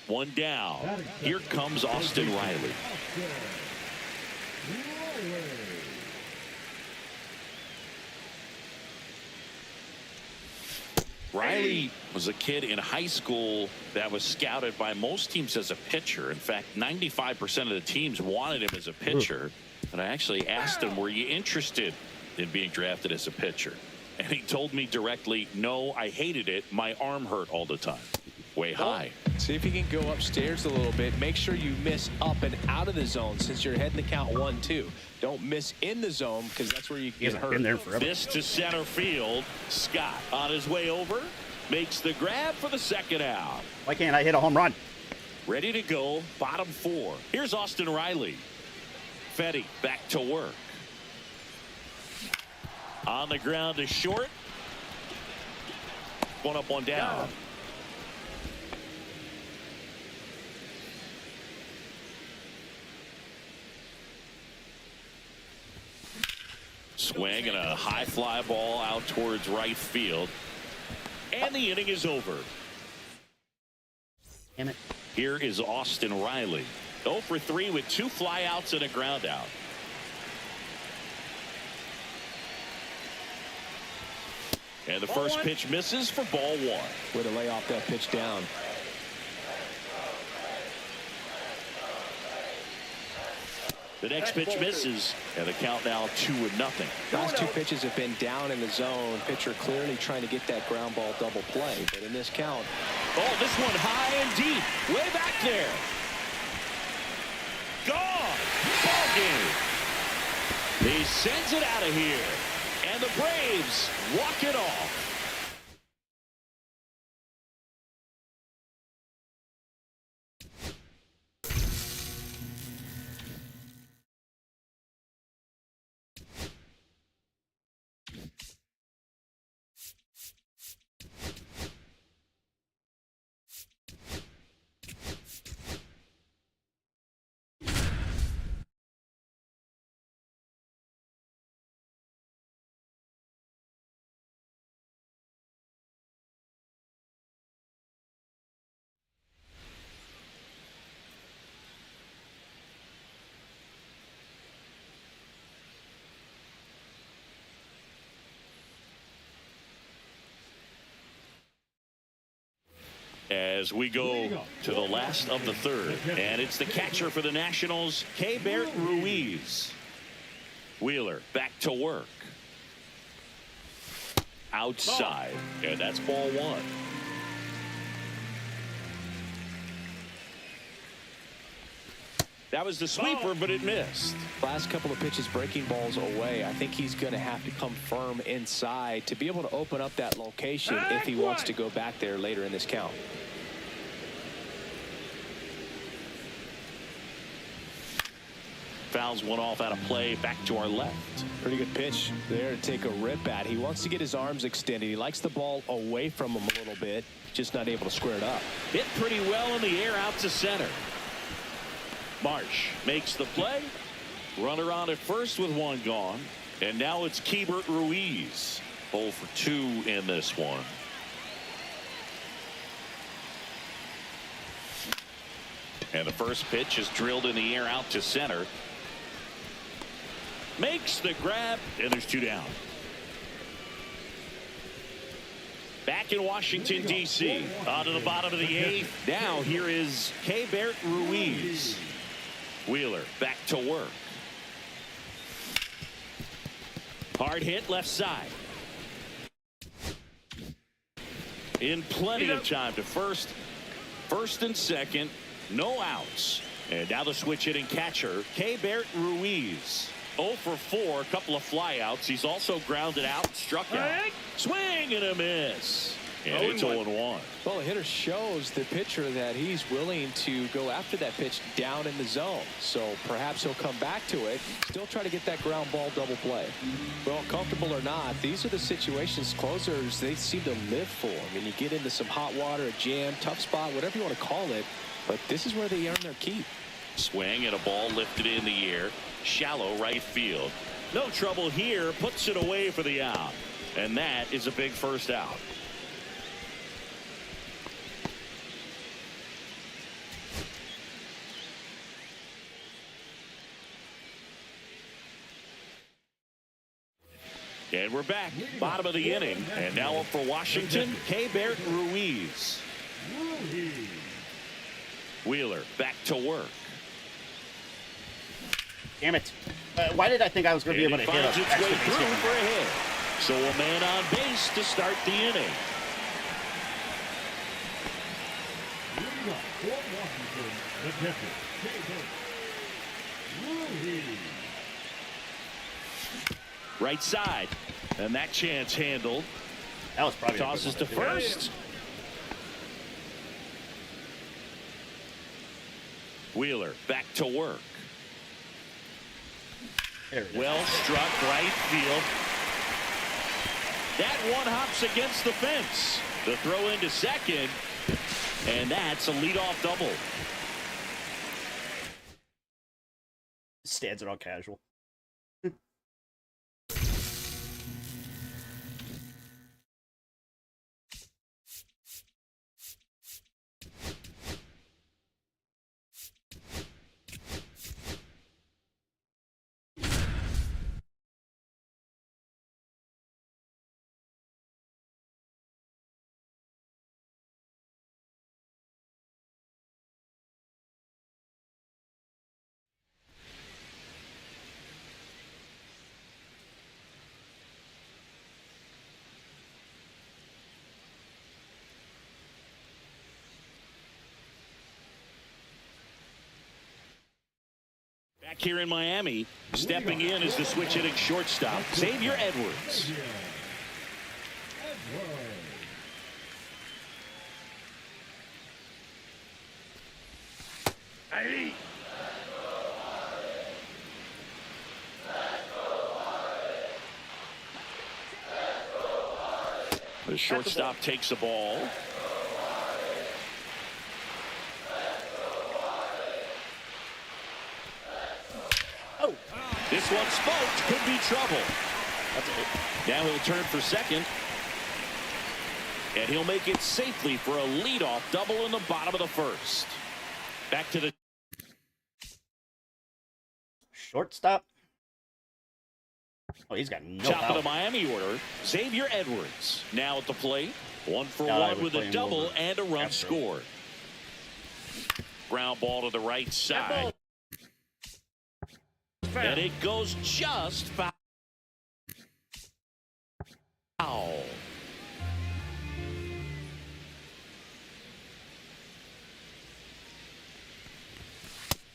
One down. Here comes Austin Riley. Riley was a kid in high school that was scouted by most teams as a pitcher. In fact, 95% of the teams wanted him as a pitcher. And I actually asked him, were you interested in being drafted as a pitcher? And he told me directly, no, I hated it. My arm hurt all the time. Way high. See if you can go upstairs a little bit. Make sure you miss up and out of the zone since you're heading the count 1-2. Don't miss in the zone because that's where you He get hasn't hurt. been there forever. This to center field. Scott on his way over. Makes the grab for the second out. Why can't I hit a home run? Ready to go. Bottom 4. Here's Austin Riley. Fetty back to work. On the ground to short. 1 up, 1 down. Swing and a high fly ball out towards right field. And the inning is over. Damn it. Here is Austin Riley. 0 for 3 with 2 flyouts and a ground out. And the first pitch misses for ball 1. Way to lay off that pitch down. The next pitch misses, and the count now 2-0. Last 2 pitches have been down in the zone. Pitcher clearly trying to get that ground ball double play. But in this count. Oh, this one high and deep. Way back there. Gone. Ball game. He sends it out of here. And the Braves walk it off. As we go to the last of the third, and it's the catcher for the Nationals, Keibert Ruiz. Wheeler back to work. Outside, and that's ball 1. That was the sweeper, but it missed. Last couple of pitches breaking balls away. I think he's going to have to come firm inside to be able to open up that location if he wants to go back there later in this count. Fouls one off out of play, back to our left. Pretty good pitch there to take a rip at. He wants to get his arms extended. He likes the ball away from him a little bit, just not able to square it up. Hit pretty well in the air out to center. Marsh makes the play. Runner on at first with 1 gone. And now it's Keibert Ruiz. 0 for 2 in this one. And the first pitch is drilled in the air out to center. Makes the grab, and there's 2 down. Back in Washington, D.C. On to the bottom of the 8th. Now here is Keibert Ruiz. Wheeler back to work. Hard hit left side. In plenty of time to first and second. No outs. And now the switch hitting catcher, Keibert Ruiz. 0 for 4, a couple of flyouts. He's also grounded out, struck out. Swing and a miss. And it's 0-1. Well, the hitter shows the pitcher that he's willing to go after that pitch down in the zone. So perhaps he'll come back to it, still try to get that ground ball double play. Well, comfortable or not, these are the situations closers they seem to live for. I mean, you get into some hot water, a jam, tough spot, whatever you want to call it, but this is where they earn their keep. Swing and a ball lifted in the air. Shallow right field. No trouble here. Puts it away for the out. And that is a big first out. And we're back. Bottom of the inning. And now up for Washington, Keibert Ruiz. Wheeler back to work. Damn it. Why did I think I was going to be able to hit finds a its way extra through base hit? for a hit. So a man on base to start the inning. Leading up for Washington, the catcher, Keibert Ruiz. Right side. And that chance handled. That was probably a good Tosses one. to first. Wheeler back to work. There it is. Well struck right field. That one hops against the fence. The throw into second. And that's a leadoff double. Stands it all casual. Back here in Miami, stepping in is the switch hitting shortstop, Xavier Edwards. Edwards. Hey. The shortstop takes the ball. Oh, This one smoked, could be trouble. that's it. Now he'll turn for second. And he'll make it safely for a leadoff double in the bottom of the first. Back to the Shortstop. Oh, he's got no top of the power. Miami order, Xavier Edwards. Now at the plate, 1 for God, I 1 would with play a him double over and a run Astro. scored. Ground ball to the right side. And it goes just foul.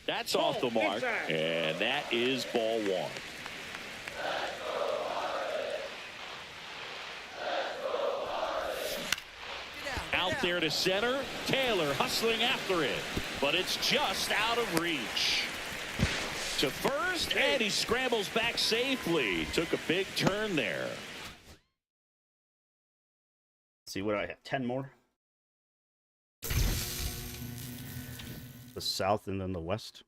That's off the mark, and that is ball 1. Out there to center, Taylor hustling after it, but it's just out of reach. To first, and he scrambles back safely. Took a big turn there. See what do I have? 10 more. The South and then the West.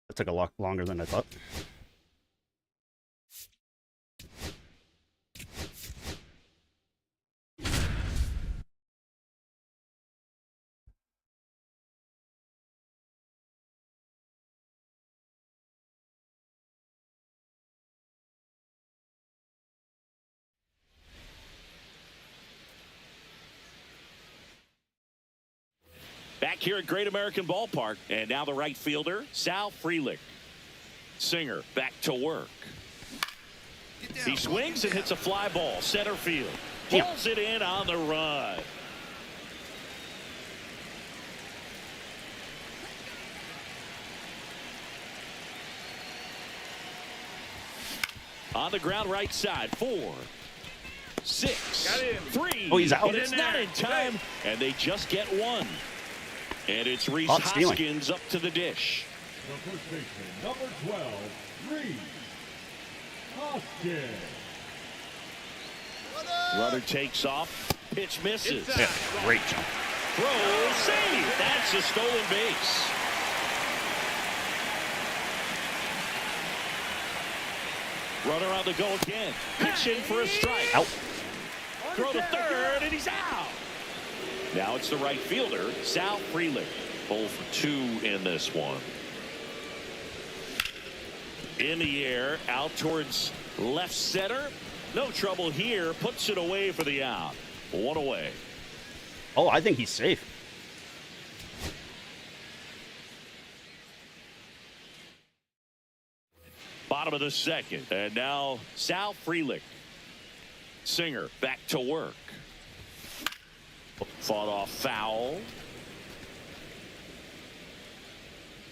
That took a lot longer than I thought. Back here at Great American Ballpark. And now the right fielder, Sal Frelick. Singer back to work. He swings and hits a fly ball. Center field. Pulls it in on the run. On the ground right side. 4, 6, 3. Oh, he's out. And it's not in time. And they just get one. And it's Rhys Caught stealing. Hoskins up to the dish. The first baseman, number 12, Rhys Hoskins. Runner takes off. Pitch misses. Yeah, great jump. Throw, save. That's a stolen base. Runner on the go again. Pitch in for a strike. Out. Throw to third, and he's out. Now it's the right fielder, Sal Frelick. 0 for 2 in this one. In the air, out towards left center. No trouble here. Puts it away for the out. 1 away. Oh, I think he's safe. Bottom of the second. And now Sal Frelick. Singer back to work. Fought off foul.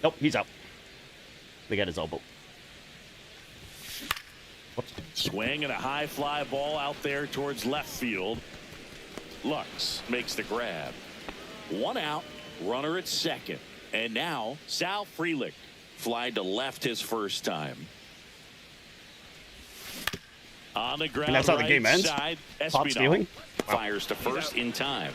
Nope, he's out. They got his elbow. Whoops. Swing and a high fly ball out there towards left field. Lux makes the grab. 1 out. Runner at second. And now Sal Frelick. Fly to left his first time. On the ground. And that's how the right game ends? side, Caught Espinal stealing? fires to first in time.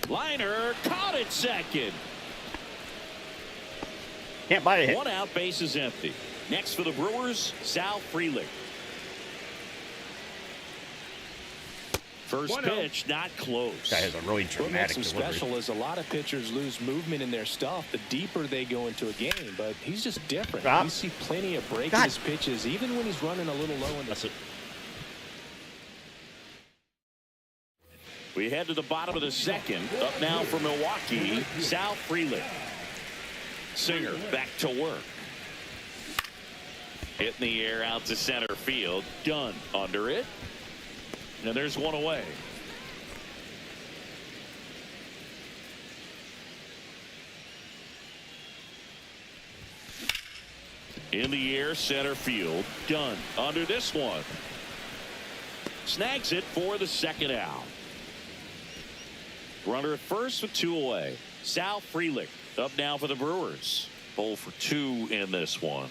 Liner caught at second. Can't buy a hit. 1 out, base is empty. Next for the Brewers, Sal Frelick. First pitch, not close. Guy has a really What makes dramatic him delivery. special is a lot of pitchers lose movement in their stuff the deeper they go into a game, but he's just different. Stop. You see plenty of break in God. his pitches, even when he's running a little low in the That's it. We head to the bottom of the second. Up now for Milwaukee, Sal Frelick. Singer back to work. Hit in the air out to center field. Dunn under it. And there's 1 away. In the air, center field. Dunn under this one. Snags it for the second out. Runner at first with 2 away. Sal Frelick up now for the Brewers. 0 for 2 in this one.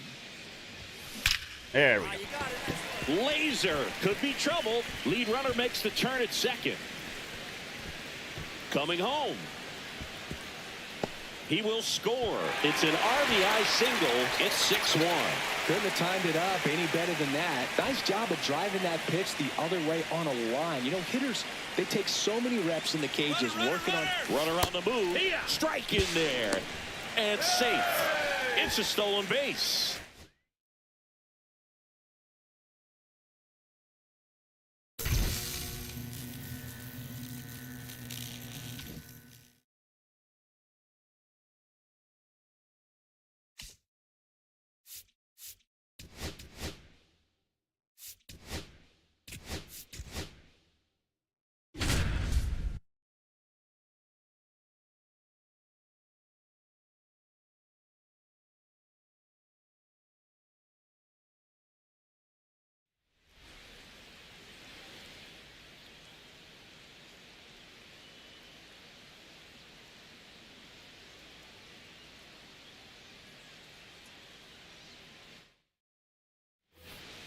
There we go. Laser could be trouble. Lead runner makes the turn at second. Coming home. He will score. It's an RBI single. It's 6-1. Couldn't have timed it up any better than that. Nice job of driving that pitch the other way on a line. You know, hitters, they take so many reps in the cages working on. Runner on the move. Strike in there. And safe. It's a stolen base.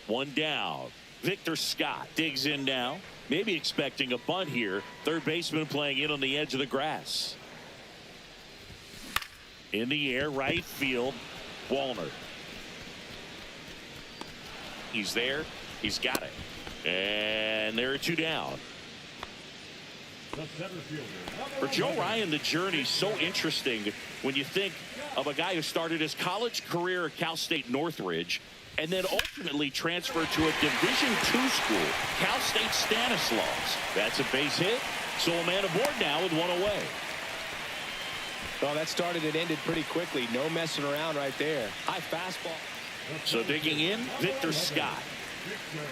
One down. Victor Scott digs in now. Maybe expecting a bunt here. Third baseman playing in on the edge of the grass. In the air, right field, Wallner. He's there. He's got it. And there are two down. The center fielder, For Joe Ryan, the journey's so interesting when you think of a guy who started his college career at Cal State Northridge and then ultimately transferred to a Division II school, Cal State Stanislaus. That's a base hit. So a man aboard now with one away. Well, that started and ended pretty quickly. No messing around right there. High fastball. So digging in, Victor Scott. Victor.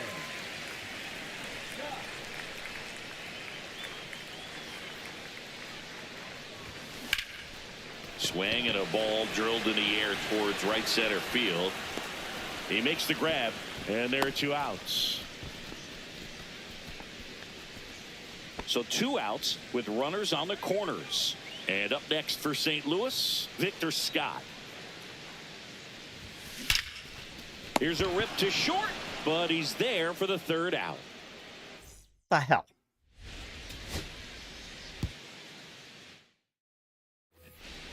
Swing and a ball drilled in the air towards right center field. He makes the grab, and there are two outs. So two outs with runners on the corners. And up next for St. Louis, Victor Scott. Here's a rip to short, but he's there for the third out. The hell?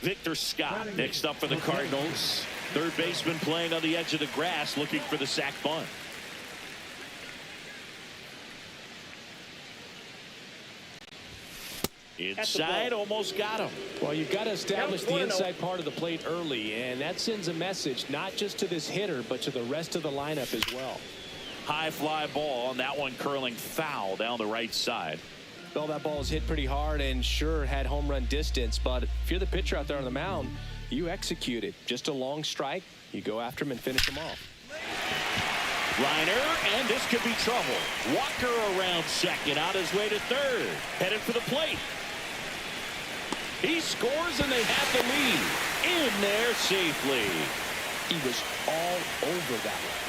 Victor Scott next up for the Cardinals. Third baseman playing on the edge of the grass looking for the sac bunt. Inside, almost got him. Well, you've got to establish Count the 1-0. inside part of the plate early, and that sends a message not just to this hitter, but to the rest of the lineup as well. High fly ball, and that one curling foul down the right side. Well, that ball was hit pretty hard and sure had home run distance, but if you're the pitcher out there on the mound, you execute it. Just a long strike, you go after him and finish him off. Reiner, and this could be trouble. Walker around second, on his way to third, headed for the plate. He scores, and they have the lead in there safely. He was all over that one.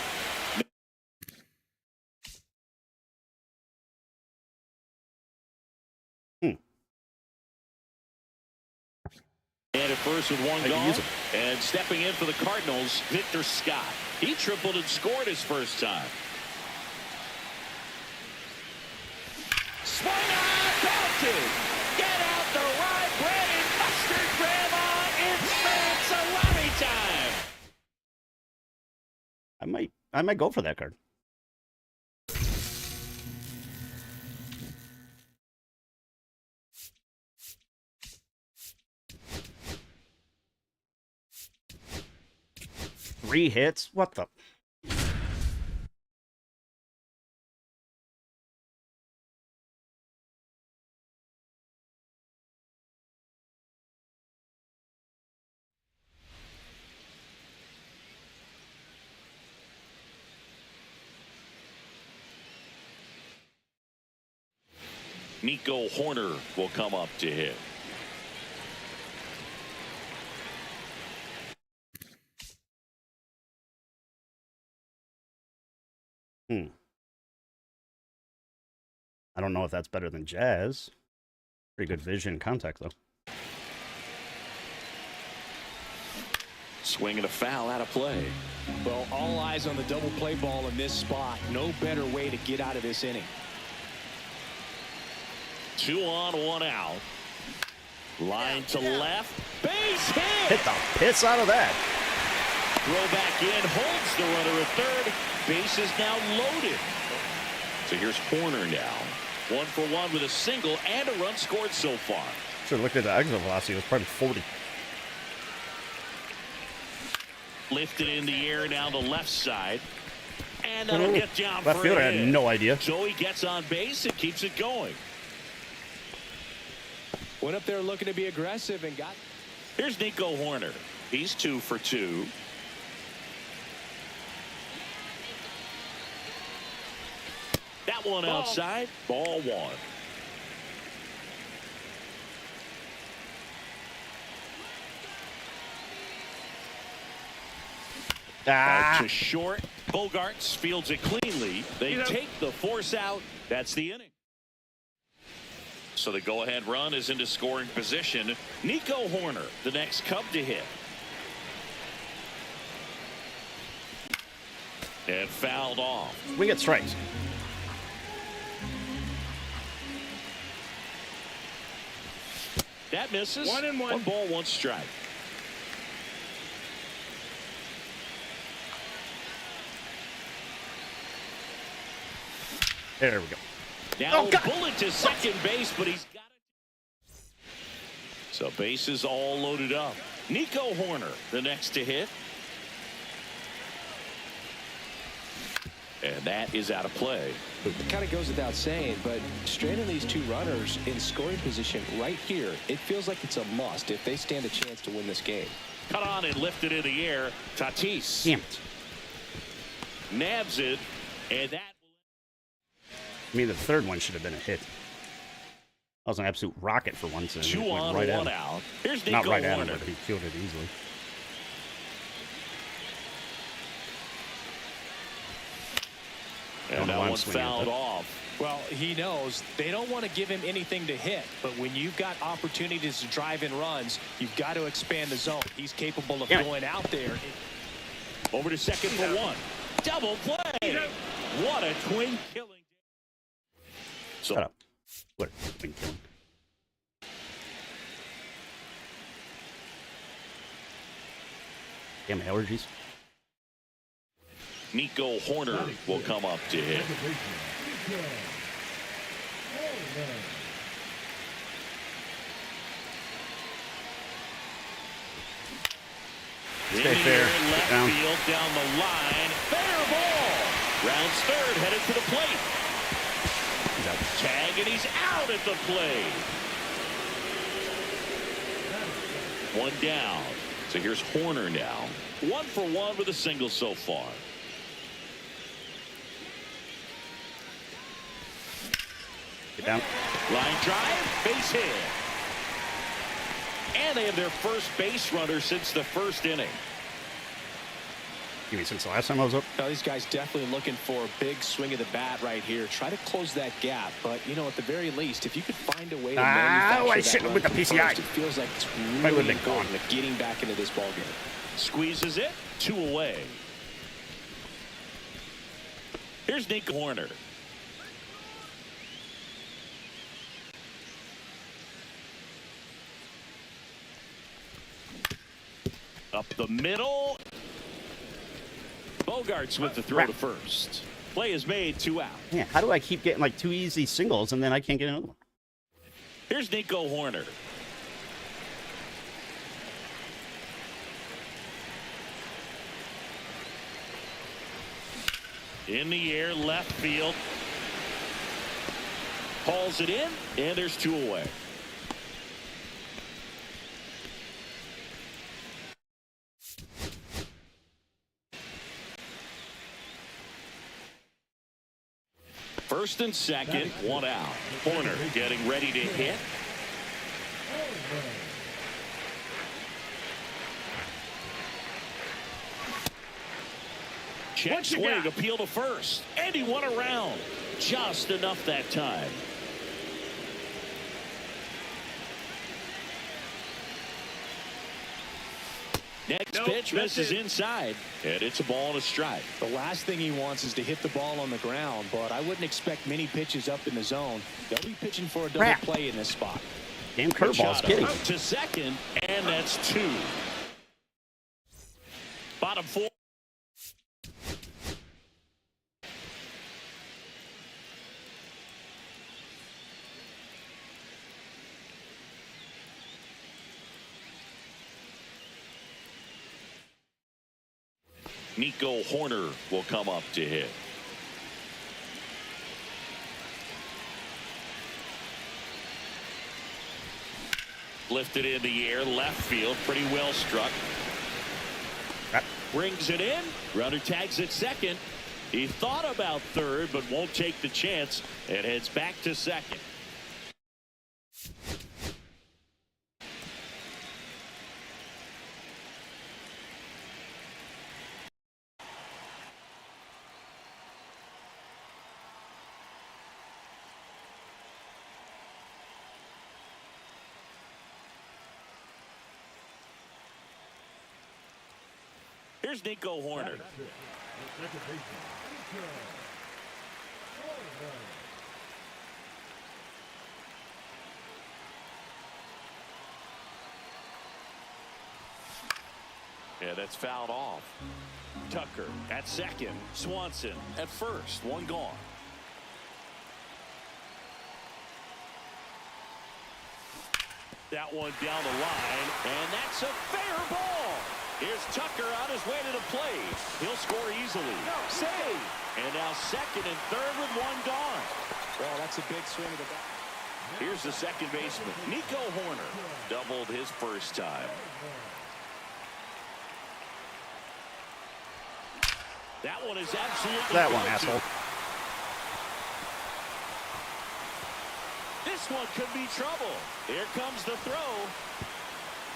And at first with one They can gone, use it. and stepping in for the Cardinals, Victor Scott. He tripled and scored his first time. Swing on, belted. Get out the rye bread and mustard grandma. It's salami time. I might go for that card. Three hits? What the? Nico Horner will come up to hit. I don't know if that's better than Jazz. Pretty good vision and contact, though. Swing and a foul out of play. Well, all eyes on the double play ball in this spot. No better way to get out of this inning. 2 on, 1 out. Line to left. Base hit. Hit the piss out of that. Throw back in. Holds the runner at third. Base is now loaded. So here's Horner now. 1 for 1 with a single and a run scored so far. Should have looked at the exit velocity. It was probably 40. Lifted in the air down the left side. And that'll get down Left for fielder a had hit. no idea. So he gets on base and keeps it going. Went up there looking to be aggressive and got... Here's Nico Horner. He's 2 for 2. That one outside. Ball 1. Out to short. Bogarts fields it cleanly. They take the force out. That's the inning. So the go-ahead run is into scoring position. Nico Horner, the next Cub to hit. and fouled off. We get strikes. That misses. 1-1. 1 ball, 1 strike. There we go. Now God. bullet to second base, but he's got it. So bases all loaded up. Nico Horner, the next to hit. And that is out of play. It kind of goes without saying, but straining these 2 runners in scoring position right here, it feels like it's a must if they stand a chance to win this game. Cut on and lifted in the air. Tatis Damn it. nabs it, and that. I mean, the third one should have been a hit. That was an absolute rocket for once. And 2 it went on, right 1 at him. out. Here's Nico Not right at him, Horner. but he fielded easily. And that why I'm one's swinging at fouled that. off. Well, he knows they don't want to give him anything to hit, but when you've got opportunities to drive in runs, you've got to expand the zone. He's capable of Damn it. going out there. Over to second for 1. Double play. What a twin killing. So Shut up. What? Been killing. Damn allergies. Nico Horner will come up to hit. Second baseman, Nico Horner. In Stay the fair. air, Get left down. field, down the line. Fair ball. Rounds third, headed to the plate. He's out. Tag, and he's out at the plate. 1 down. So here's Horner now. 1 for 1 with a single so far. Get down. Line drive, base hit. And they have their first base runner since the first inning. You mean since the last time I was up? Now, these guys definitely looking for a big swing of the bat right here. Try to close that gap, but you know, at the very least, if you could find a way to manufacture I that shouldn't run with the from PCI. first, it feels like it's would've really been important gone. at getting back into this ball game. Squeezes it, 2 away. Here's Nico Horner. Up the middle. Bogarts with the throw to first. Play is made, 2 out. Yeah, how do I keep getting like 2 easy singles and then I can't get another one? Here's Nico Horner. In the air, left field. Hauls it in, and there's 2 away. First and second, 1 out. Horner getting ready to hit. Check swing, appeal to first. And he won around. Just enough that time. Next pitch misses inside. And it's a ball and a strike. The last thing he wants is to hit the ball on the ground, but I wouldn't expect many pitches up in the zone. They'll be pitching for a double Crap. play in this spot. Damn curveball's Shot kidding. out to second, and that's 2. Bottom 4. Nico Horner will come up to hit. Lifted in the air, left field, pretty well struck. Crap. Brings it in. Runner tags at second. He thought about third, but won't take the chance and heads back to second. Here's Nico Horner. The second baseman, Nico Hoerner. Yeah, that's fouled off. Tucker at second. Swanson at first. One gone. That one down the line, and that's a fair ball. Here's Tucker on his way to the plate. He'll score easily. Save. And now second and third with one gone. Well, that's a big swing of the bat. Here's the second baseman, Nico Hoerner. Doubled his first time. That one is absolutely That one, broken. asshole. This one could be trouble. Here comes the throw.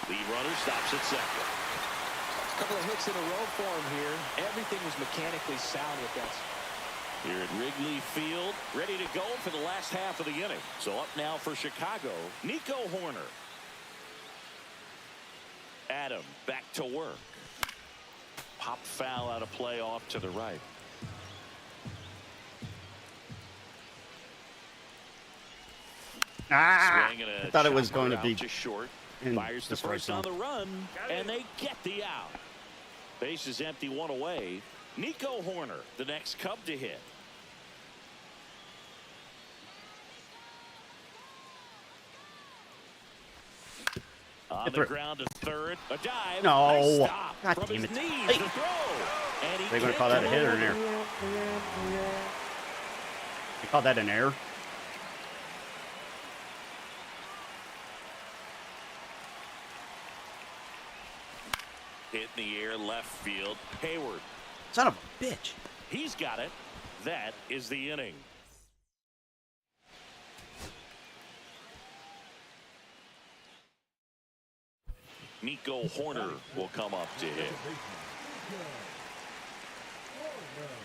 Lead runner stops at second. A couple of hits in a row for him here. Everything was mechanically sound with that. Here at Wrigley Field, ready to go for the last half of the inning. So up now for Chicago, Nico Hoerner. Adam back to work. Pop foul out of play off to the right. Ah! Swing and a I thought it was chopper going to out be just short. in Fires the the strike first on zone. the run, and they get the out. Base is empty, one away. Nico Hoerner, the next Cub to hit. On the through. ground to third. A dive. No. Nice stop God from damn his it. knees Hey. to throw. And he They're gonna can't call that a get hit or an over. error? They call that an error? Hit in the air, left field. Hayward. Son of a bitch. He's got it. That is the inning. Nico Hoerner will come up to hit. Second baseman, Nico Hoerner.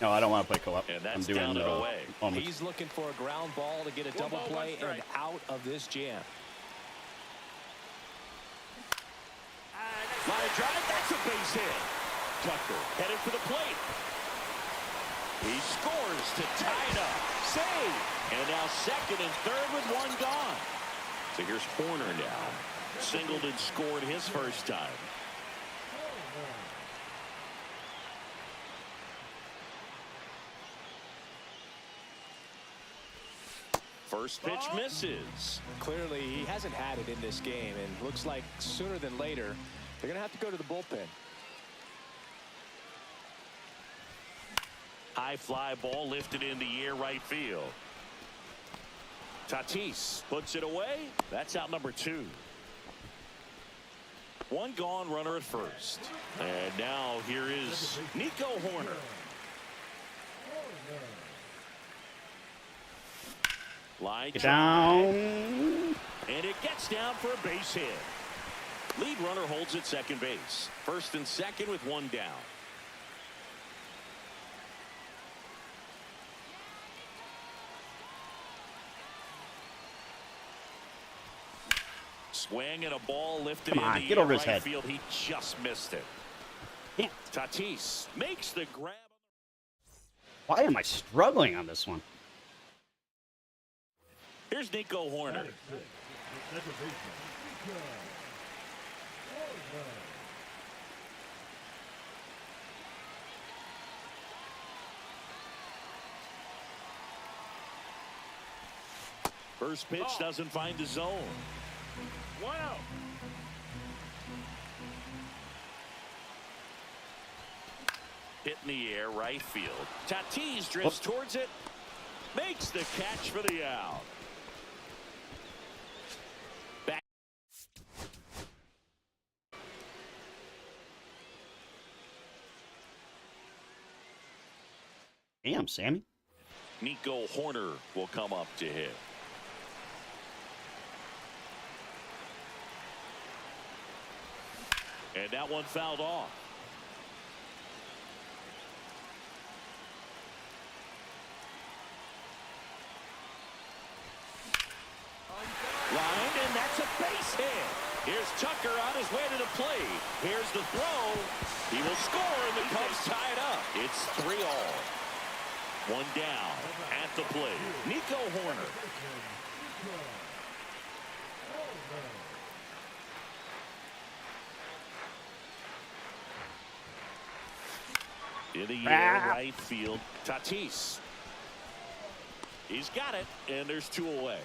No, I don't want to play co-op. And I'm that's doing down and away. moments. He's looking for a ground ball to get a One double ball, play one strike. and out of this jam. Line drive, that's a base hit. Tucker headed for the plate. He scores to tie it up. Save. And now second and third with one gone. So here's Hoerner now. Singled and scored his first time. First pitch misses. Clearly, he hasn't had it in this game, and looks like sooner than later, they're going to have to go to the bullpen. High fly ball lifted in the air right field. Tatis puts it away. That's out number 2. One gone, runner at first. And now here is Nico Hoerner. Line Get drive, down. and it gets down for a base hit. Lead runner holds at second base. First and second with one down. Swing and a ball lifted Come on, in the get air over his right head. field. He just missed it. Damn. Tatis makes the grab. Why am I struggling on this one? Here's Nico Hoerner. Batting six, the second baseman, Nico Hoerner. First pitch doesn't find the zone. 1-0. Hit in the air, right field. Tatis drifts towards it. Makes the catch for the out. Back. Damn, Sammy. Nico Hoerner will come up to hit. And that one fouled off. a base hit. Here's Tucker on his way to the plate. Here's the throw. He will score, and the Cubs tie it up. It's 3-all. One down at the plate. Nico Horner. In the air, right field, Tatis. He's got it, and there's 2 away.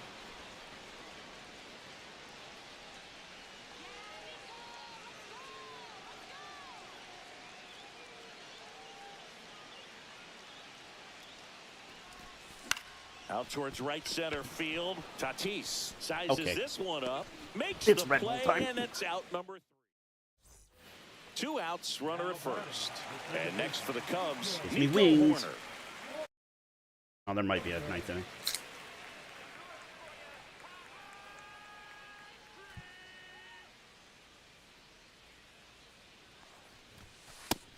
Out towards right center field. Tatis sizes this one up. Makes It's the Red Bull play, time. and it's out number 3. 2 outs, runner at first. And next for the Cubs, me Nico wings. Horner. Oh, there might be a ninth inning.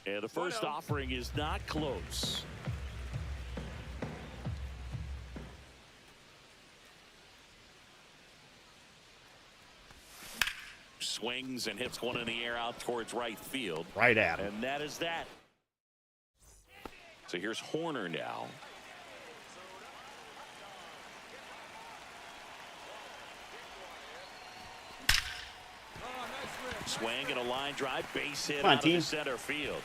And the first offering is not close. Swings and hits one in the air out towards right field. Right at him. And that is that. So here's Horner now. Swing and a line drive, base hit out of the center field.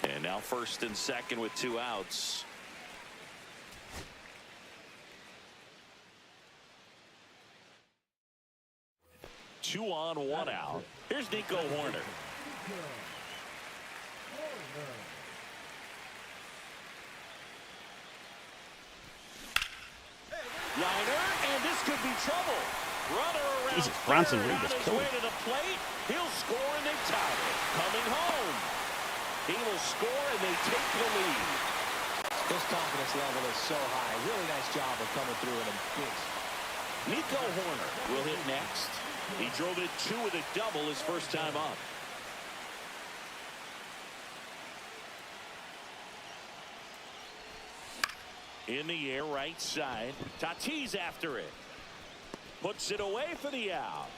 And now first and second with 2 outs. Two on, 1 out. Here's Nico Horner. Liner, and this could be trouble. Runner around. Jesus, Bronson third Reed on just his killed way him. to the plate. He'll score, and they tie it. Coming home. He will score, and they take the lead. His confidence level is so high. Really nice job of coming through in a big. Nico Horner will hit next. He drove it 2 with a double his first time up. In the air, right side. Tatis after it. Puts it away for the out.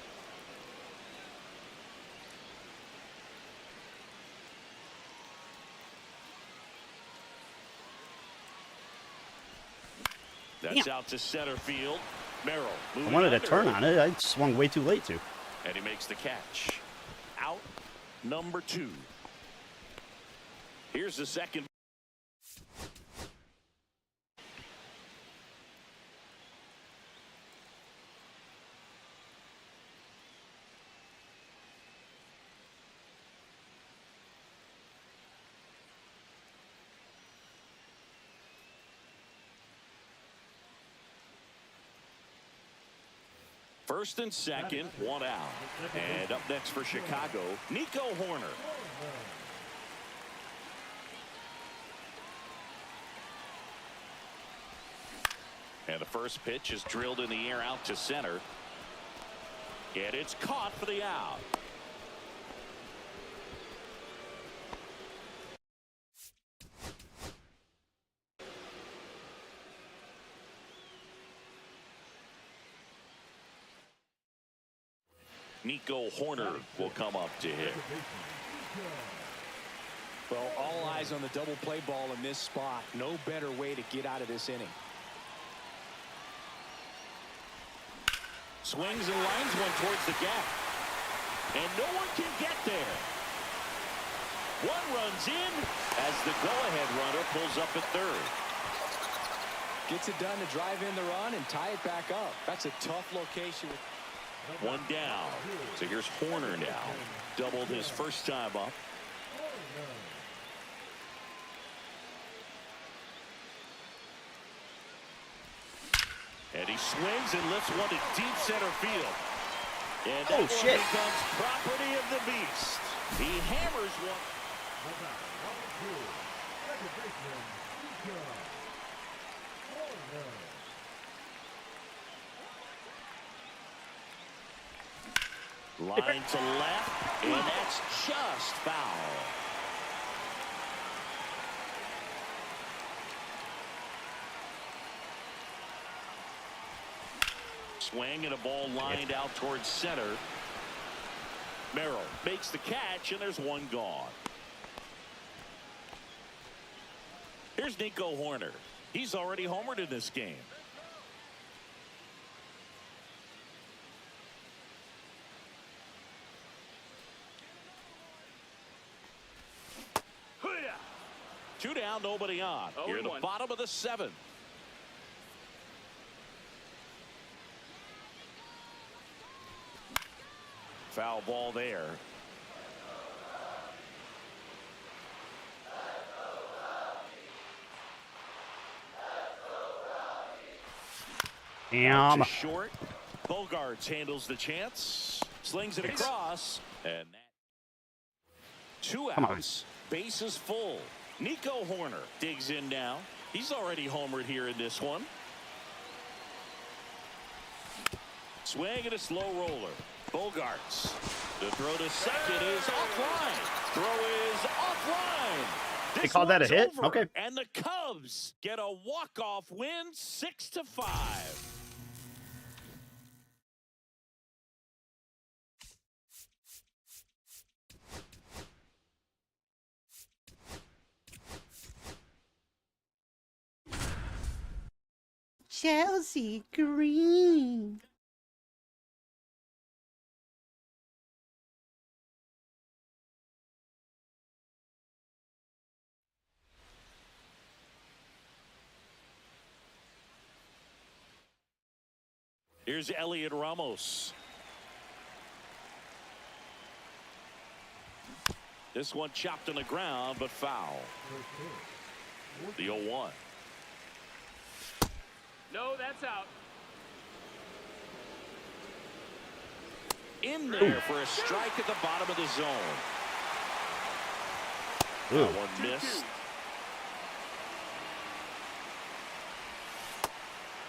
That's out to center field. Merrill. I wanted to turn on it. I swung way too late to. And he makes the catch. Out number 2. Here's the second. First and second, 1 out. And up next for Chicago, Nico Horner. And the first pitch is drilled in the air out to center. And it's caught for the out. Nico Horner will come up to hit. Well, all eyes on the double play ball in this spot. No better way to get out of this inning. Swings and lines one towards the gap. And no one can get there. One runs in as the go-ahead runner pulls up at third. Gets it done to drive in the run and tie it back up. That's a tough location. One down. So here's Horner now. Doubled his first time up. And he swings and lifts one to deep center field. And that one becomes property of the beast. He hammers one. Line to left, and that's just foul. swing and a ball lined out towards center. Merrill makes the catch, and there's one gone. Here's Nico Horner. He's already homered in this game. Two down, nobody on. Here in the bottom of the seventh. Foul ball there. Damn. Short. Bogarts handles the chance. Slings it across. And that. Two outs. Bases full. Nico Horner digs in now. He's already homered here in this one. Swing and a slow roller. Bogarts. The throw to second is offline. Throw is offline. They called that a hit? Over, Okay. And the Cubs get a walk-off win, 6-5. Chelsea Green. Here's Elliot Ramos. This one chopped on the ground, but foul. The 0-1. No, that's out. In there for a strike at the bottom of the zone. That one missed.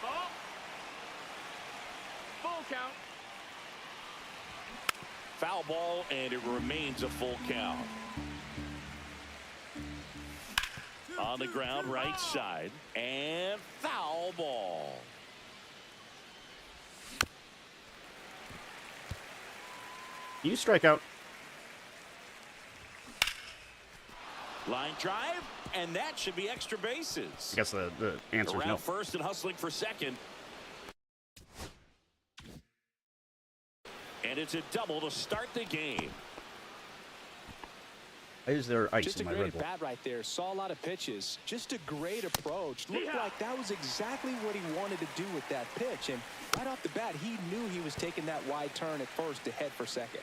Ball. Full count. Foul ball, and it remains a full count. On the ground, right side, and foul ball. You strike out. Line drive, and that should be extra bases. I guess the answer is Around no. first and hustling for second. And it's a double to start the game. Is there ice Just a in my great Red Bull? bat right there. Saw a lot of pitches. Just a great approach. Looked Yeah. like that was exactly what he wanted to do with that pitch. And right off the bat, he knew he was taking that wide turn at first to head for second.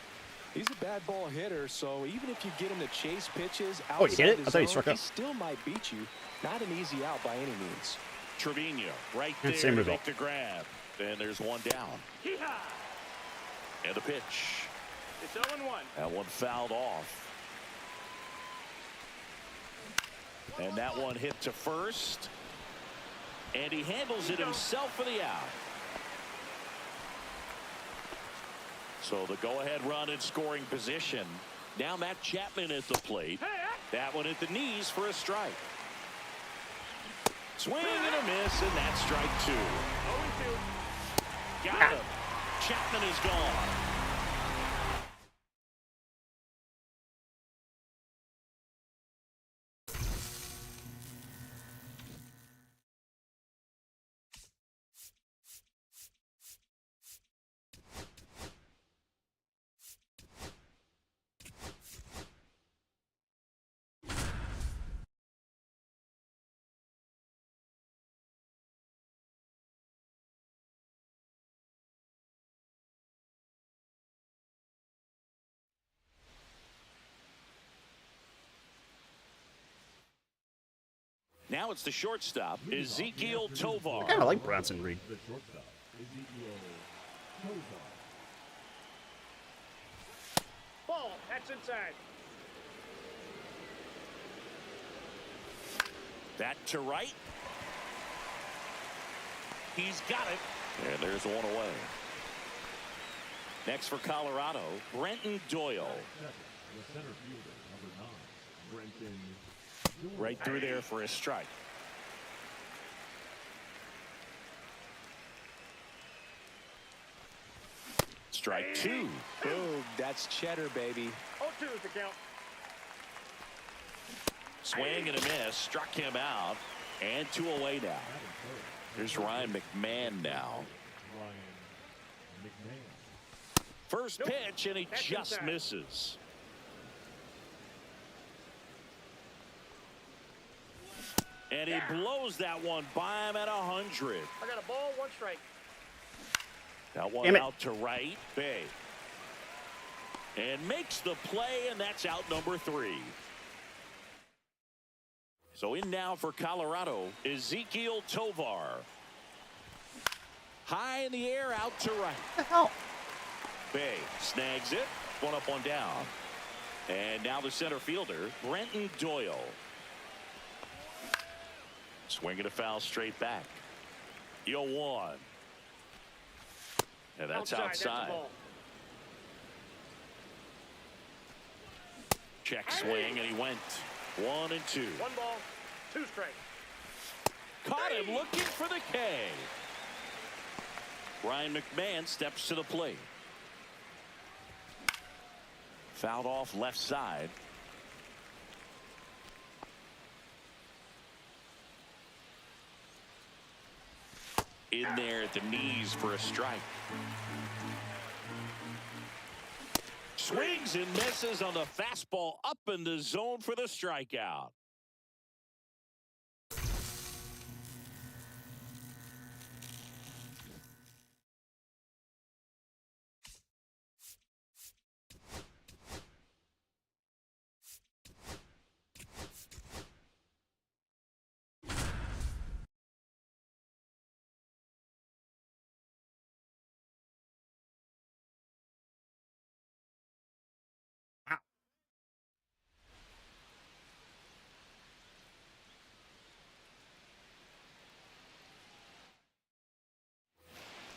He's a bad ball hitter, so even if you get him to chase pitches Oh, you hit it? outside I the thought you zone, struck he out. still might beat you. Not an easy out by any means. Trevino right Yeah, there same to result. make the grab. And there's one down. Yeehaw. And a pitch. It's 0-1. That one fouled off. And that one hit to first. And he handles it himself for the out. So the go-ahead run in scoring position. Now Matt Chapman at the plate. That one at the knees for a strike. Swing and a miss, and that's strike two. 0-2. Got him. Chapman is gone. Now it's the shortstop, Ezekiel Tovar. I kind of like Bronson Reed. The shortstop, Ezekiel Tovar. Ball. That's inside. That to right. He's got it. And there's one away. Next for Colorado, Brenton Doyle. Second, the center fielder, number 9, Brenton Doyle. Right through there for a strike. Strike two. Boom, that's cheddar, baby. 0-2 is the count. Swing and a miss. Struck him out. And 2 away now. Here's Ryan McMahon now. Ryan McMahon. First Nope. pitch, and he That's just inside. misses. And he blows that one by him at 100. I got a ball, 1 strike. That one Damn it. out to right. Bay. And makes the play, and that's out number 3. So in now for Colorado, Ezequiel Tovar. High in the air, out to right. Bay snags it. 1 up, 1 down. And now the center fielder, Brenton Doyle. Swinging a foul straight back. 0-1. And that's That's a outside. ball. Check swing, and he went 1 and 2. 1 ball, 2 strikes. Caught him looking for the K. Ryan McMahon steps to the plate. Fouled off left side. In there at the knees for a strike. Swings and misses on the fastball up in the zone for the strikeout.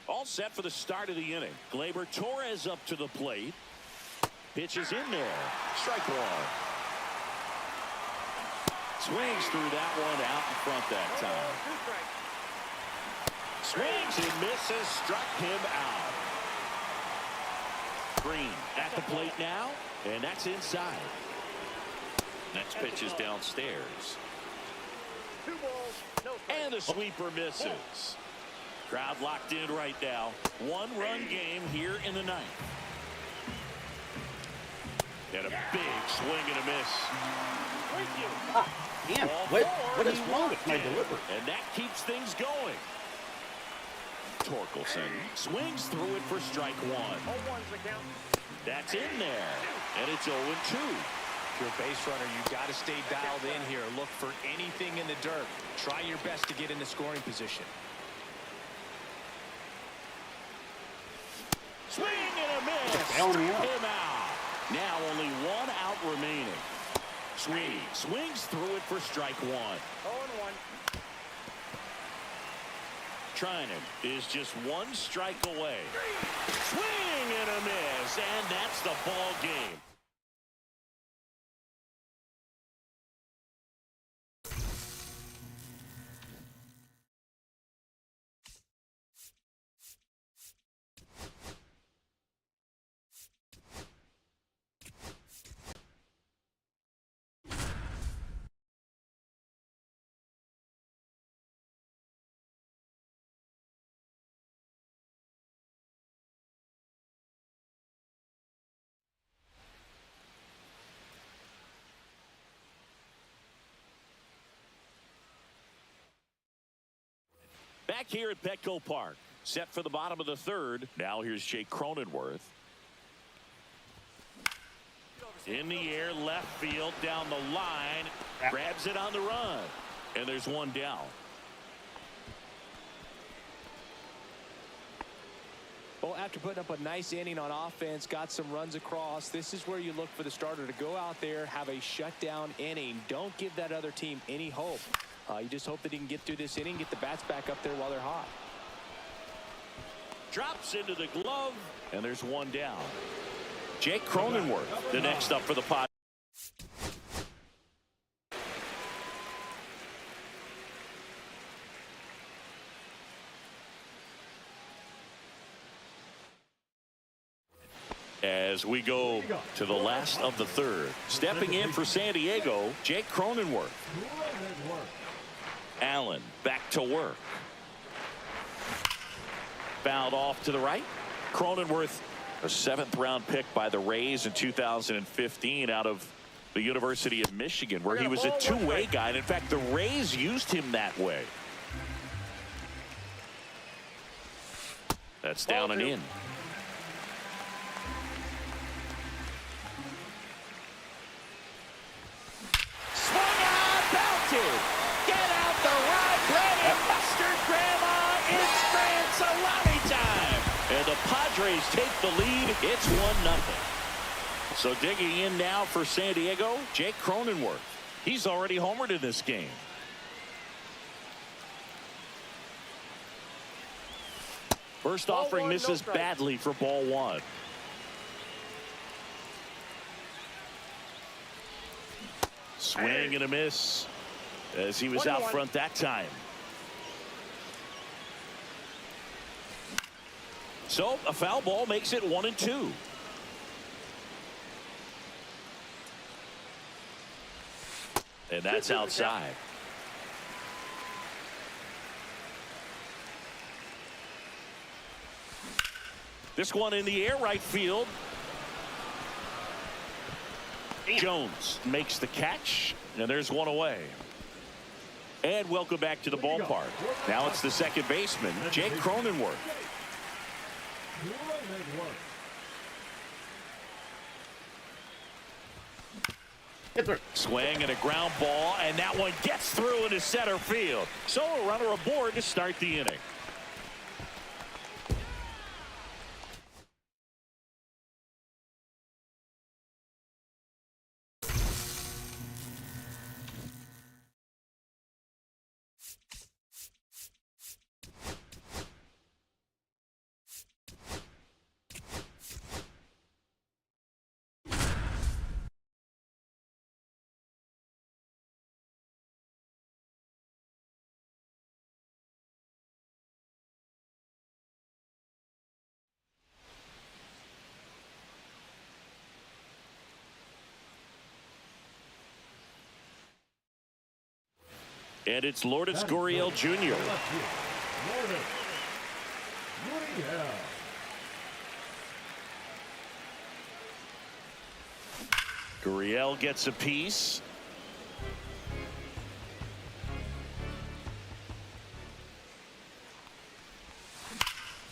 All set for the start of the inning. Gleyber Torres up to the plate. Pitch is in there. Strike 1. Swings through that one out in front that 1 ball, time. 2 strikes. Swings and misses. Struck him out. Green at the plate now. And that's inside. Next pitch is downstairs. 2 balls, no strikes. And the sweeper misses. Crowd locked in right now. 1-run game here in the 9th. And a big swing and a miss. Thank you. Damn, Ball what 4, is he wrong with walked my in. delivery? And that keeps things going. Torkelson swings through it for strike 1. 0-1's the count. That's in there. And it's 0-2. If you're a base runner, you got to stay dialed in here. Look for anything in the dirt. Try your best to get in the scoring position. Swing and a miss. Bailing me out. Him out. Now only 1 out remaining. Swings through it for strike 1. 0-1. Trinan is just 1 strike away. Swing and a miss, and that's the ball game. Back here at Petco Park, set for the bottom of the 3rd. Now here's Jake Cronenworth. In the air, left field, down the line, grabs it on the run, and there's 1 down. Well, after putting up a nice inning on offense, got some runs across, this is where you look for the starter to go out there, have a shutdown inning. Don't give that other team any hope. You just hope that he can get through this inning, get the bats back up there while they're hot. Drops into the glove, and there's 1 down. Jake Cronenworth, the next up for the Padres. As we go to the last of the third. Stepping in for San Diego, Jake Cronenworth. Allen back to work. Fouled off to the right. Cronenworth, a 7th-round pick by the Rays in 2015 out of the University of Michigan, where he was a two-way guy. And in fact, the Rays used him that way. That's down and in. Swung on, belted. Get out the right, ready, mustard grandma. It's Grand Salami time. And the Padres take the lead. It's 1-0. So digging in now for San Diego, Jake Cronenworth. He's already homered in this game. First offering misses badly for ball 1. Swing and a miss as he was out front that time. So a foul ball makes it 1-2. And that's outside. This one in the air, right field. Jones makes the catch, and there's one away. And welcome back to the ballpark. Now it's the second baseman, Jake Cronenworth. Swing and a ground ball, and that one gets through into center field. So a runner aboard to start the inning. And it's Lourdes Gurriel Jr. Gurriel gets a piece.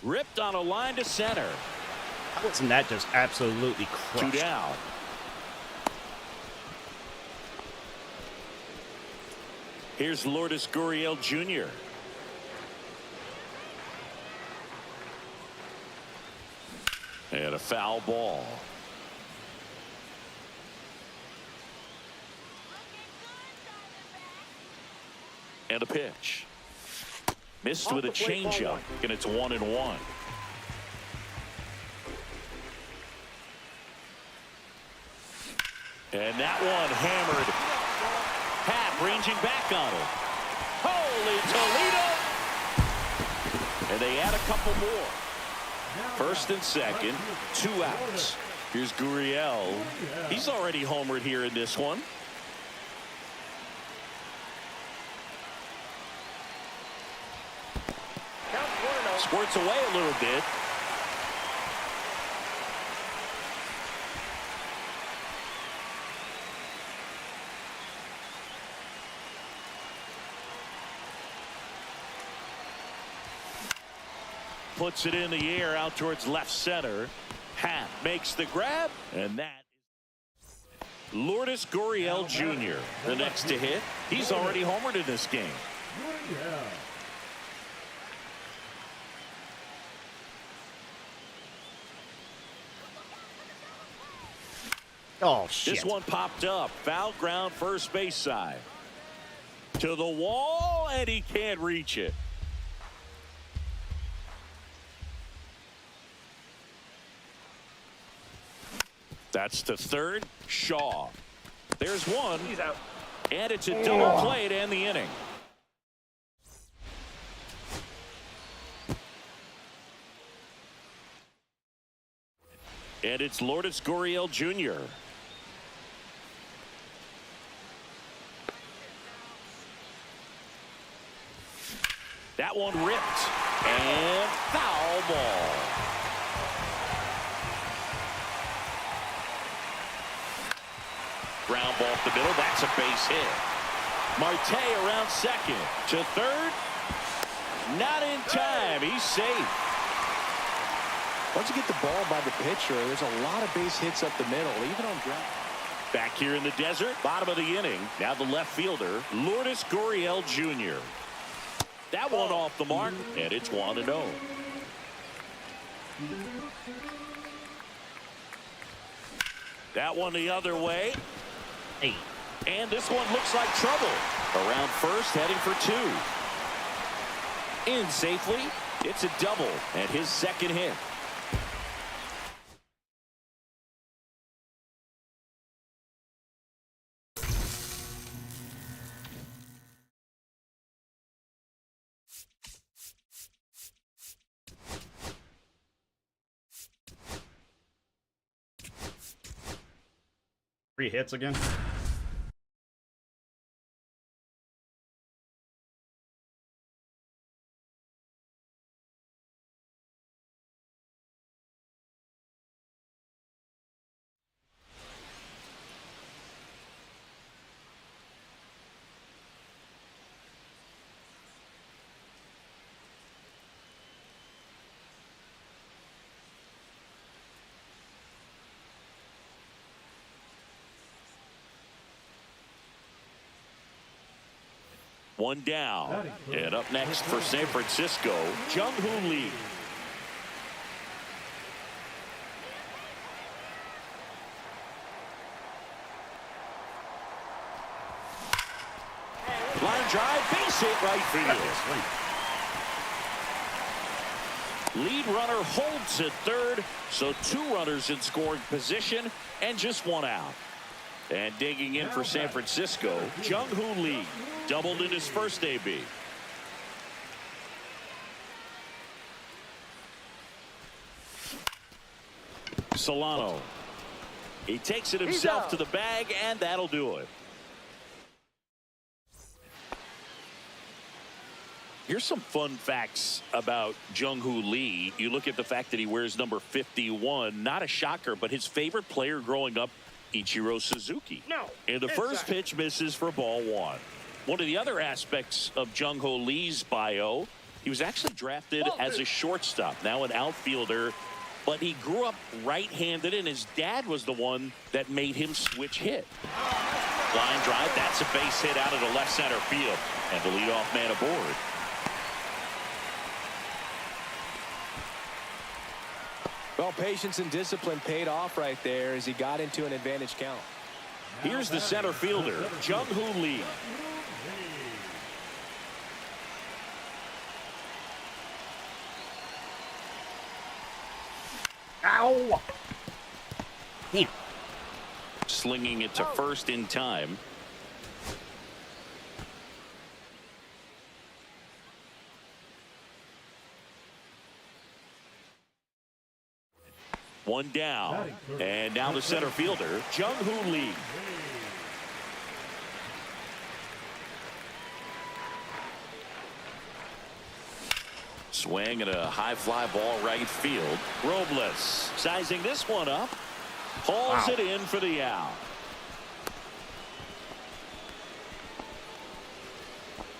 Ripped on a line to center. Wasn't that just absolutely crushed? 2 down. Here's Lourdes Gurriel Jr. And a foul ball. And a pitch. Missed with a changeup, and it's 1-1. And that one hammered. Happ ranging back on it. Holy Toledo! And they add a couple more. First and second, 2 outs. Here's Gurriel. He's already homered here in this one. Squirts away a little bit. Puts it in the air out towards left center. Happ makes the grab, and that is Lourdes Gurriel Jr. the next to hit. He's already homered in this game. Oh, shit. This one popped up. Foul ground first base side. To the wall, and he can't reach it. That's to third. Shaw. There's one. He's out. And it's a double play to end the inning. And it's Lourdes Gurriel Jr. That one ripped. And foul ball. Ground ball up the middle. That's a base hit. Marte around second. To third. Not in time. He's safe. Once you get the ball by the pitcher, there's a lot of base hits up the middle, even on ground. Back here in the desert, bottom of the inning. Now the left fielder, Lourdes Gurriel Jr. That one off the mark, and it's 1-0. That one the other way. Hey. And this one looks like trouble. Around first, heading for two. In safely. It's a double, and his second hit. Three hits again. One down. And up next for San Francisco, Jung-Hoo Lee. Line drive, base hit right field. Lead runner holds at third, so two runners in scoring position and just one out. And digging in for San Francisco, Jung-Hoo Lee. Doubled in his first AB. Solano. He takes it himself to the bag, and that'll do it. Here's some fun facts about Jung-Hoo Lee. You look at the fact that he wears number 51. Not a shocker, but his favorite player growing up, Ichiro Suzuki. No. And the first pitch misses for ball one. One of the other aspects of Jung-Hoo Lee's bio, he was actually drafted as a shortstop, now an outfielder, but he grew up right-handed, and his dad was the one that made him switch hit. Line drive, that's a base hit out of the left center field, and the leadoff man aboard. Well, patience and discipline paid off right there as he got into an advantage count. Here's the center fielder, Jung-Hoo Lee. Ow! Damn. Slinging it to first in time. One down. And now the center fielder, Jung-Hoo Lee. Swing and a high fly ball right field. Robles sizing this one up. Hauls it in for the out.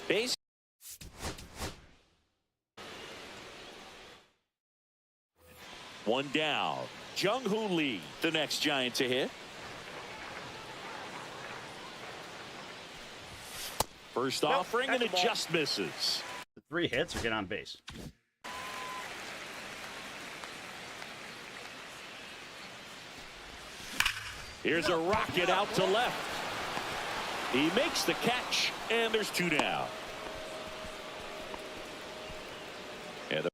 Base. One down. Jung-Hoo Lee, the next Giant to hit. First offering, and it just misses. The three hits or get on base. Here's a rocket out to left. He makes the catch, and there's two down. And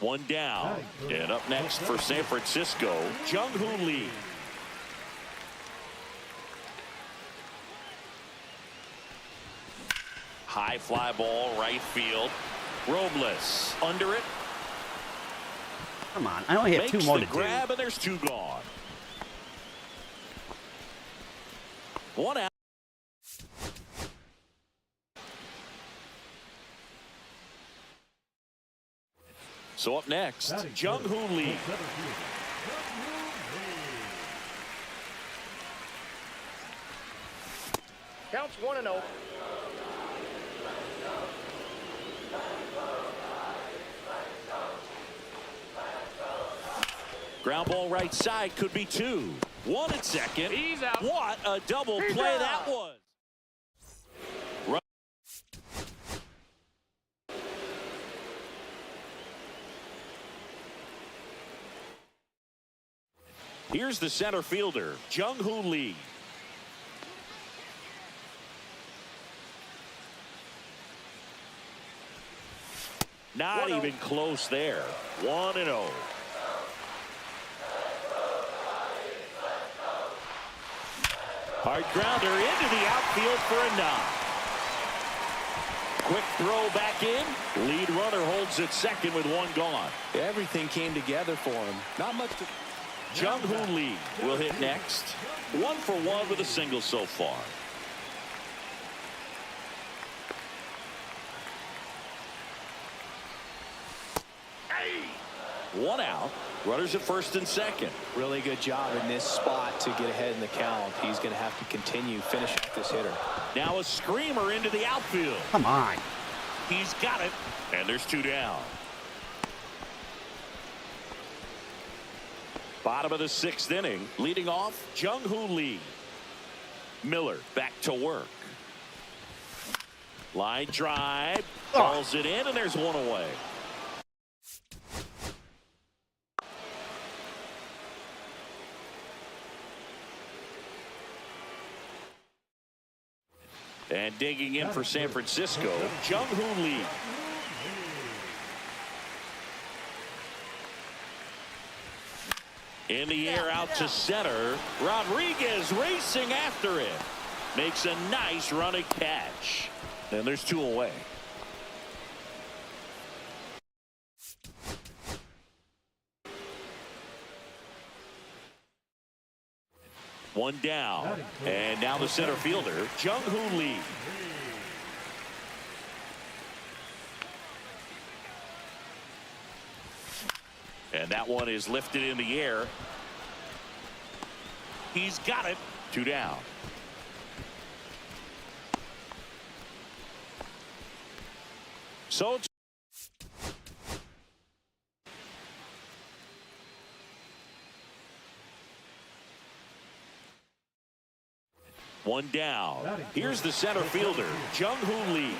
one down. And up next for San Francisco, Jung-Hoo Lee. High fly ball, right field. Robles under it. Come on, I only have Makes two more the to grab, do. and there's two gone. One out. So up next, Batting Jung first, Hoo Lee. the center fielder, Jung-Hoo Lee. Counts 1-0. Ground ball right side, could be two. One at second. He's out. What a double He's play out. that was. Here's the center fielder, Jung Hoo Lee. Not 1-0. even close there. 1-0. Hard grounder into the outfield for a knock. Quick throw back in. Lead runner holds at second with one gone. Everything came together for him. Not much to... Jung Hoo Lee will hit next. 1 for 1 with a single so far. One out. Runners at first and second. Really good job in this spot to get ahead in the count. He's going to have to continue finish off this hitter. Now a screamer into the outfield. Come on. He's got it. And there's two down. Bottom of the sixth inning. Leading off, Jung Hoo Lee. Miller back to work. Line drive. Calls it in, and there's one away. And digging in for San Francisco, Jung Hoo Lee. In the air out to center. Rodriguez racing after it. Makes a nice running catch. And there's two away. One down. And now the center fielder, Jung Hoo Lee. And that one is lifted in the air. He's got it. Two down. So it's one down. Here's the center fielder, Jung Hoo Lee.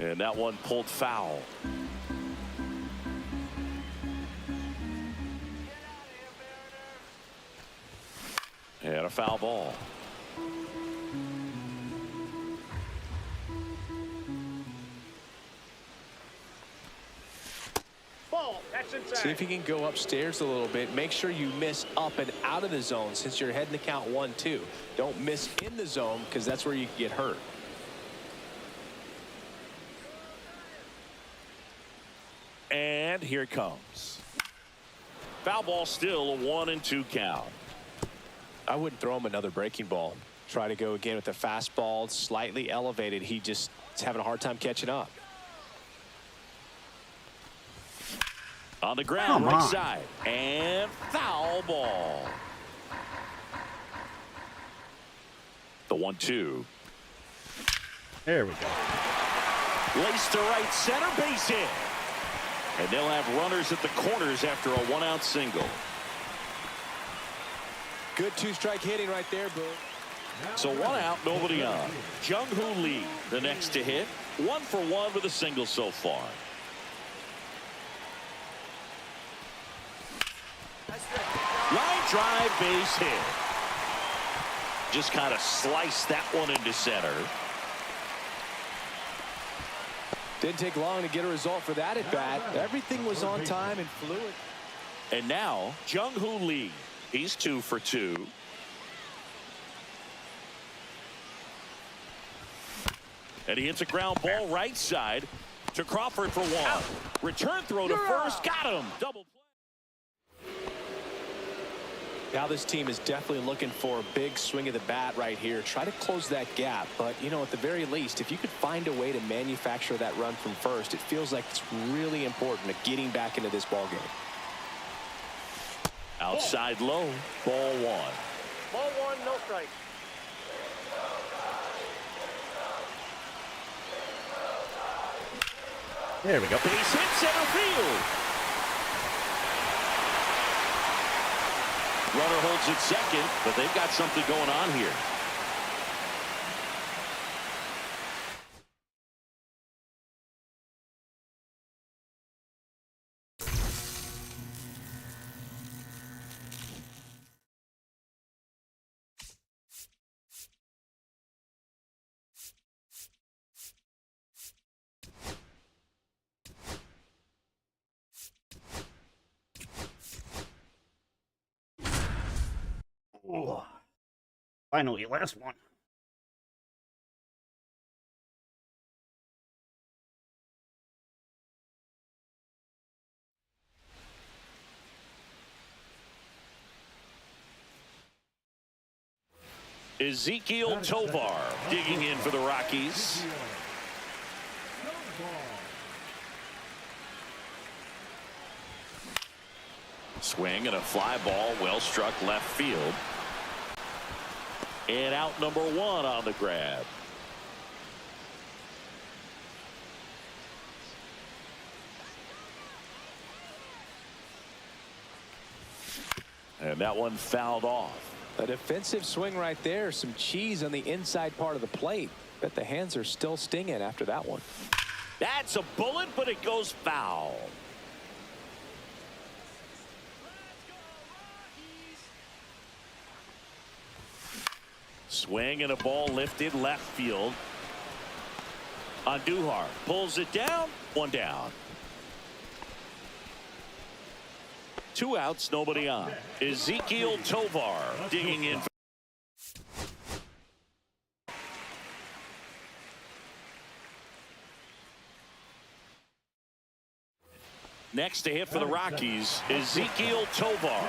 And that one pulled foul. And a foul ball. Ball. That's inside. See if you can go upstairs a little bit. Make sure you miss up and out of the zone since you're heading to count 1-2. Don't miss in the zone because that's where you can get hurt. And here it comes. Foul ball, still a 1-2 count. I wouldn't throw him another breaking ball. Try to go again with the fastball, slightly elevated. He just is having a hard time catching up. On the ground, Come right on. side. And foul ball. The 1-2. There we go. Laced to right center, base hit. And they'll have runners at the corners after a one-out single. Good two-strike hitting right there, Boo. So one out, nobody on. Jung Hoo Lee, the next to hit. 1 for 1 with a single so far. Line drive, base hit. Just kind of sliced that one into center. Didn't take long to get a result for that at bat. Everything was on time and fluid. And now, Jung-Hoo Lee. He's 2 for 2. And he hits a ground ball right side to Crawford for 1. Return throw to first. Got him. Double play. Now this team is definitely looking for a big swing of the bat right here. Try to close that gap. But, you know, at the very least, if you could find a way to manufacture that run from first, it feels like it's really important to getting back into this ball game. Outside low. Ball 1. Ball 1, no strikes. There we go. Base hit center field. Runner holds it second, but they've got something going on here. Oh, finally, last one. Ezekiel Tovar digging in for the Rockies. Swing and a fly ball, well struck left field. And out number 1 on the grab. And that one fouled off. A defensive swing right there. Some cheese on the inside part of the plate. Bet the hands are still stinging after that one. That's a bullet, but it goes foul. Swing and a ball lifted left field. Andujar pulls it down. 1 down. 2 outs, nobody on. Ezekiel Tovar digging in. Next to hit for the Rockies, Ezekiel Tovar.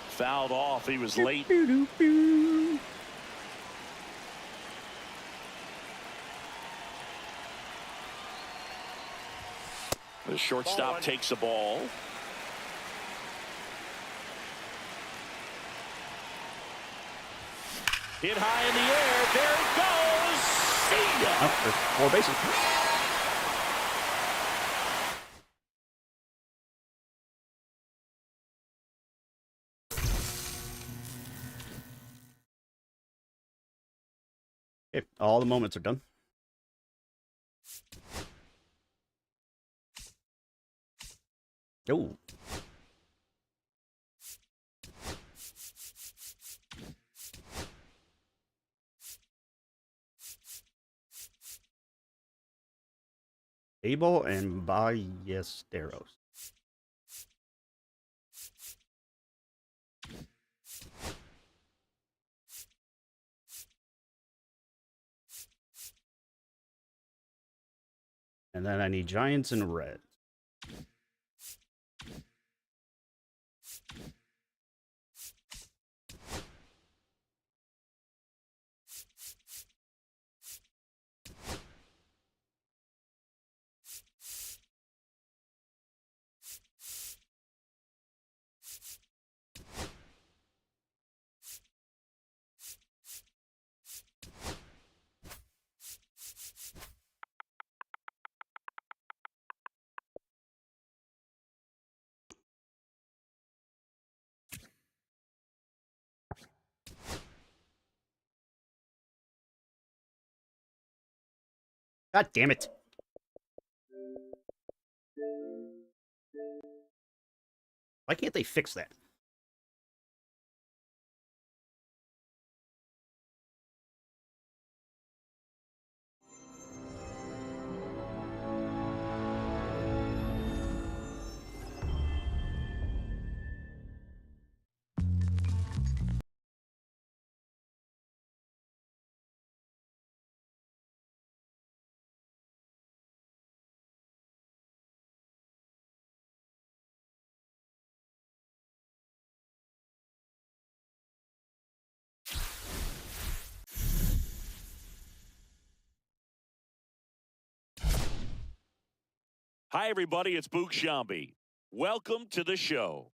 Fouled off. He was late. The shortstop takes the ball. Hit high in the air. There it goes. See ya. Oh, there's 4 bases. Okay, all the moments are done. Oh. Abel and Ballesteros. And then I need Giants in red. God damn it. Why can't they fix that? Hi, everybody. It's Boog Sciambi. Welcome to the show.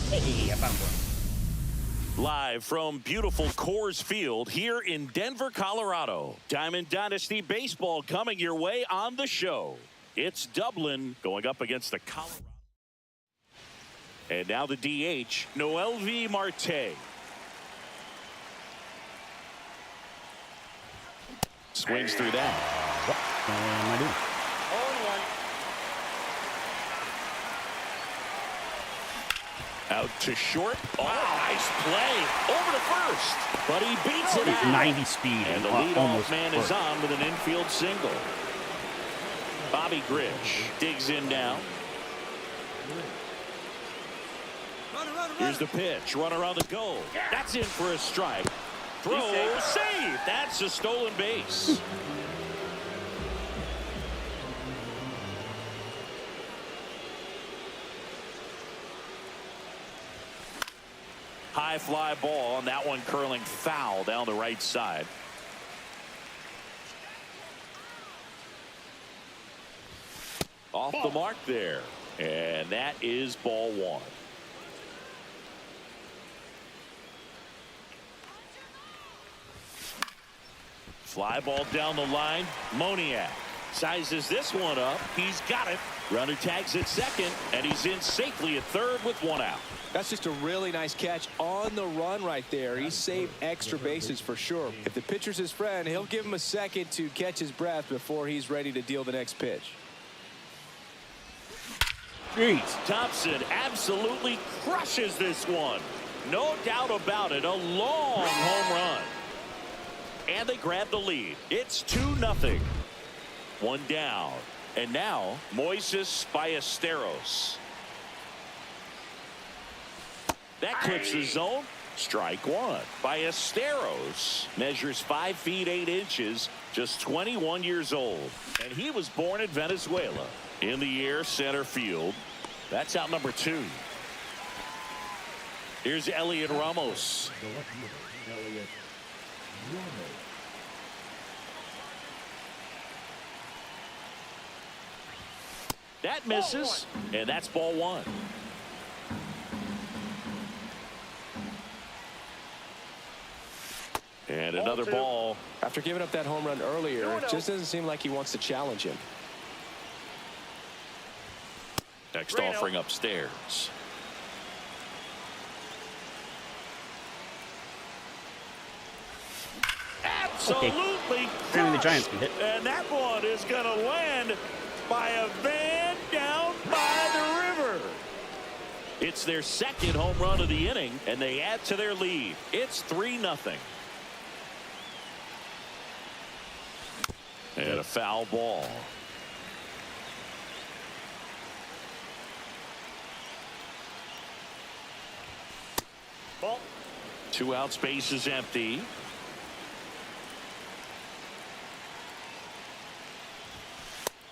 Hey, I found one. Live from beautiful Coors Field here in Denver, Colorado. Diamond Dynasty Baseball coming your way on the show. It's Dublin going up against the Colorado. And now the DH, Noelvi Marte. Swings through that. Am I doing? 0-1. Out to short. Oh, nice play. Over to first. But he beats it out. 90 speed. And the leadoff man is on with an infield single. Bobby Grich digs in now. Here's the pitch. Runner on the go. That's in for a strike. Throw, save. That's a stolen base. High fly ball, and that one curling foul down the right side. Off the mark there. And that is ball one. Fly ball down the line. Moniak sizes this one up. He's got it. Runner tags at second, and he's in safely at third with one out. That's just a really nice catch on the run right there. He saved extra bases for sure. If the pitcher's his friend, he'll give him a second to catch his breath before he's ready to deal the next pitch. Jeez. Thompson absolutely crushes this one. No doubt about it. A long home run. And they grab the lead. It's 2-0. One down. And now Moises Ballesteros. That clips the zone. Strike one. Ballesteros measures 5 feet 8 inches, just 21 years old. And he was born in Venezuela. In the air, center field. That's out number 2. Here's Elliot Ramos. The left fielder, Elliot Ramos. That misses, and that's ball one. And another ball. After giving up that home run earlier, it just doesn't seem like he wants to challenge him. Next offering upstairs. Absolutely. Apparently the Giants can hit. And that one is going to land by a van down by the river. It's their second home run of the inning, and they add to their lead. It's 3-0. And a foul ball. Ball. 2 outs, base is empty.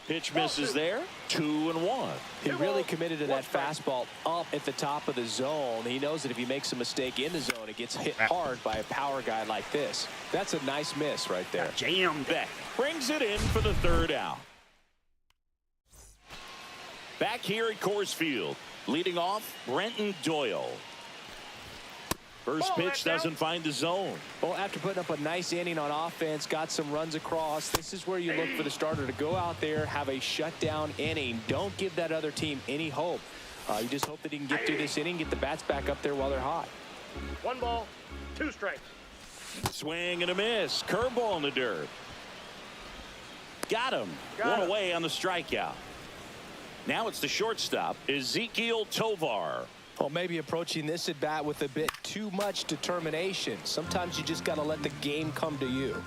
Pitch misses there. 2-1. He really committed to that fastball up at the top of the zone. He knows that if he makes a mistake in the zone, it gets hit hard by a power guy like this. That's a nice miss right there. Jam. Beck brings it in for the 3rd out. Back here at Coors Field, leading off Brenton Doyle. First pitch doesn't find the zone. Well, after putting up a nice inning on offense, got some runs across, this is where you look for the starter to go out there, have a shutdown inning. Don't give that other team any hope. You just hope that he can get through this inning, get the bats back up there while they're hot. 1 ball, 2 strikes. Swing and a miss. Curveball in the dirt. Got him. One away on the strikeout. Now it's the shortstop, Ezequiel Tovar. Well, maybe approaching this at bat with a bit too much determination. Sometimes you just got to let the game come to you.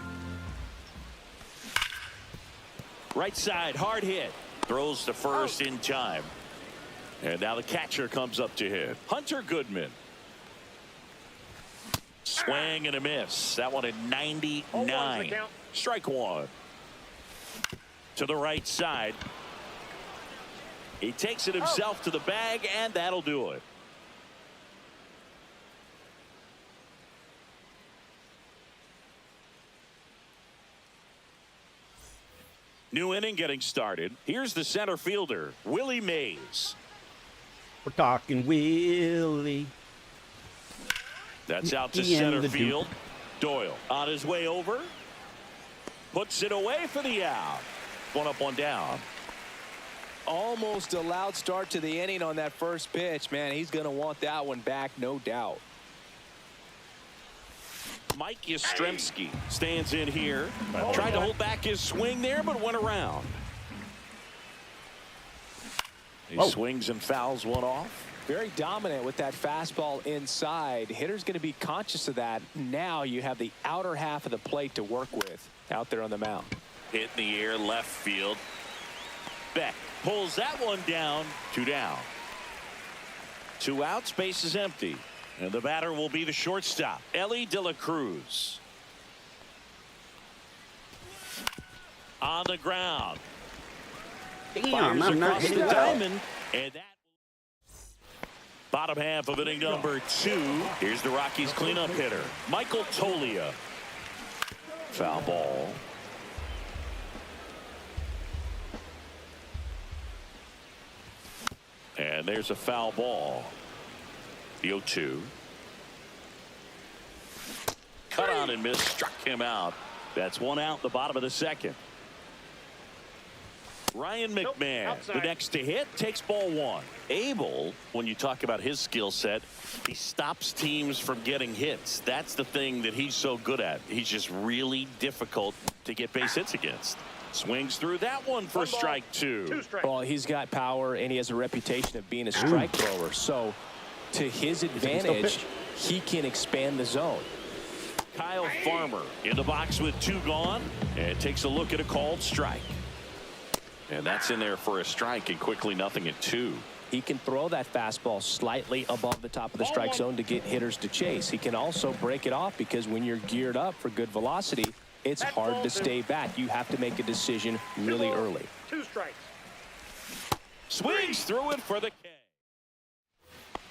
Right side, hard hit. Throws to first in time. And now the catcher comes up to hit. Hunter Goodman. Swing and a miss. That one at 99. Strike one. To the right side. He takes it himself to the bag, and that'll do it. New inning getting started. Here's the center fielder, Willie Mays. We're talking Willie. That's out to Ian center the Duke. field. Doyle on his way over. Puts it away for the out. One up, one down. Almost a loud start to the inning on that first pitch. Man, he's going to want that one back, no doubt. Mike Yastrzemski stands in here. Tried to hold back his swing there, but went around. He swings and fouls one off. Very dominant with that fastball inside. Hitter's going to be conscious of that. Now you have the outer half of the plate to work with out there on the mound. Hit in the air, left field. Beck pulls that one down. 2 down. 2 outs, base is empty. And the batter will be the shortstop, Elly De La Cruz. On the ground. Damn, Fires I'm not across hitting the well. diamond. And that bottom half of inning number 2. Here's the Rockies cleanup hitter, Michael Toglia. Foul ball. And there's a foul ball. The 0-2. Cut on and miss, struck him out. That's 1 out, the bottom of the second. Ryan McMahon, outside. the next to hit, takes ball 1. Abel, when you talk about his skill set, he stops teams from getting hits. That's the thing that he's so good at. He's just really difficult to get base hits against. Swings through that one for 1 ball, strike 2. 2 strikes. Well, he's got power, and he has a reputation of being a strike thrower. So to his advantage, he can expand the zone. Kyle Farmer in the box with 2 gone, and takes a look at a called strike. And that's in there for a strike, and quickly nothing at 2. He can throw that fastball slightly above the top of the strike zone to get hitters to chase. He can also break it off because when you're geared up for good velocity, it's hard to stay back. You have to make a decision really early. 2 strikes. Swings through it for the K.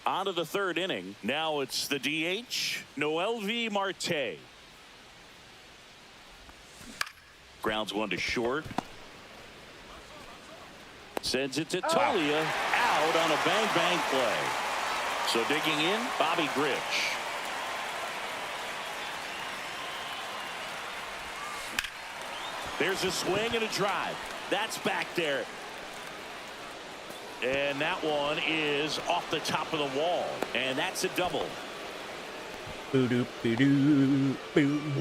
On to the 3rd inning. Now it's the DH, Noelvi Marte. Grounds 1 to short. Sends it to Toglia. Out on a bang-bang play. So digging in, Bobby Grich. There's a swing and a drive. That's back there. And that one is off the top of the wall. And that's a double.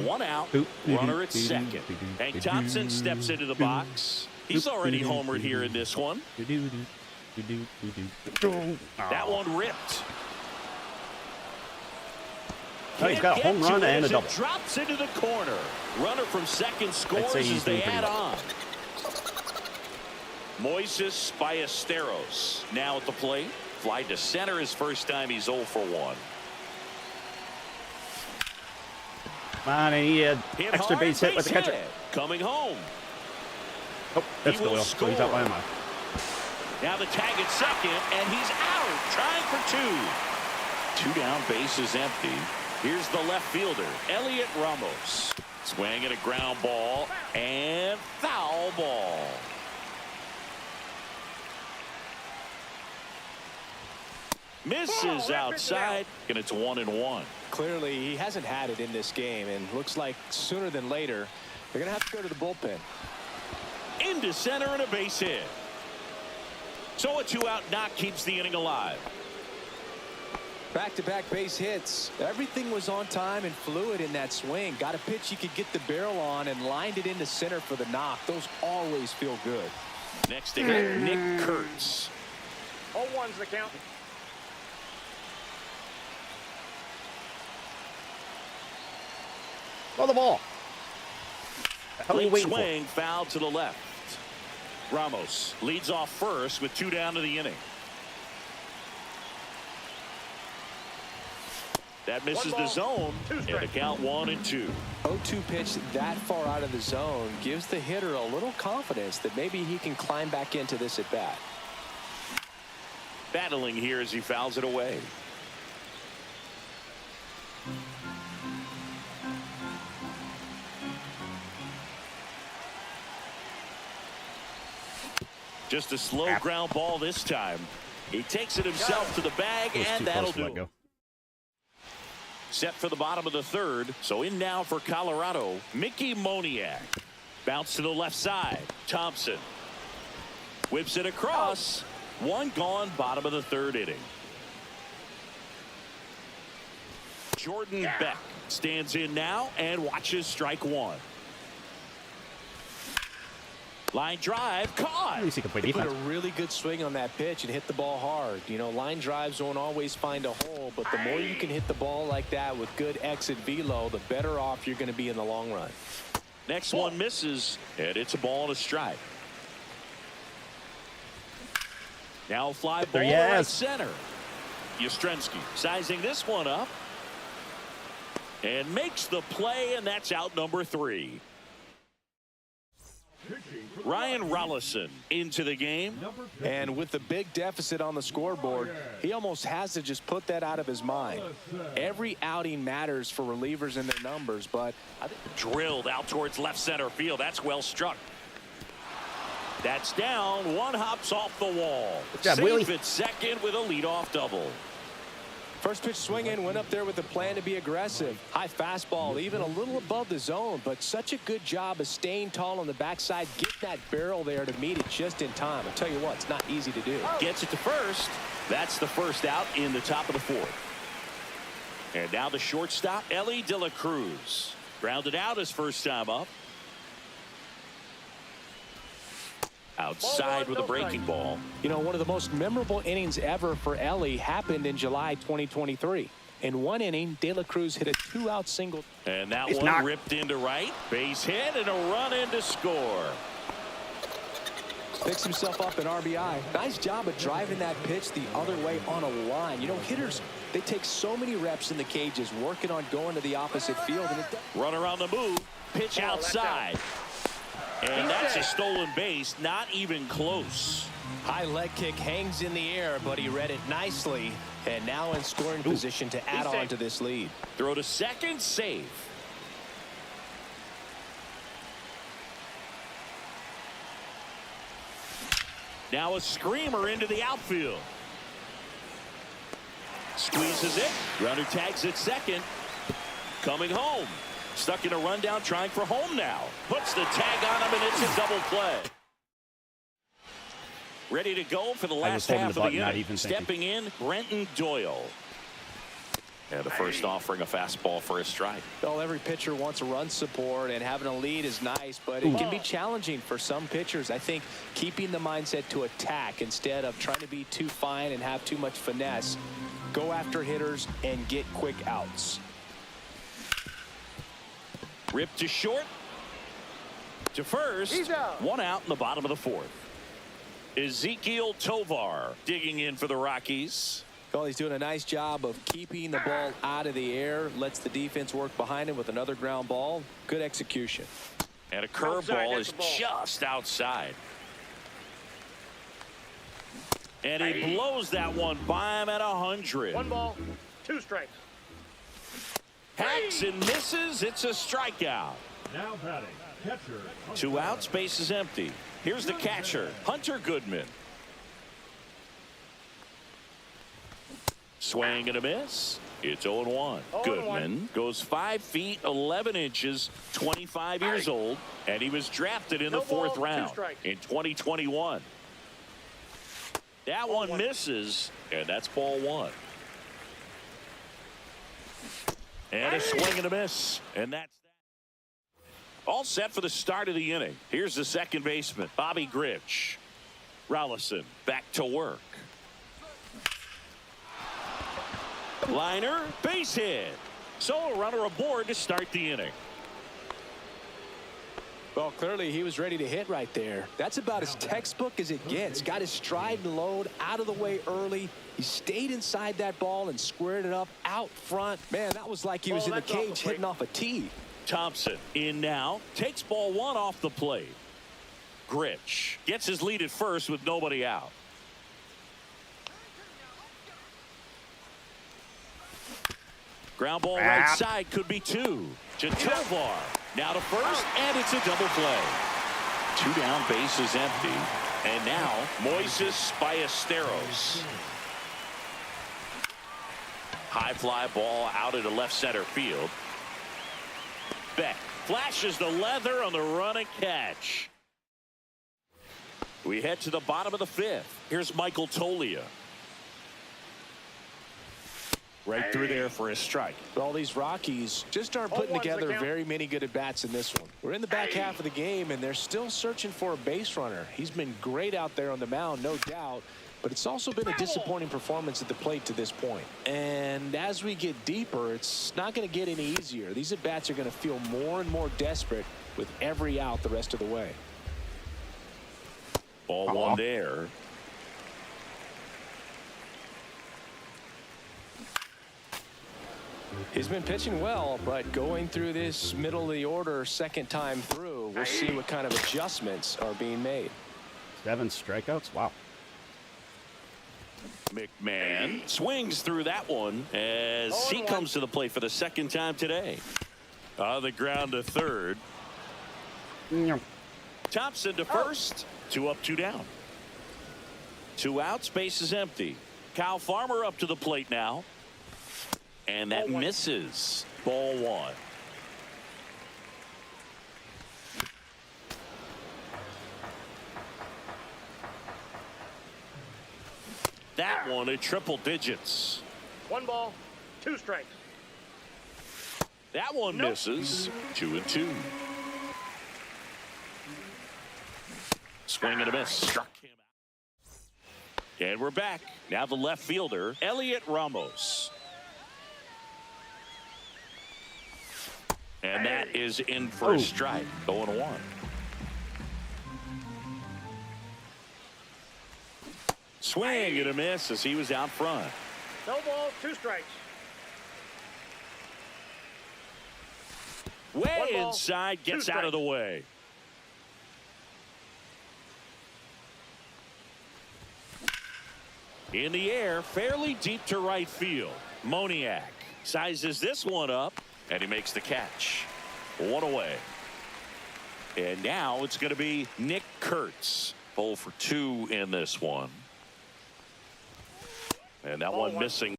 One out. Runner at second. Hank Thompson steps into the box. He's already homered here in this one. That one ripped. Oh, he's got a home run and a double. Drops into the corner. Runner from second scores say as he's they doing pretty add well. on. Moises Ballesteros now at the plate. Fly to center his first time. He's 0 for 1. Come on, and he had Hit extra hard, base hit with the catcher. hit. Coming home. Oh, that's He will Doyle. So he's out by a mile. Now the tag at second, and he's out. Trying for 2. 2 down, base is empty. Here's the left fielder, Elliot Ramos. Swing at a ground ball, and foul ball. Misses outside, and it's 1-1. Clearly, he hasn't had it in this game, and looks like sooner than later, they're going to have to go to the bullpen. Into center and a base hit. So a 2-out knock keeps the inning alive. Back-to-back base hits. Everything was on time and fluid in that swing. Got a pitch you could get the barrel on and lined it into center for the knock. Those always feel good. Next to hit, Nick Kurtz. 0-1's the count. Throw the ball. How are you Late waiting for? swing, foul to the left. Ramos leads off first with 2 down to the inning. That misses the zone, and the count 1-2. 0-2 pitch that far out of the zone gives the hitter a little confidence that maybe he can climb back into this at bat. Battling here as he fouls it away. Just a slow ground ball this time. He takes it himself to the bag, It was too and close that'll to do let it. go. set for the bottom of the third. So in now for Colorado, Mickey Moniak. Bounce to the left side. Thompson whips it across. One gone, bottom of the third inning. Jordan Beck stands in now and watches strike one. Line drive, caught. At least he can play He put defense. a really good swing on that pitch and hit the ball hard. You know, line drives won't always find a hole, but the more you can hit the ball like that with good exit velo, the better off you're going to be in the long run. Next one misses, and it's a ball and a strike. Now fly ball to right center. Yastrzemski sizing this one up and makes the play, and that's out number 3. Ryan Rollison into the game. And with the big deficit on the scoreboard, he almost has to just put that out of his mind. Every outing matters for relievers and their numbers, but I think Drilled out towards left center field. That's well struck. That's down. One hops off the wall. job, Safe Willie. at second with a leadoff double. first pitch swinging, went up there with a plan to be aggressive. High fastball, even a little above the zone, but such a good job of staying tall on the backside, getting that barrel there to meet it just in time. I'll tell you what, it's not easy to do. Gets it to first. That's the first out in the top of the fourth. And now the shortstop, Ellie De La Cruz. Grounded out his first time up. Outside with a breaking ball. You know, one of the most memorable innings ever for Ellie happened in July 2023. In one inning, De La Cruz hit a 2-out single. And that It's one not. ripped into right. Base hit and a run in to score. Picks himself up an RBI. Nice job of driving that pitch the other way on a line. You know, hitters, they take so many reps in the cages working on going to the opposite field. And Runner on the move. Pitch outside. And that's a stolen base. Not even close. high leg kick hangs in the air, but he read it nicely. And now in scoring position to add on to this lead. Throw to second, safe. Now a screamer into the outfield. Squeezes it. Runner tags at second. Coming home. Stuck in a rundown, trying for home now. Puts the tag on him, and it's a double play. Ready to go for the last holding half the of the button, not inning. even thinking. Stepping in, Brenton Doyle. And the first offering a fastball for a strike. Well, every pitcher wants a run support, and having a lead is nice, but it can be challenging for some pitchers. I think keeping the mindset to attack instead of trying to be too fine and have too much finesse. Go after hitters and get quick outs. Ripped to short. To first. He's out. One out in the bottom of the fourth. Ezequiel Tovar digging in for the Rockies. Well, he's doing a nice job of keeping the ball out of the air. Lets the defense work behind him with another ground ball. Good execution. And a Outside, curveball that's is the ball. just outside. And he blows that one by him at 100. 1 ball, 2 strikes. Hacks and misses. It's a strikeout. Now batting, catcher. 2 outs, base is empty. Here's the catcher, Hunter Goodman. Swing and a miss. It's 0-1. 0-1. Goodman goes 5 feet 11 inches, 25 years old, and he was drafted in the No ball, 4th 2 round strikes. in 2021. That one misses, and that's ball 1. And a swing and a miss, and that's that. All set for the start of the inning. Here's the second baseman, Bobby Grich. Rollison back to work. Liner, base hit. So a runner aboard to start the inning. Well, clearly he was ready to hit right there. That's about as textbook as it gets. Got his stride and load out of the way early. He stayed inside that ball and squared it up out front. Man, that was like he was in the that's off the cage plate. hitting off a tee. Thompson in now, takes ball 1 off the plate. Grich gets his lead at first with nobody out. Ground ball right side, could be 2. To Tovar. Now to first, and it's a double play. 2 down, base is empty. And now Moises Ballesteros. High fly ball out into left center field. Beck flashes the leather on the run and catch. We head to the bottom of the fifth. Here's Michael Toglia. Right through there for a strike. Well, these Rockies just aren't putting together very many good at-bats in this one. We're in the back half of the game, and they're still searching for a base runner. He's been great out there on the mound, no doubt, but it's also been a disappointing performance at the plate to this point. And as we get deeper, it's not going to get any easier. These at-bats are going to feel more and more desperate with every out the rest of the way. Ball one there. He's been pitching well, but going through this middle of the order second time through, we'll see what kind of adjustments are being made. 7 strikeouts? Wow. McMahon swings through that one as he comes to the plate for the second time today. On the ground to third. Thompson to first. 2 up, 2 down. 2 outs, base is empty. Kyle Farmer up to the plate now. And that misses. Ball 1. That one at triple digits. 1 ball, 2 strikes. That one misses. 2-2. Swing and a miss. Struck him out. And we're back. Now the left fielder, Elliot Ramos. And that is in for a strike. 0-1. Swing and a miss as he was out front. No ball, 2 strikes. Way ball, inside, 2 gets out of the strikes. way. In the air, fairly deep to right field. Moniak sizes this one up, and he makes the catch. 1 away. And now it's going to be Nick Kurtz. 0 for 2 in this one. And that one missing.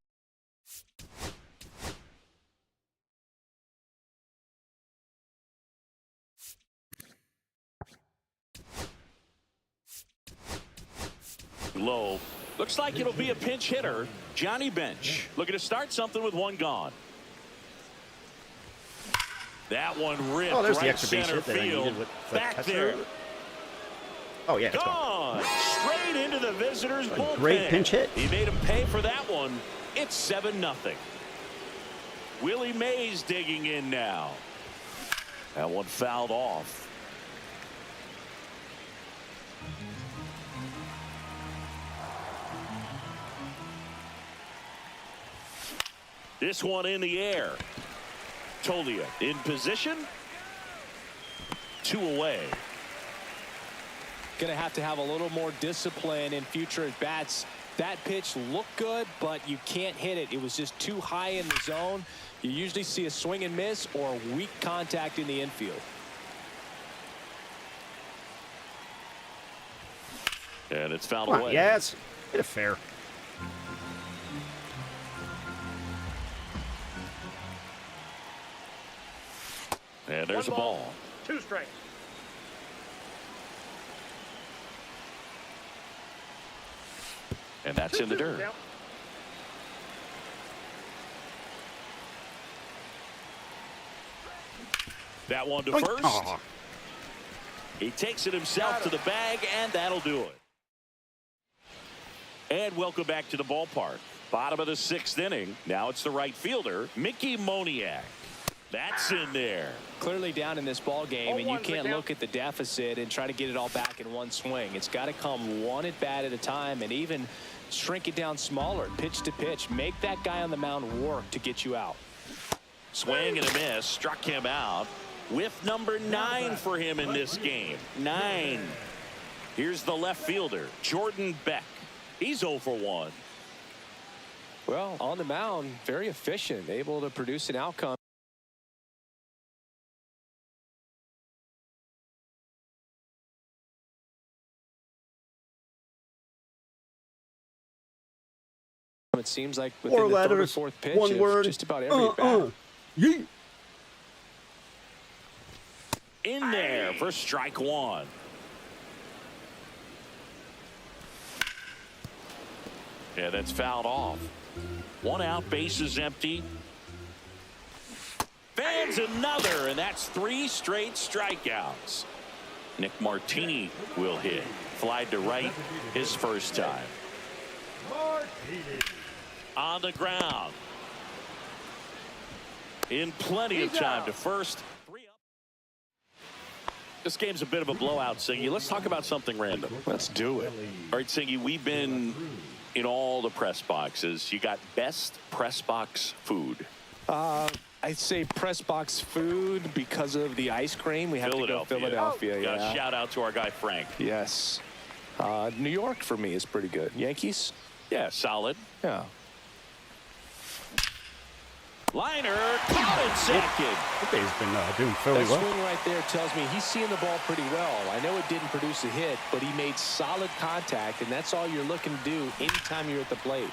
Low. Looks like it'll be a pinch hitter. Johnny Bench looking to start something with 1 gone. That one ripped There's the right extra base center hit that I field. needed with Back Ketzer. there. Oh, yeah, it's gone. Gone. Straight into the visitors' bullpen. Great pinch hit. He made him pay for that one. It's 7-0. Willie Mays digging in now. That one fouled off. This one in the air. Toglia in position. 2 away. Going to have a little more discipline in future at bats. That pitch looked good, but you can't hit it. It was just too high in the zone. You usually see a swing and miss or weak contact in the infield. And it's fouled Come on, away. yes. Hit it fair. And there's a ball. 2 strikes. And that's in the dirt. Yep. That one to Oink. first. Aw. He takes it himself to the bag, and that'll do it. And welcome back to the ballpark. Bottom of the 6th inning. Now it's the right fielder, Mickey Moniak. That's in there. Clearly down in this ball game, and you 0-1's the can't count. look at the deficit and try to get it all back in one swing. It's got to come one at bat at a time, and even shrink it down smaller, pitch to pitch. Make that guy on the mound work to get you out. Swing and a miss. Struck him out. Whiff number 9 for him in this game. 9. Here's the left fielder, Jordan Beck. He's 0 for 1. Well, on the mound, very efficient, able to produce an outcome. It seems like within Four the third or letters, fourth pitch one of word. just about every bat. Yeet. In there for strike one. Yeah, that's fouled off. One out, base is empty. Fans another, and that's 3 straight strikeouts. Nick Martini will hit. Fly to right his first time. On the ground. In plenty of time to first. 3 up. This game's a bit of a blowout, Siggy. Let's talk about something random. Let's do it. All right, Siggy, we've been in all the press boxes. You got best press box food. I'd say press box food because of the ice cream. We have to go Philadelphia. Got Yeah. a shout out to our guy Frank. Yes. New York for me is pretty good. Yankees? Yeah, solid. Yeah. Liner caught in second. Okay, he's been doing fairly That well. swing right there tells me he's seeing the ball pretty well. I know it didn't produce a hit, but he made solid contact, and that's all you're looking to do anytime you're at the plate.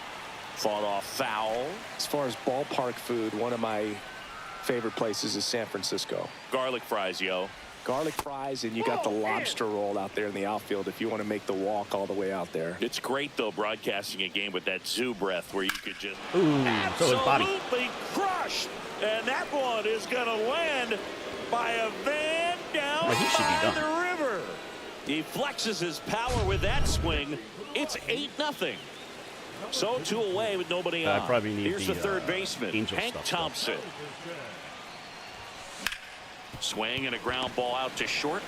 Fought off foul. As far as ballpark food, one of my favorite places is San Francisco. Garlic fries, yo. Garlic fries, and you got the lobster roll out there in the outfield if you want to make the walk all the way out there. It's great, though, broadcasting a game with that zoo breath where you could just Ooh, so his body. absolutely crushed. And that one is going to land by a van down Well, he should be by done. the river. He flexes his power with that swing. It's 8-0. So 2 away with nobody I on. probably need Here's the, the third baseman, Angel Hank stuff, Thompson. Swing and a ground ball out to short.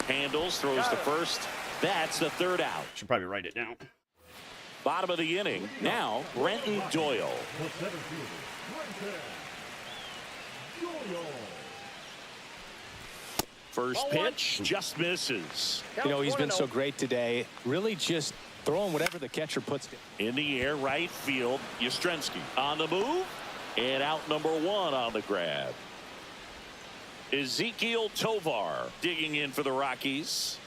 Handles, throws to first. That's the third out. Should probably write it down. Bottom of the inning. Now, Brenton Doyle. The center fielder, Brenton Doyle. First pitch just misses. You know, he's been so great today. Really just throwing whatever the catcher puts down. In the air, right field, Yastrzemski on the move, and out number 1 on the grab. Ezekiel Tovar digging in for the Rockies.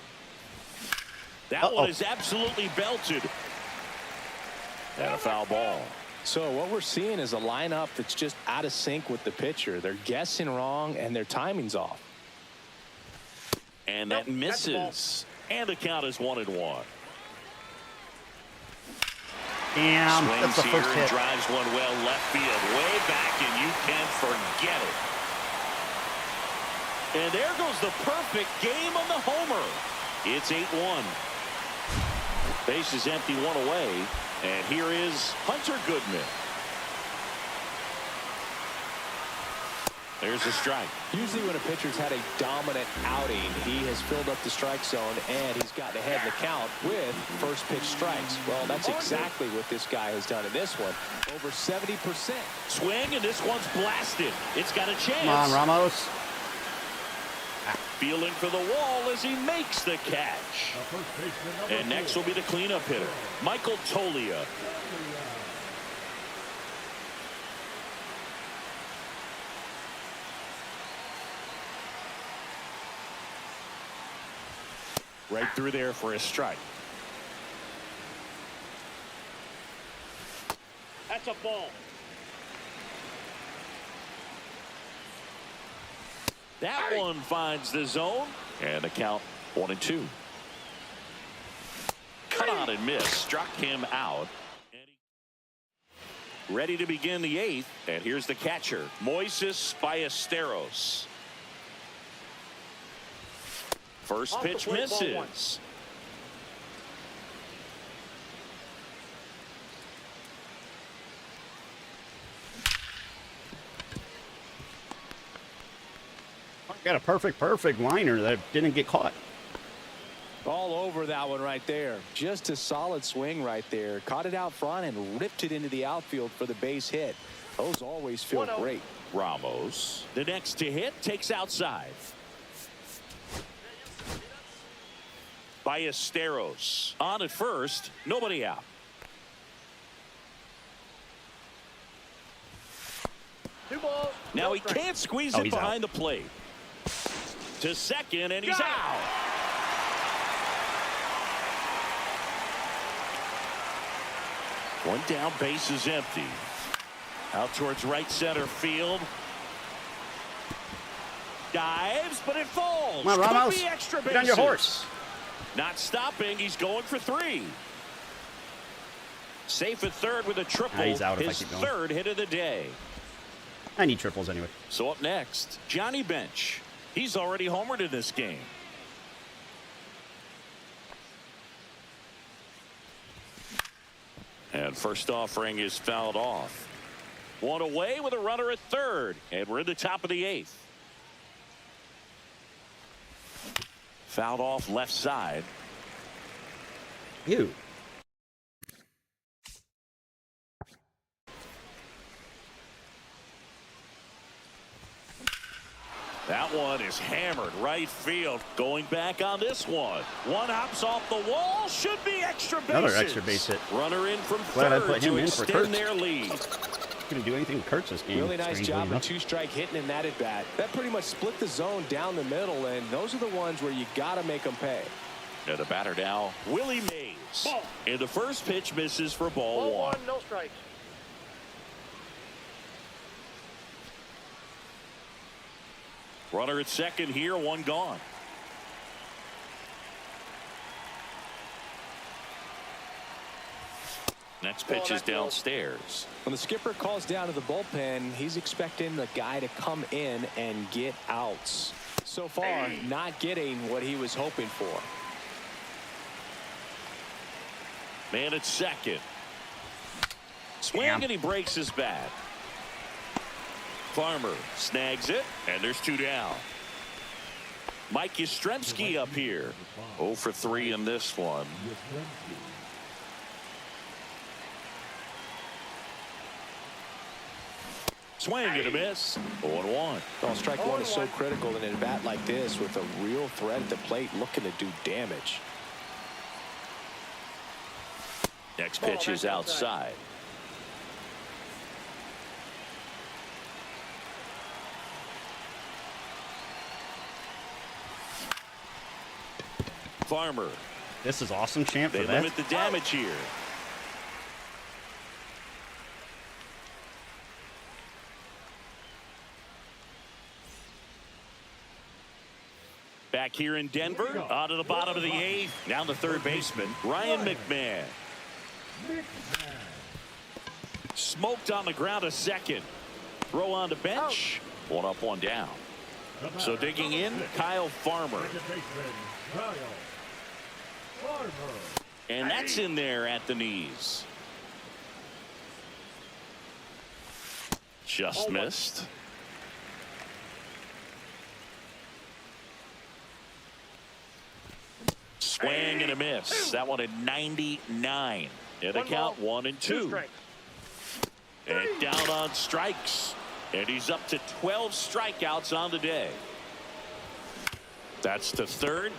That one is absolutely belted. And a foul ball. So what we're seeing is a lineup that's just out of sync with the pitcher. They're guessing wrong, and their timing's off. And that misses. And the count is 1-1. Damn, Swings that's the here first and hit. drives one well left field, way back, and you can forget it. And there goes the perfect game on the homer. It's 8-1. Base is empty, 1 away, and here is Hunter Goodman. There's a strike. Usually when a pitcher's had a dominant outing, he has filled up the strike zone, and he's gotten ahead in the count with first pitch strikes. Well, that's exactly what this guy has done in this one. Over 70%. Swing, and this one's blasted. It's got a chance. Come on, Ramos. Feeling for the wall as he makes the catch. The first baseman, number And next 4. will be the cleanup hitter, Michael Tolia. Right through there for a strike. That's a ball. That one finds the zone, and the count 1-2. Cut on and miss, struck him out. Ready to begin the 8th, and here's the catcher, Moises Ballesteros. First Off the pitch plate, ball 1. misses. Got a perfect liner that didn't get caught. All over that one right there. Just a solid swing right there. Caught it out front and ripped it into the outfield for the base hit. Those always feel 1-0. great. Ramos, the next to hit, takes outside. Ballesteros on at first, nobody out. Two balls. Now no he strikes. can't squeeze Oh, it he's behind the plate. To second, and he's out. One down, base is empty. Out towards right center field. Dives, but it falls. Come on, Ramos. Could be extra Get on your bases. horse. Not stopping. He's going for 3. Safe at third with a triple. He's out if I His keep going. third hit of the day. I need triples anyway. So up next, Johnny Bench. He's already homered in this game. And first offering is fouled off. One away with a runner at third. And we're in the top of the 8th. Fouled off left side. Ew. That one is hammered right field. Going back on this one. One hops off the wall. Should be extra bases. Another extra base hit. Runner in from Glad I third put him to in for extend Kurtz. their lead. Couldn't do anything with Kurtz this game. Really nice strangely job of enough. 2-strike hitting in that at bat. That pretty much split the zone down the middle, and those are the ones where you got to make them pay. And the batter now, Willie Mays. Ball. And the first pitch misses for ball Ball 1. 1, no strikes. Runner at second here, one gone. Next pitch is downstairs. When the skipper calls down to the bullpen, he's expecting the guy to come in and get outs. So far, not getting what he was hoping for. Man at second. Swing Damn. and he breaks his bat. Farmer snags it, and there's 2 down. Mike Yastrzemski up here. 0 for 3 in this one. Yastrzemski. Swing and a miss. 0-1. Well, strike one is so critical in a bat like this with a real threat at the plate looking to do damage. Next pitch is outside. Farmer. This is awesome, champ. They For that. limit the damage here. Back here in Denver, out of the bottom of the 8th. Now the third baseman, Ryan McMahon. Smoked on the ground a second. Throw on the bench. One up, one down. So digging in, Kyle Farmer. Second baseman, Kyle Farmer. And that's in there at the knees. Just missed. Swing and a miss. That one at 99. And the count 1 and 2. strikes. And down on strikes. And he's up to 12 strikeouts on the day. That's to third.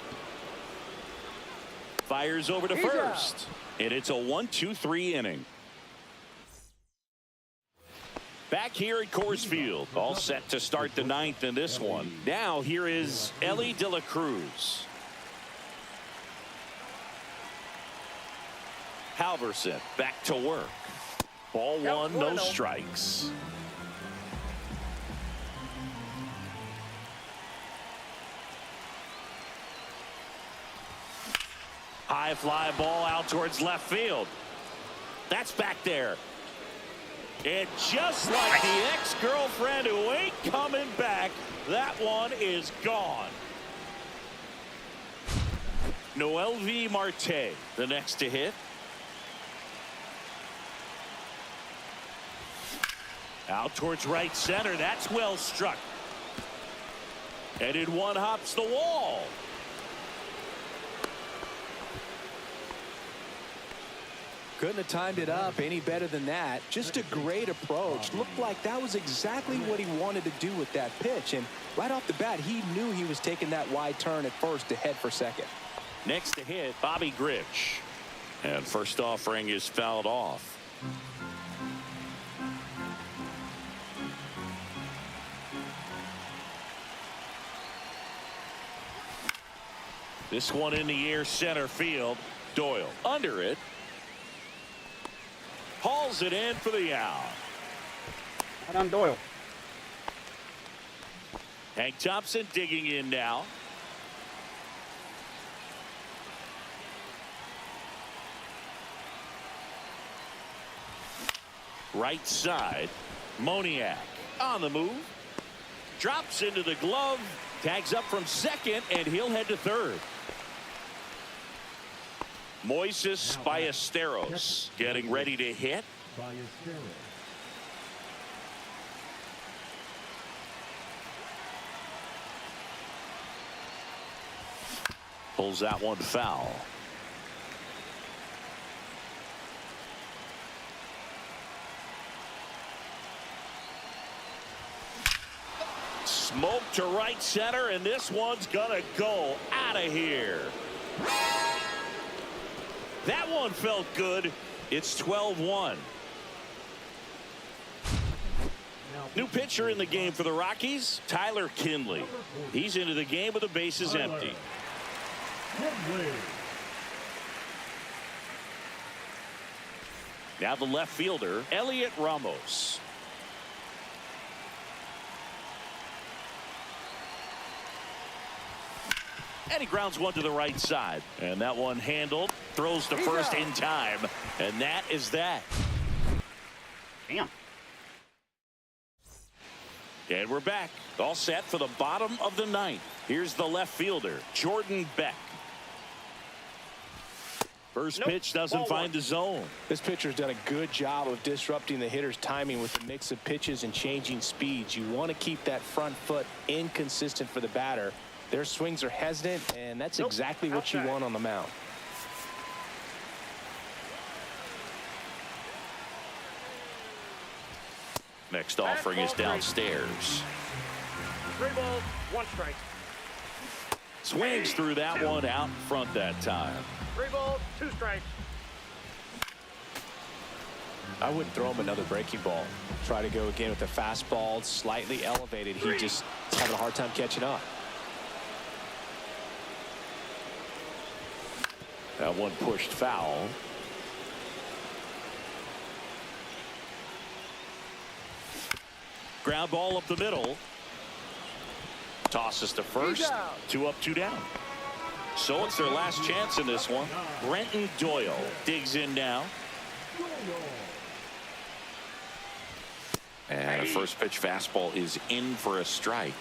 Fires over to first. And it's a 1-2-3 inning. Back here at Coors Field. All set to start the 9th in this one. Now here is Ellie De La Cruz. Halverson back to work. Ball 1, no strikes. High fly ball out towards left field. That's back there. And just like the ex-girlfriend who ain't coming back, that one is gone. Noelvi Marte, the next to hit. Out towards right center. That's well struck. And in one hops the wall. Couldn't have timed it up any better than that. Just a great approach. Looked like that was exactly what he wanted to do with that pitch. And right off the bat, he knew he was taking that wide turn at first to head for second. Next to hit, Bobby Grich. And first offering is fouled off. This one in the air center field. Doyle under it. hauls it in for the out. Right on Doyle. Hank Thompson digging in now. Right side, Moniak on the move. Drops into the glove, tags up from second, and he'll head to third. Moises Ballesteros getting ready to hit. Ballesteros. Pulls that one foul. Smoke to right center, and this one's gonna go out of here. That one felt good. It's 12-1. New pitcher in the game for the Rockies, Tyler Kinley. He's into the game with the bases empty. Kinley. Now the left fielder, Elliot Ramos. And he grounds one to the right side. And that one handled. Throws to first in time. And that is that. Damn. And we're back. All set for the bottom of the ninth. Here's the left fielder, Jordan Beck. First pitch doesn't find the zone. This pitcher's done a good job of disrupting the hitter's timing with the mix of pitches and changing speeds. You want to keep that front foot inconsistent for the batter. Their swings are hesitant, and that's exactly what you want on the mound. Next offering is downstairs. 3 balls, 1 strike. Swings through that one out in front that time. 3 balls, 2 strikes. I wouldn't throw him another breaking ball. Try to go again with the fastball slightly elevated. He just is having a hard time catching up. That one pushed foul. Ground ball up the middle. Tosses to first. 2 up, 2 down. So it's their last chance in this one. Brenton Doyle digs in now. And a first pitch fastball is in for a strike.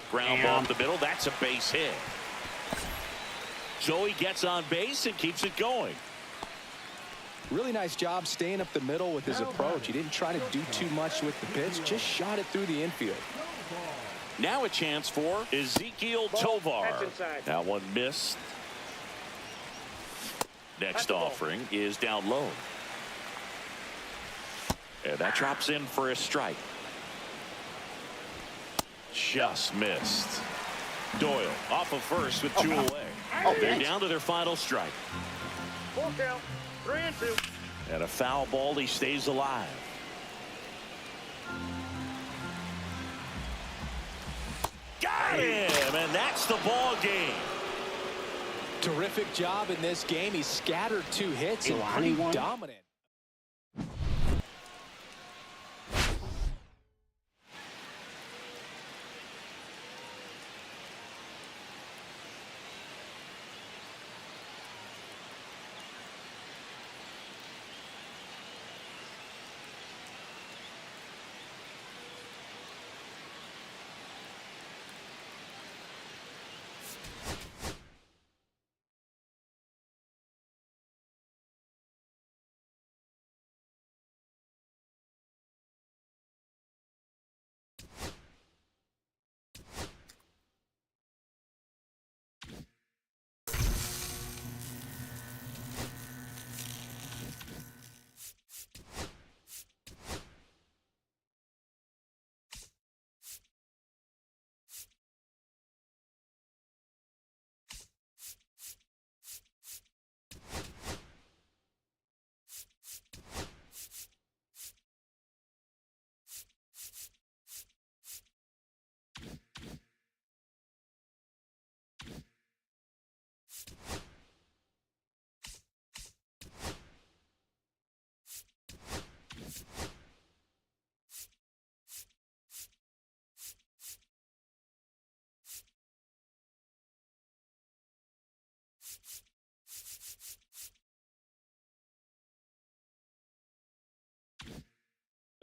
Ground ball up the middle. That's a base hit. Joey gets on base and keeps it going. Really nice job staying up the middle with his approach. He didn't try to do too much with the pitch, just shot it through the infield. Now a chance for Ezequiel Tovar. That's inside. That one missed. Next offering is down low. And that drops in for a strike. Just missed. Doyle off of first with 2 away. They're down to their final strike. Full count. 3 and 2. And a foul ball. He stays alive. Got him, and that's the ball game. Terrific job in this game. He scattered 2 hits and pretty dominant.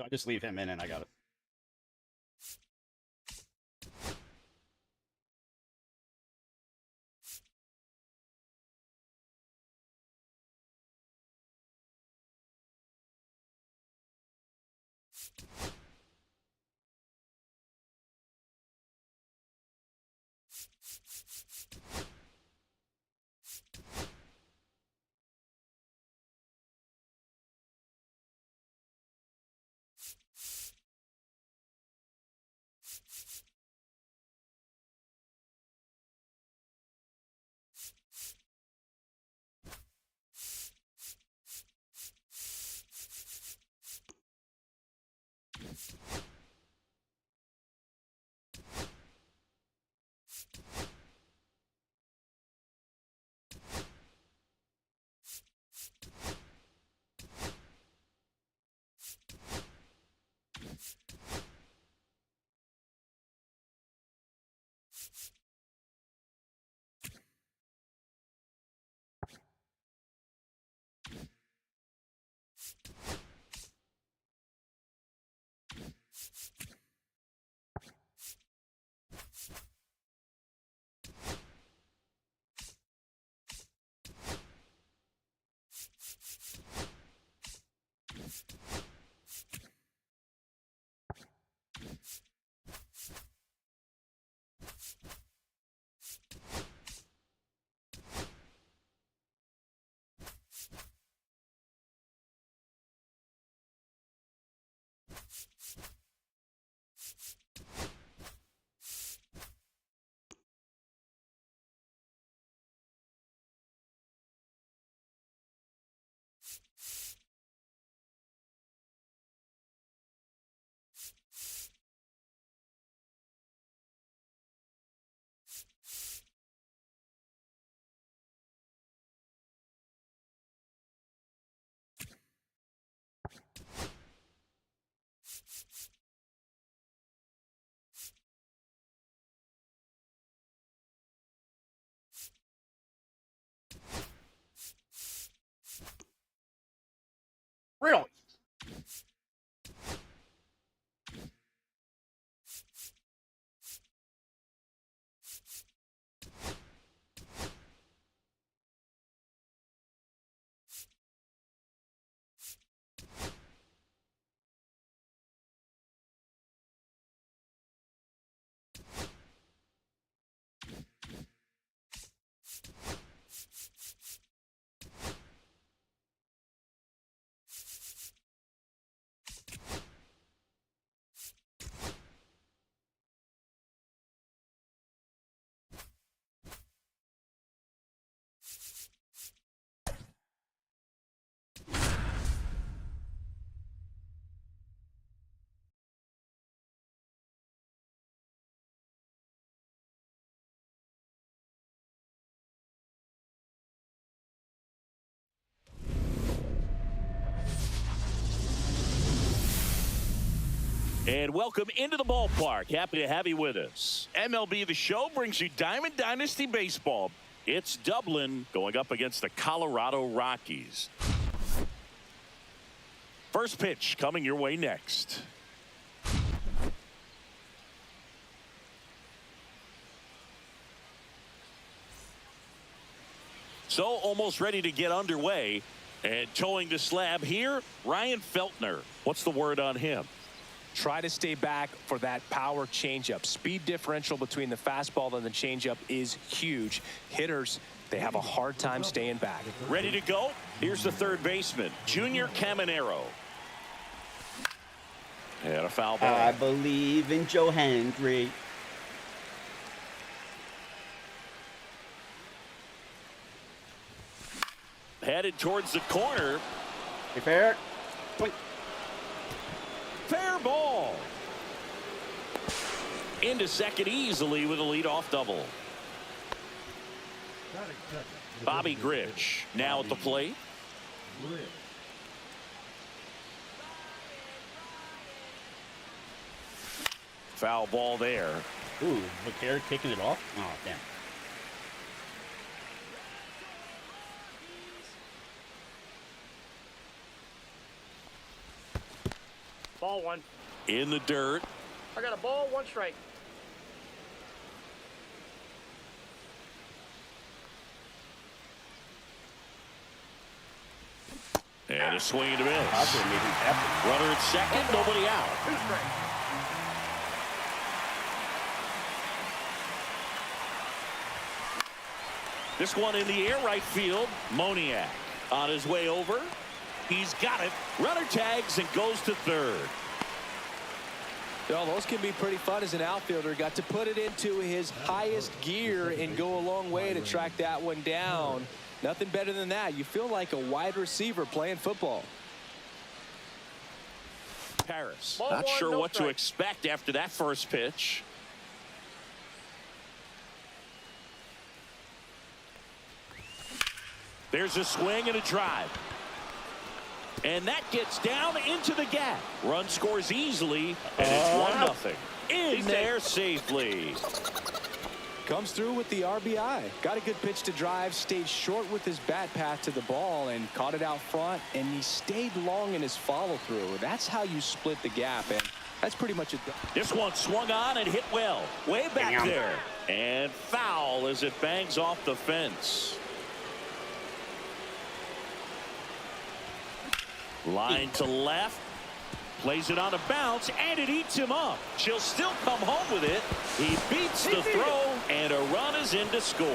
So I just leave him in and I got it. Really? And welcome into the ballpark. Happy to have you with us. MLB The Show brings you Diamond Dynasty Baseball. It's Dublin going up against the Colorado Rockies. First pitch coming your way next. So almost ready to get underway. And towing the slab here, Ryan Feltner. What's the word on him? Try to stay back for that power changeup. Speed differential between the fastball and the changeup is huge. Hitters, they have a hard time staying back. Ready to go? Here's the third baseman, Junior Caminero. And a foul ball. I believe in Joe Hendry. Headed towards the corner. Hey, fair. Point. Fair ball. Into second easily with a leadoff double. Bobby Grich now at the plate. Foul ball there. Ooh, McCarron kicking it off. Oh, damn. Ball one. In the dirt. I got a ball, 1 strike. And a swing and a miss. Possibly maybe after. Runner at second, nobody out. 2 strikes. This one in the air, right field. Moniak on his way over. He's got it. Runner tags and goes to third. Well, those can be pretty fun as an outfielder. Got to put it into his highest gear and go a long way to track that one down. Nothing better than that. You feel like a wide receiver playing football. Paris, Ball not one, sure no what to strike. expect after that first pitch. There's a swing and a drive. And that gets down into the gap. Run scores easily, and it's 1-0. In there safely. Comes through with the RBI. Got a good pitch to drive, stayed short with his bat path to the ball and caught it out front, and he stayed long in his follow through. That's how you split the gap, and that's pretty much it. This one swung on and hit well. Way back Damn. there. And foul as it bangs off the fence. Line to left. Plays it on a bounce, and it eats him up. She'll still come home with it. He beats the throw, and a run is in to score.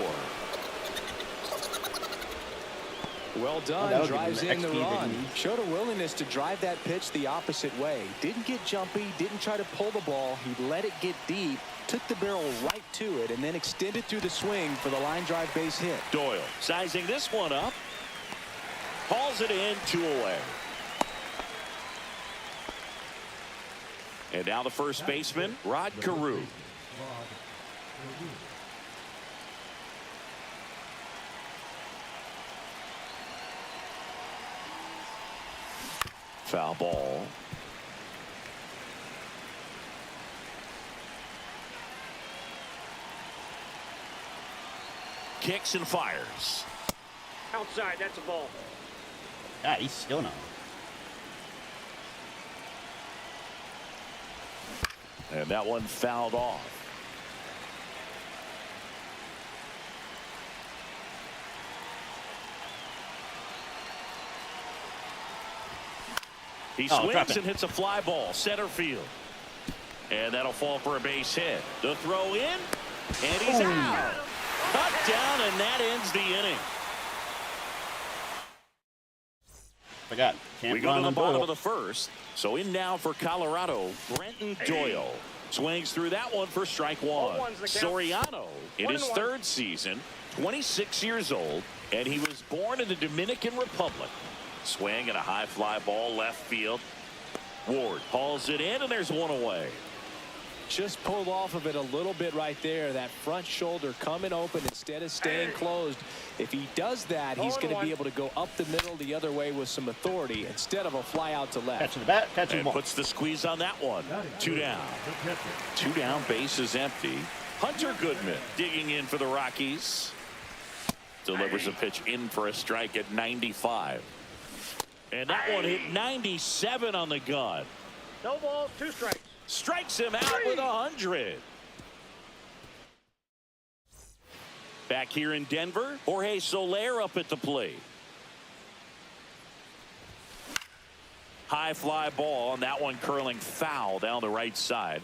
Well done. that'll Drives give him in the the XP they run. need. Showed a willingness to drive that pitch the opposite way. Didn't get jumpy, didn't try to pull the ball. He let it get deep, took the barrel right to it, and then extended through the swing for the line drive base hit. Doyle sizing this one up. Hauls it in, 2 away. And now the first baseman, Rod Carew. Foul ball. Kicks and fires. Outside, that's a ball. God, he's still not. And that one fouled off. He drop swings it. and hits a fly ball center field. And that'll fall for a base hit. The throw in, and he's out. Cut down, and that ends the inning. Forgot. Can't We go to run the on bottom Doyle. of the first. So in now for Colorado, Brenton Doyle. Swings through that one for strike one. 0-1's the count. Soriano in his 1-1. third season, 26 years old, and he was born in the Dominican Republic. Swing and a high fly ball left field. Ward hauls it in, and there's 1 away. Just pulled off of it a little bit right there. That front shoulder coming open instead of staying closed. If he does that, he's going to 0-1. be able to go up the middle the other way with some authority instead of a fly out to left. Catch the bat, catch the And ball. puts the squeeze on that one. 2 down. 2 down, base is empty. Hunter Goodman digging in for the Rockies. Delivers a pitch in for a strike at 95. And that one hit 97 on the gun. No balls, 2 strikes. Strikes him out with 100. Back here in Denver, Jorge Soler up at the plate. High fly ball, and that one curling foul down the right side.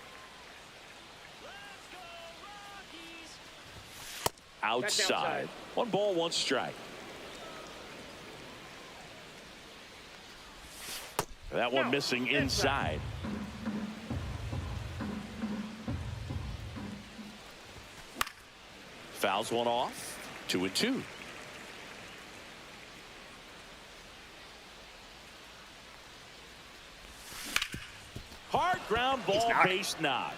Outside. 1 ball, 1 strike. That one missing inside. Fouls one off. 2-2. Hard ground ball, knocked. base knock.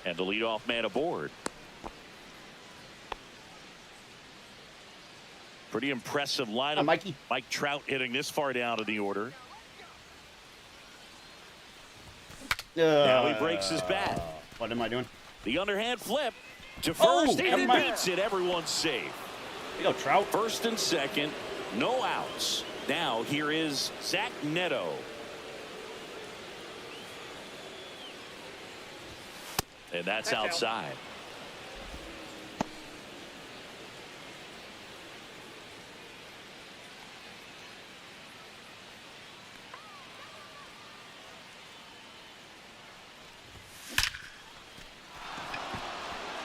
And the leadoff man aboard. Pretty impressive lineup. Mikey. Mike Trout hitting this far down in the order. Now he breaks his bat. What am I doing? The underhand flip to Oh, first, and never he mind. beats it. Everyone's safe. There you go, Trout. First and second, no outs. Now here is Zach Neto. And that's That's out. outside.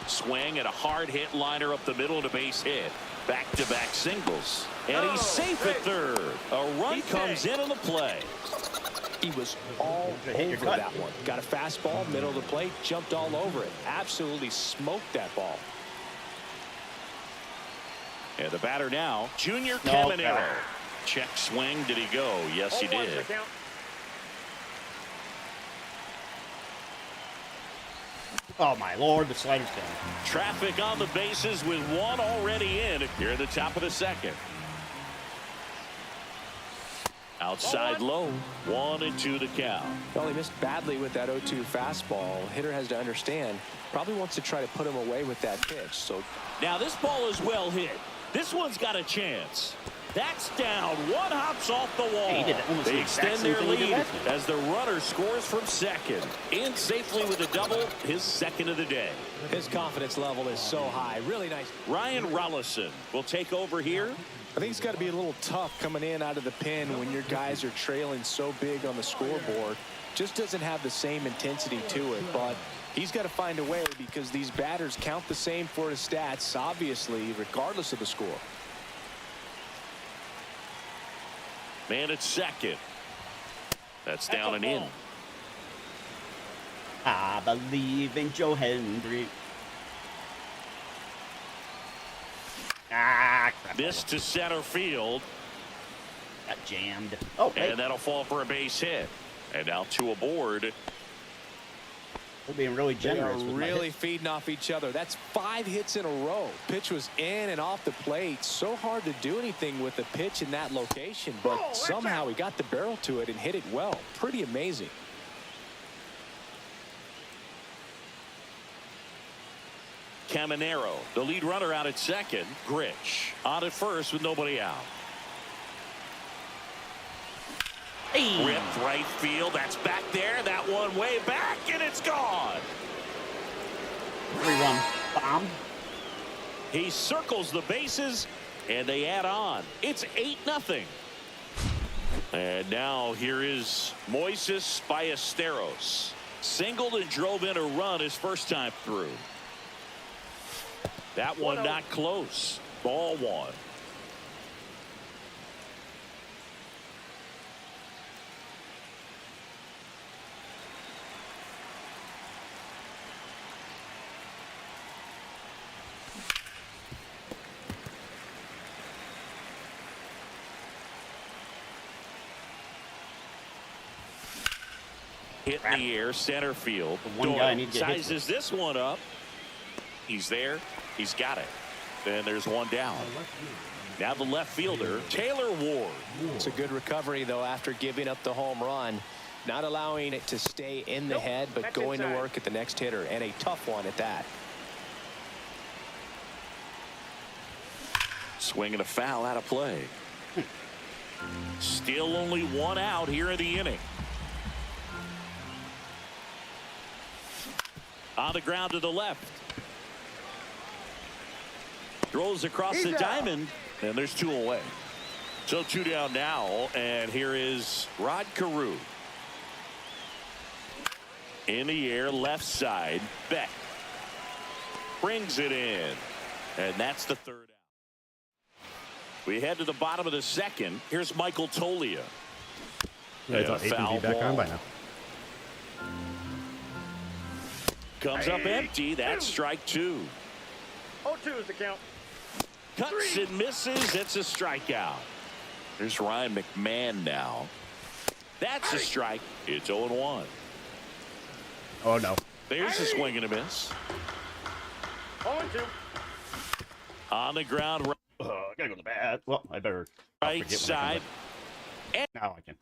Swing and a hard hit liner up the middle and a base hit. Back-to-back singles. And he's safe at third. A run comes in on the play. He was all Hit your over cut. that one. Got a fastball, middle of the plate, jumped all over it. Absolutely smoked that ball. And the batter now, Junior No. Caminero. Check swing. Did he go? Yes, he 0-1 did. the count. Oh my lord, the slider's down. Traffic on the bases with one already in here at the top of the second. Outside low, 1-2 the count. Well, he missed badly with that 0-2 fastball. Hitter has to understand, probably wants to try to put him away with that pitch. So Now this ball is well hit. This one's got a chance. That's down. One hops off the wall. He did almost They the exact extend same their thing he did lead last week. as the runner scores from second. In safely with a double, his second of the day. his confidence level is so high. Really nice. Ryan Rollison will take over here. I think it's got to be a little tough coming in out of the pen when your guys are trailing so big on the scoreboard. Just doesn't have the same intensity to it, but he's got to find a way because these batters count the same for his stats, obviously, regardless of the score. Man at second. That's down and in. I believe in Joe Hendry. Ah, crap. This to center field, Got jammed. Oh, hey. and that'll fall for a base hit. And now two aboard. We're being really They are generous with my really hits. feeding off each other. That's 5 hits in a row. Pitch was in and off the plate. So hard to do anything with the pitch in that location, but Oh, watch somehow out. he got the barrel to it and hit it well. Pretty amazing. Caminero, the lead runner out at second. Grich on at first with nobody out. Hey. Ripped right field. That's back there. That one way back, and it's gone. 3-1 bomb. He circles the bases, and they add on. It's 8-0. And now here is Moises Ballesteros. Singled and drove in a run his first time through. That one not close. Ball one. Hit in the air, center field. The one guy I need to get hit sizes this one up. He's there. He's got it. And there's one down. Now the left fielder, Taylor Ward. It's a good recovery, though, after giving up the home run. Not allowing it to stay in the Nope, head, but that's going to inside. work at the next hitter, and a tough one at that. Swinging a foul out of play. Still only one out here in the inning. On the ground to the left. Throws across the diamond, and there's two away. So two down now, and here is Rod Carew. In the air, left side. Beck brings it in, and that's the third out. We head to the bottom of the second. Here's Michael Tolia. I thought And a Aiden foul would be back on by ball. now. Comes up empty. That's strike two. 0-2 is the count. Cuts and misses. It's a strikeout. There's Ryan McMahon now. That's a strike. It's 0-1. Oh no. There's a swing and a miss. 0-2. On the ground, I gotta go to the bat. Well, I better. I'll right forget when I come side. back. Now I can.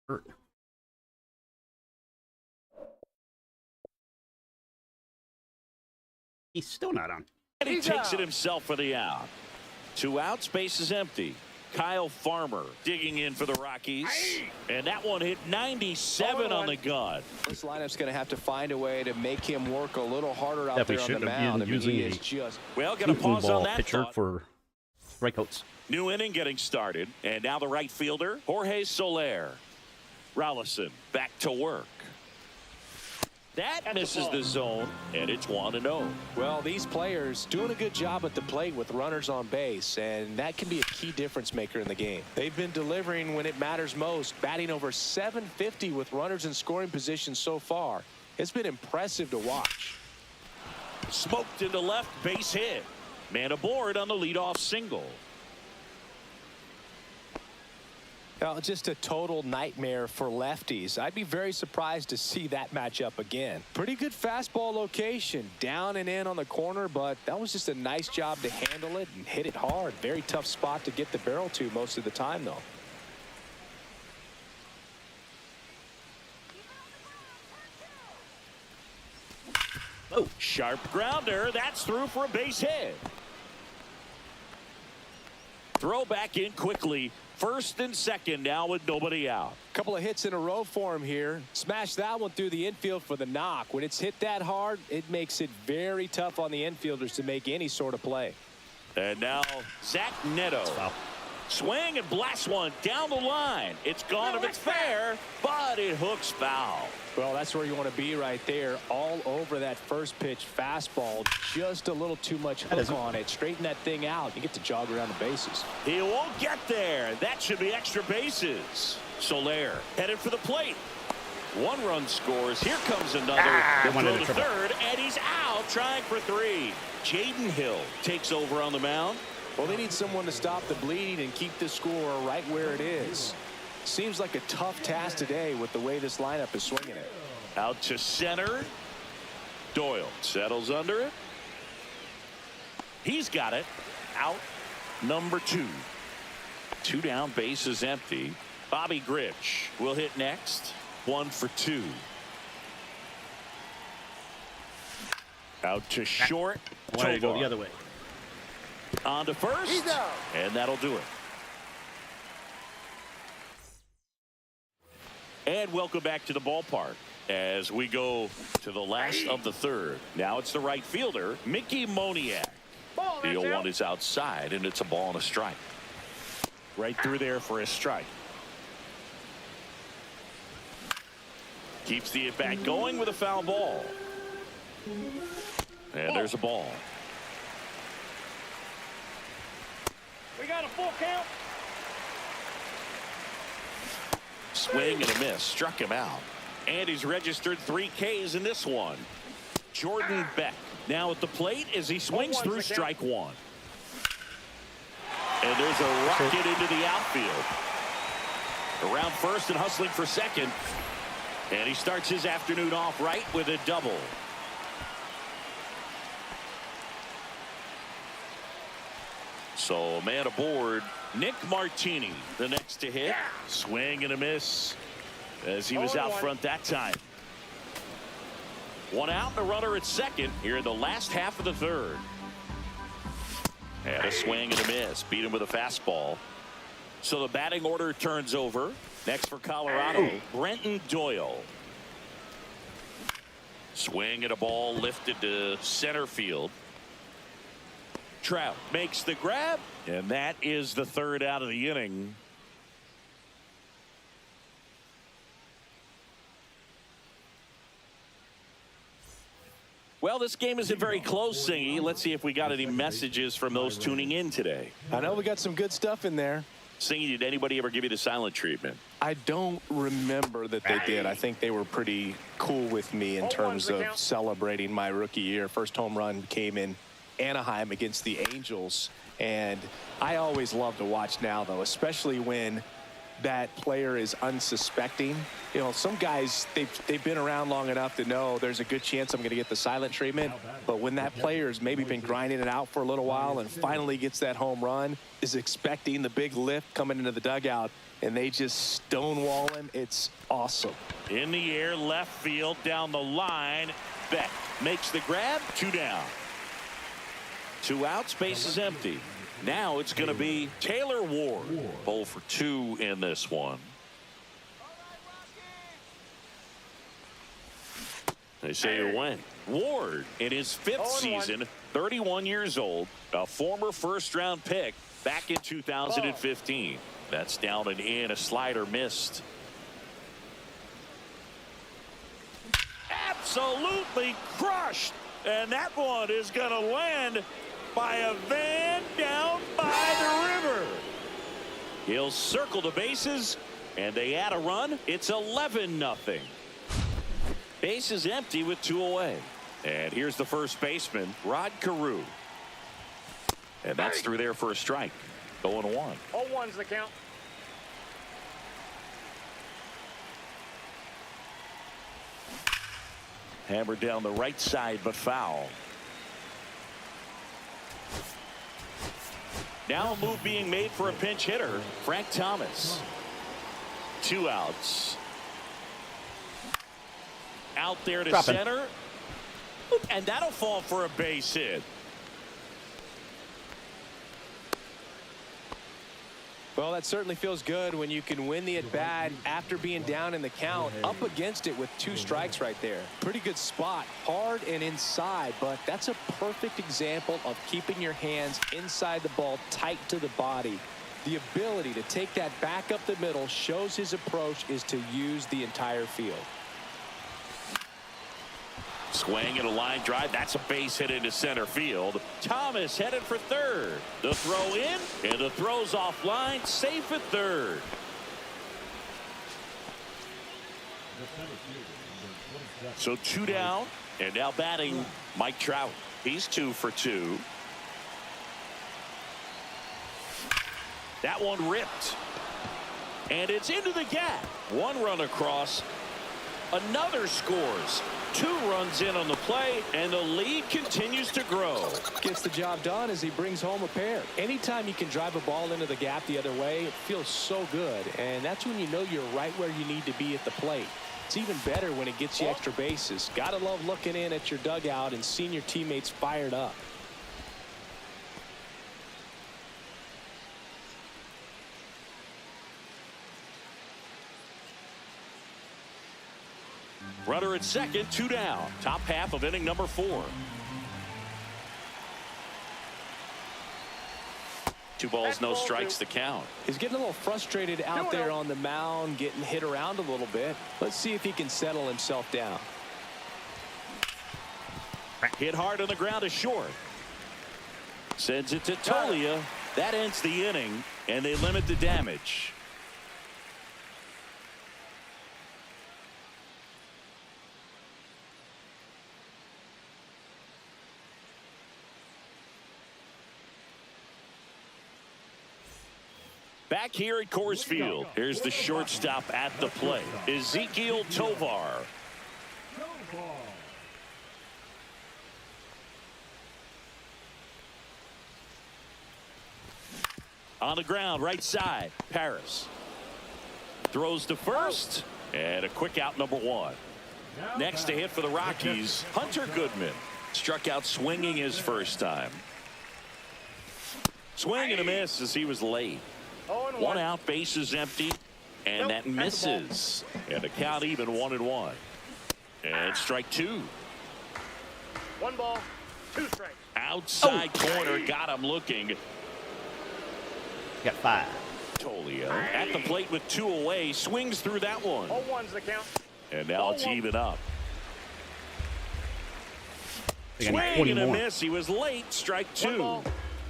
Hurt. He's still not on. And he takes it himself for the out. 2 outs, base is empty. Kyle Farmer digging in for the Rockies. And that one hit 97 on the gun. This lineup's going to have to find a way to make him work a little harder out Definitely there on the shouldn't have mound. been I mean, he using is a just... Well, going to shooting pause on ball that pitcher thought. for strikeouts. New inning getting started. And now the right fielder, Jorge Soler. Rolison back to work. That misses the zone, and it's 1-0. Well, these players doing a good job at the plate with runners on base, and that can be a key difference maker in the game. They've been delivering when it matters most, batting over .750 with runners in scoring position so far. It's been impressive to watch. Smoked into left, base hit. Man aboard on the leadoff single. Well, just a total nightmare for lefties. I'd be very surprised to see that matchup again. Pretty good fastball location, down and in on the corner, but that was just a nice job to handle it and hit it hard. Very tough spot to get the barrel to most of the time, though. Oh, sharp grounder. That's through for a base hit. Throw back in quickly. First and second now with nobody out. Couple of hits in a row for him here. Smash that one through the infield for the knock. When it's hit that hard, it makes it very tough on the infielders to make any sort of play. And now Zach Neto. Swing and blast one down the line. It's gone if it's fair, but it hooks foul. Well, that's where you want to be right there. All over that first pitch fastball. Just a little too much hook on it. Straighten that thing out. You get to jog around the bases. He won't get there. That should be extra bases. Soler headed for the plate. 1 run scores. Here comes another. The throw to third, and he's out trying for 3. Jaden Hill takes over on the mound. Well, they need someone to stop the bleeding and keep the score right where it is. Seems like a tough task today with the way this lineup is swinging it. Out to center. Doyle settles under it. He's got it. Out number 2. 2 down, base is empty. Bobby Grich will hit next. 1 for 2. Out to short. Why did it go Tovar. the other way? On to first, and that'll do it. And welcome back to the ballpark as we go to the last of the third. Now it's the right fielder, Mickey Moniak. The 0-1 is outside, and it's a ball and a strike. Right through there for a strike. Keeps the at-bat going with a foul ball. And there's a ball. We got a full count. Swing and a miss. Struck him out. And he's registered 3 Ks in this one. Jordan Beck now at the plate as he swings through strike 1. And there's a rocket into the outfield. Around first and hustling for second. And he starts his afternoon off right with a double. So a man aboard, Nick Martini, the next to hit. Swing and a miss as he was out front that time. 1 out and a runner at second here in the last half of the third. And a swing and a miss. Beat him with a fastball. So the batting order turns over. Next for Colorado, Brenton Doyle. Swing and a ball lifted to center field. Trout makes the grab, and that is the third out of the inning. Well, this game isn't very close, Singy. Let's see if we got any messages from those tuning in today. I know we got some good stuff in there. Singy, did anybody ever give you the silent treatment? I don't remember that they did. I think they were pretty cool with me in terms of celebrating my rookie year. First home run came in Anaheim against the Angels, and I always love to watch now, though, especially when that player is unsuspecting. You know, some guys, they've been around long enough to know there's a good chance I'm going to get the silent treatment. But when that player has maybe been grinding it out for a little while and finally gets that home run, is expecting the big lift coming into the dugout, and they just stonewall him, it's awesome. In the air, left field, down the line. Beck makes the grab, 2 down. 2 outs, base is empty. Now it's going to be Taylor Ward. 0 for 2 in this one. They say when. Ward in his 5th season, 31 years old, a former first-round pick back in 2015. That's down and in, a slider missed. Absolutely crushed, and that one is going to land by a van down by the river. He'll circle the bases, and they add a run. It's 11-0. Base is empty with 2 away. And here's the first baseman, Rod Carew. And that's through there for a strike. 0-1. 0-1's the count. Hammered down the right side, but foul. Now a move being made for a pinch hitter, Frank Thomas. 2 outs. Out there to Dropping. center. And that'll fall for a base hit. Well, that certainly feels good when you can win the at-bat after being down in the count, up against it with 2 strikes right there. Pretty good spot, hard and inside, but that's a perfect example of keeping your hands inside the ball, tight to the body. The ability to take that back up the middle shows his approach is to use the entire field. Swing and a line drive. That's a base hit into center field. Thomas headed for third. The throw in, and the throw's offline. Safe at third. So 2 down, and now batting Mike Trout. He's 2 for 2. That one ripped. And it's into the gap. 1 run across. Another scores. 2 runs in on the play, and the lead continues to grow. Gets the job done as he brings home a pair. Anytime you can drive a ball into the gap the other way, it feels so good, and that's when you know you're right where you need to be at the plate. It's even better when it gets you extra bases. Gotta love looking in at your dugout and seeing your teammates fired up. Runner at second, 2 down. Top half of inning number 4. 2 balls, no strikes to count. He's getting a little frustrated out there on the mound, getting hit around a little bit. Let's see if he can settle himself down. Hit hard on the ground to short. Sends it to Tolia. That ends the inning, and they limit the damage. Back here at Coors Field, here's the shortstop at the plate, Ezequiel Tovar. On the ground, right side, Paris. Throws to first, and a quick out, number 1. Next to hit for the Rockies, Hunter Goodman. Struck out swinging his first time. Swing and a miss as he was late. 1 out, base is empty, and that misses. And the count even 1-1. And strike 2. 1 ball, 2 strikes. Outside corner, got him looking. Got 5. Tolia at the plate with 2 away, swings through that one. 0-1's the count. And now it's even up. They got Swing 20 and a more. miss. He was late. Strike 1 2. ball,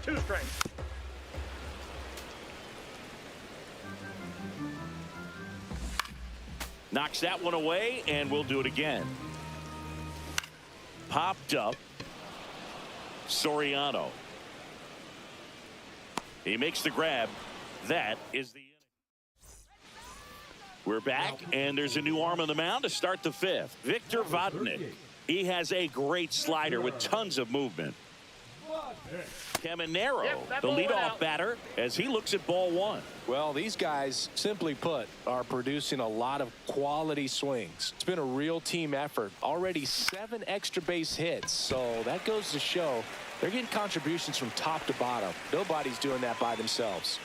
2 strikes. Knocks that one away, and we'll do it again. Popped up. Soriano. He makes the grab. That is the We're back, and there's a new arm on the mound to start the fifth. Victor Vodnik. He has a great slider with tons of movement. Caminero, Yep, that the ball went leadoff out. batter, as he looks at ball one. Well, these guys, simply put, are producing a lot of quality swings. It's been a real team effort. Already 7 extra base hits, so that goes to show they're getting contributions from top to bottom. Nobody's doing that by themselves.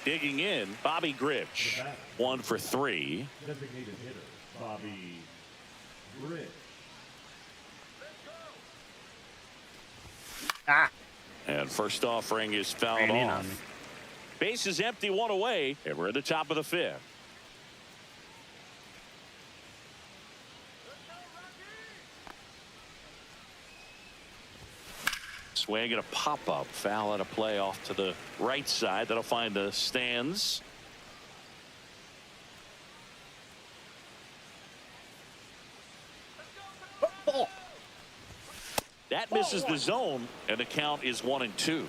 Digging in, Bobby Grich. 1 for 3. Designated hitter, Bobby Grich. And first offering is fouled Ran in on off. me. Base is empty, 1 away, and we're at the top of the fifth. Swing and a pop-up, foul and a play off to the right side. That'll find the stands. That misses the zone, and the count is 1-2.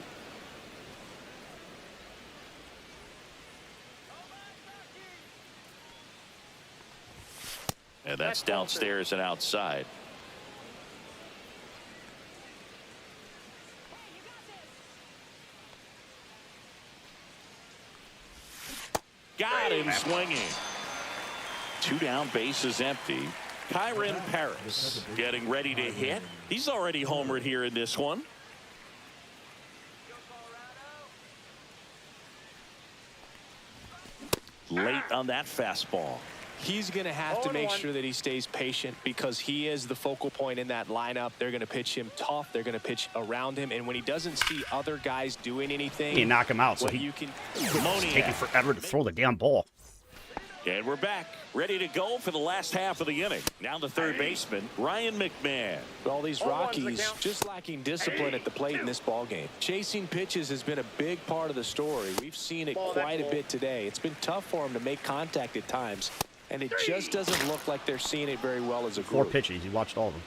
And that's downstairs and outside. Got him swinging. 2 down, bases empty. Kyron Paris getting ready to hit. He's already homered here in this one. Late on that fastball. He's going to have to 0-1. make sure that he stays patient because he is the focal point in that lineup. They're going to pitch him tough. They're going to pitch around him. And when he doesn't see other guys doing anything, You knock him out, so what he you can it's taking Moniak. forever to throw the damn ball. And we're back, ready to go for the last half of the inning. Now the third baseman, Ryan McMahon. all these 0-1's the Rockies count. just lacking discipline at the plate in this ball game. Chasing pitches has been a big part of the story. We've seen it Ball, that quite a ball. bit today. It's been tough for them to make contact at times, and it just doesn't look like they're seeing it very well as a 4 group. pitches. He watched all of them.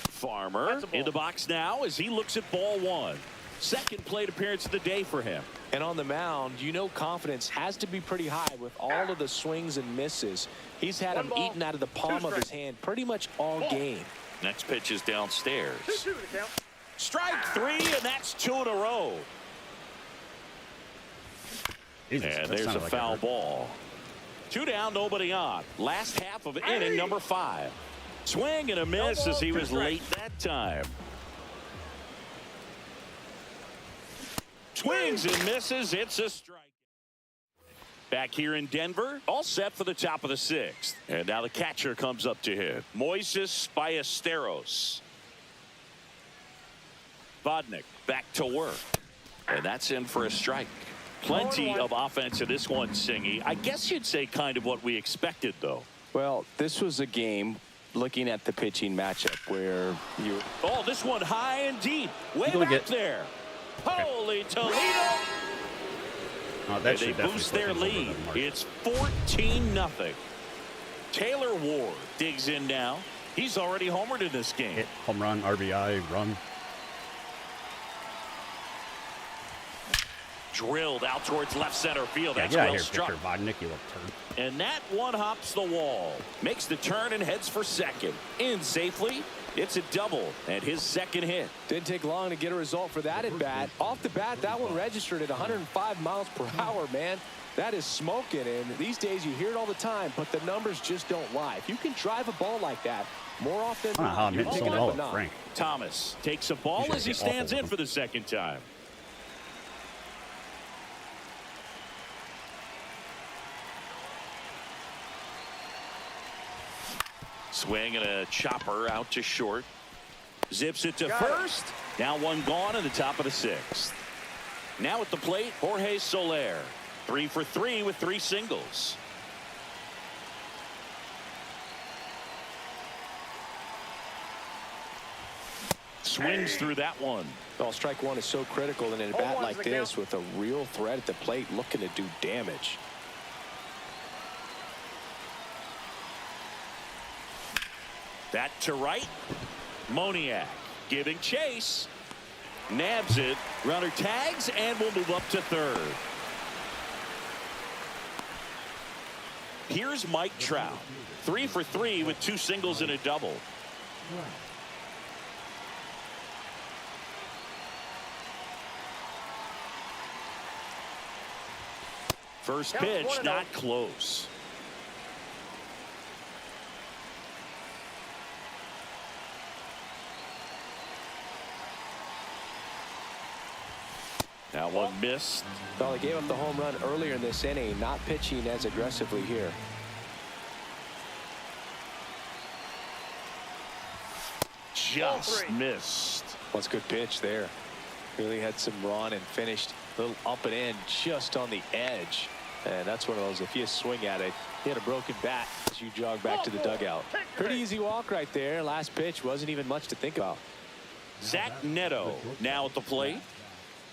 Farmer That's a ball. in the box now as he looks at ball one. Second plate appearance of the day for him. And on the mound, you know confidence has to be pretty high with all of the swings and misses. He's had One them ball, eaten out of the palm 2 of his strikes. hand pretty much all Ball. game. Next pitch is downstairs. 2-2 the count. Strike 3, and that's 2 in a row. Jesus, And that there's a sounded like foul hurt. ball. 2 down, nobody on. Last half of inning number 5. Swing and a miss No as he ball, 2 was strikes. late that time. Swings and misses. It's a strike. Back here in Denver, all set for the top of the 6th. And now the catcher comes up to hit. Moises Ballesteros. Vodnik back to work. And that's in for a strike. Plenty 0-1. of offense in this one, Singy. I guess you'd say kind of what we expected, though. Well, this was a game looking at the pitching matchup where you Oh, this one high and deep. Way Gonna back get- there. Holy Toledo. Oh, that And should they definitely boost put their him over lead. the mark. It's 14-0. Taylor Ward digs in now. He's already homered in this game. Hit, home run, RBI, run. Drilled out towards left center field. Yeah, That's get out well of here, struck. Victor Vodnik, you little turd. And that one hops the wall. Makes the turn and heads for second. In safely. It's a double and his second hit. didn't take long to get a result for that at bat. Off the bat, that one registered at 105 miles per hour, man. That is smoking, and these days you hear it all the time, but the numbers just don't lie. If you can drive a ball like that more often I don't know than how not, I'm you're hitting so picking well up a at knock. Frank. Thomas takes a ball Usually as he I get awful stands with in him. for the second time. Swing and a chopper out to short. Zips it to Got it. first. Now one gone in the top of the 6th. Now at the plate, Jorge Soler. 3 for 3 with 3 singles. Swings through that one. Well, strike one is so critical in a Oh, bat one's like the this count. with a real threat at the plate looking to do damage. That to right. Moniak giving chase. Nabs it. Runner tags and will move up to third. Here's Mike Trout. 3 for 3 with 2 singles and a double. First pitch, not close. That one missed. Well, they gave up the home run earlier in this inning, not pitching as aggressively here. Just missed. Well, it's a good pitch there. Really had some run and finished a little up and in just on the edge. And that's one of those, if you swing at it, you had a broken bat as you jog back to the dugout. Pretty easy walk right there. Last pitch wasn't even much to think about. Zach Neto now at the plate.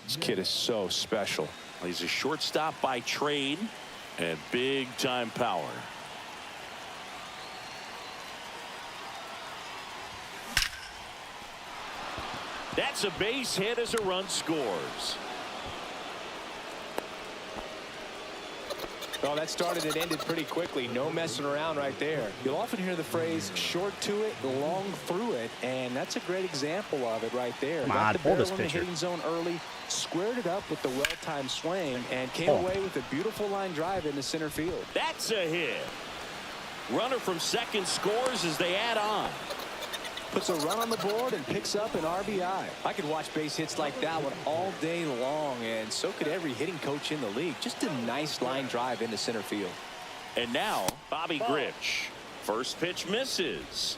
This kid is so special. He's a shortstop by trade and big time power. That's a base hit as a run scores. Well, that started and ended pretty quickly. No messing around right there. You'll often hear the phrase short to it, long through it, and that's a great example of it right there. Come Got on, the pull this barrel in the pitcher. hitting zone early, squared it up with the well-timed swing, and came away with a beautiful line drive into center field. That's a hit. Runner from second scores as they add on. Puts a run on the board and picks up an RBI. I could watch base hits like that one all day long, and so could every hitting coach in the league. Just a nice line drive into center field. And now Bobby Grich. First pitch misses.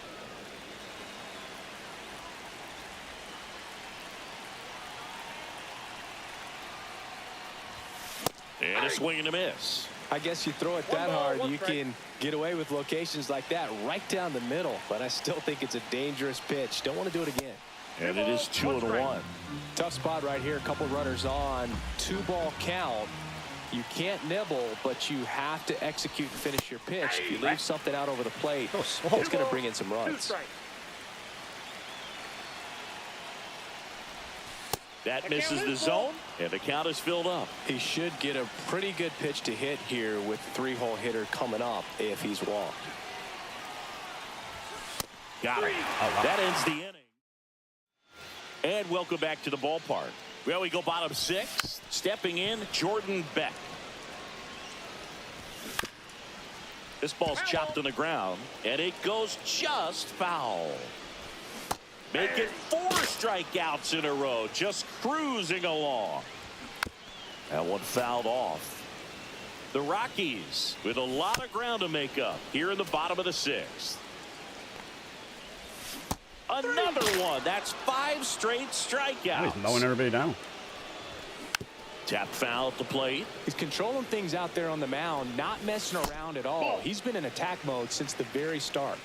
And a swing and a miss. I guess you throw it that hard, you can get away with locations like that right down the middle. But I still think it's a dangerous pitch. Don't want to do it again. And it is 2-1. Tough spot right here. A couple runners on. 2-ball count. You can't nibble, but you have to execute and finish your pitch. If you leave something out over the plate, it's going to bring in some runs. That misses the zone, and the count is filled up. He should get a pretty good pitch to hit here with the 3-hole hitter coming up if he's walked. Got it. That ends the inning. And welcome back to the ballpark. Well, we go bottom 6. Stepping in, Jordan Beck. This ball's chopped on the ground, and it goes just foul. Making 4 strikeouts in a row, just cruising along. That one fouled off. The Rockies with a lot of ground to make up here in the bottom of the 6th. Another one. That's 5 straight strikeouts. He's mowing everybody down. Tap foul at the plate. He's controlling things out there on the mound, not messing around at all. He's been in attack mode since the very start.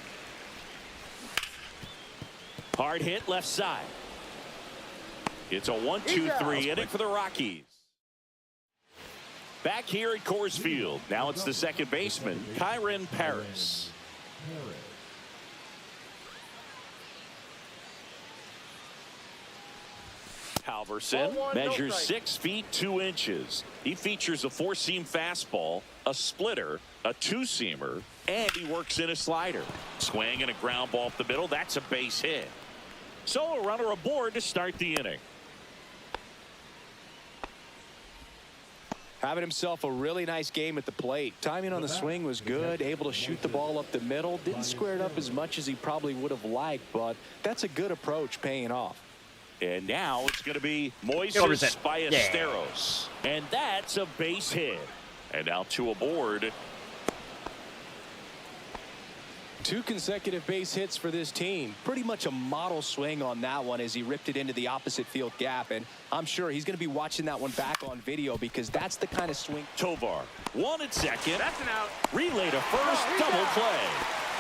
Hard hit left side. It's a 1-2-3 inning for the Rockies. Back here at Coors Field. Now it's the second baseman, Kyren Paris. Halverson measures 6 feet 2 inches. He features a 4-seam fastball, a splitter, a 2-seamer, and he works in a slider. Swing and a ground ball up the middle. That's a base hit. So a runner aboard to start the inning. Having himself a really nice game at the plate. Timing on the swing was good, able to shoot the ball up the middle. Didn't square it up as much as he probably would have liked, but that's a good approach paying off. And now it's going to be Moises Ballesteros. And that's a base hit. And now 2 aboard. 2 consecutive base hits for this team. Pretty much a model swing on that one as he ripped it into the opposite field gap. And I'm sure he's going to be watching that one back on video because that's the kind of swing. Tovar, 1 at second. That's an out. Relay to first, double play.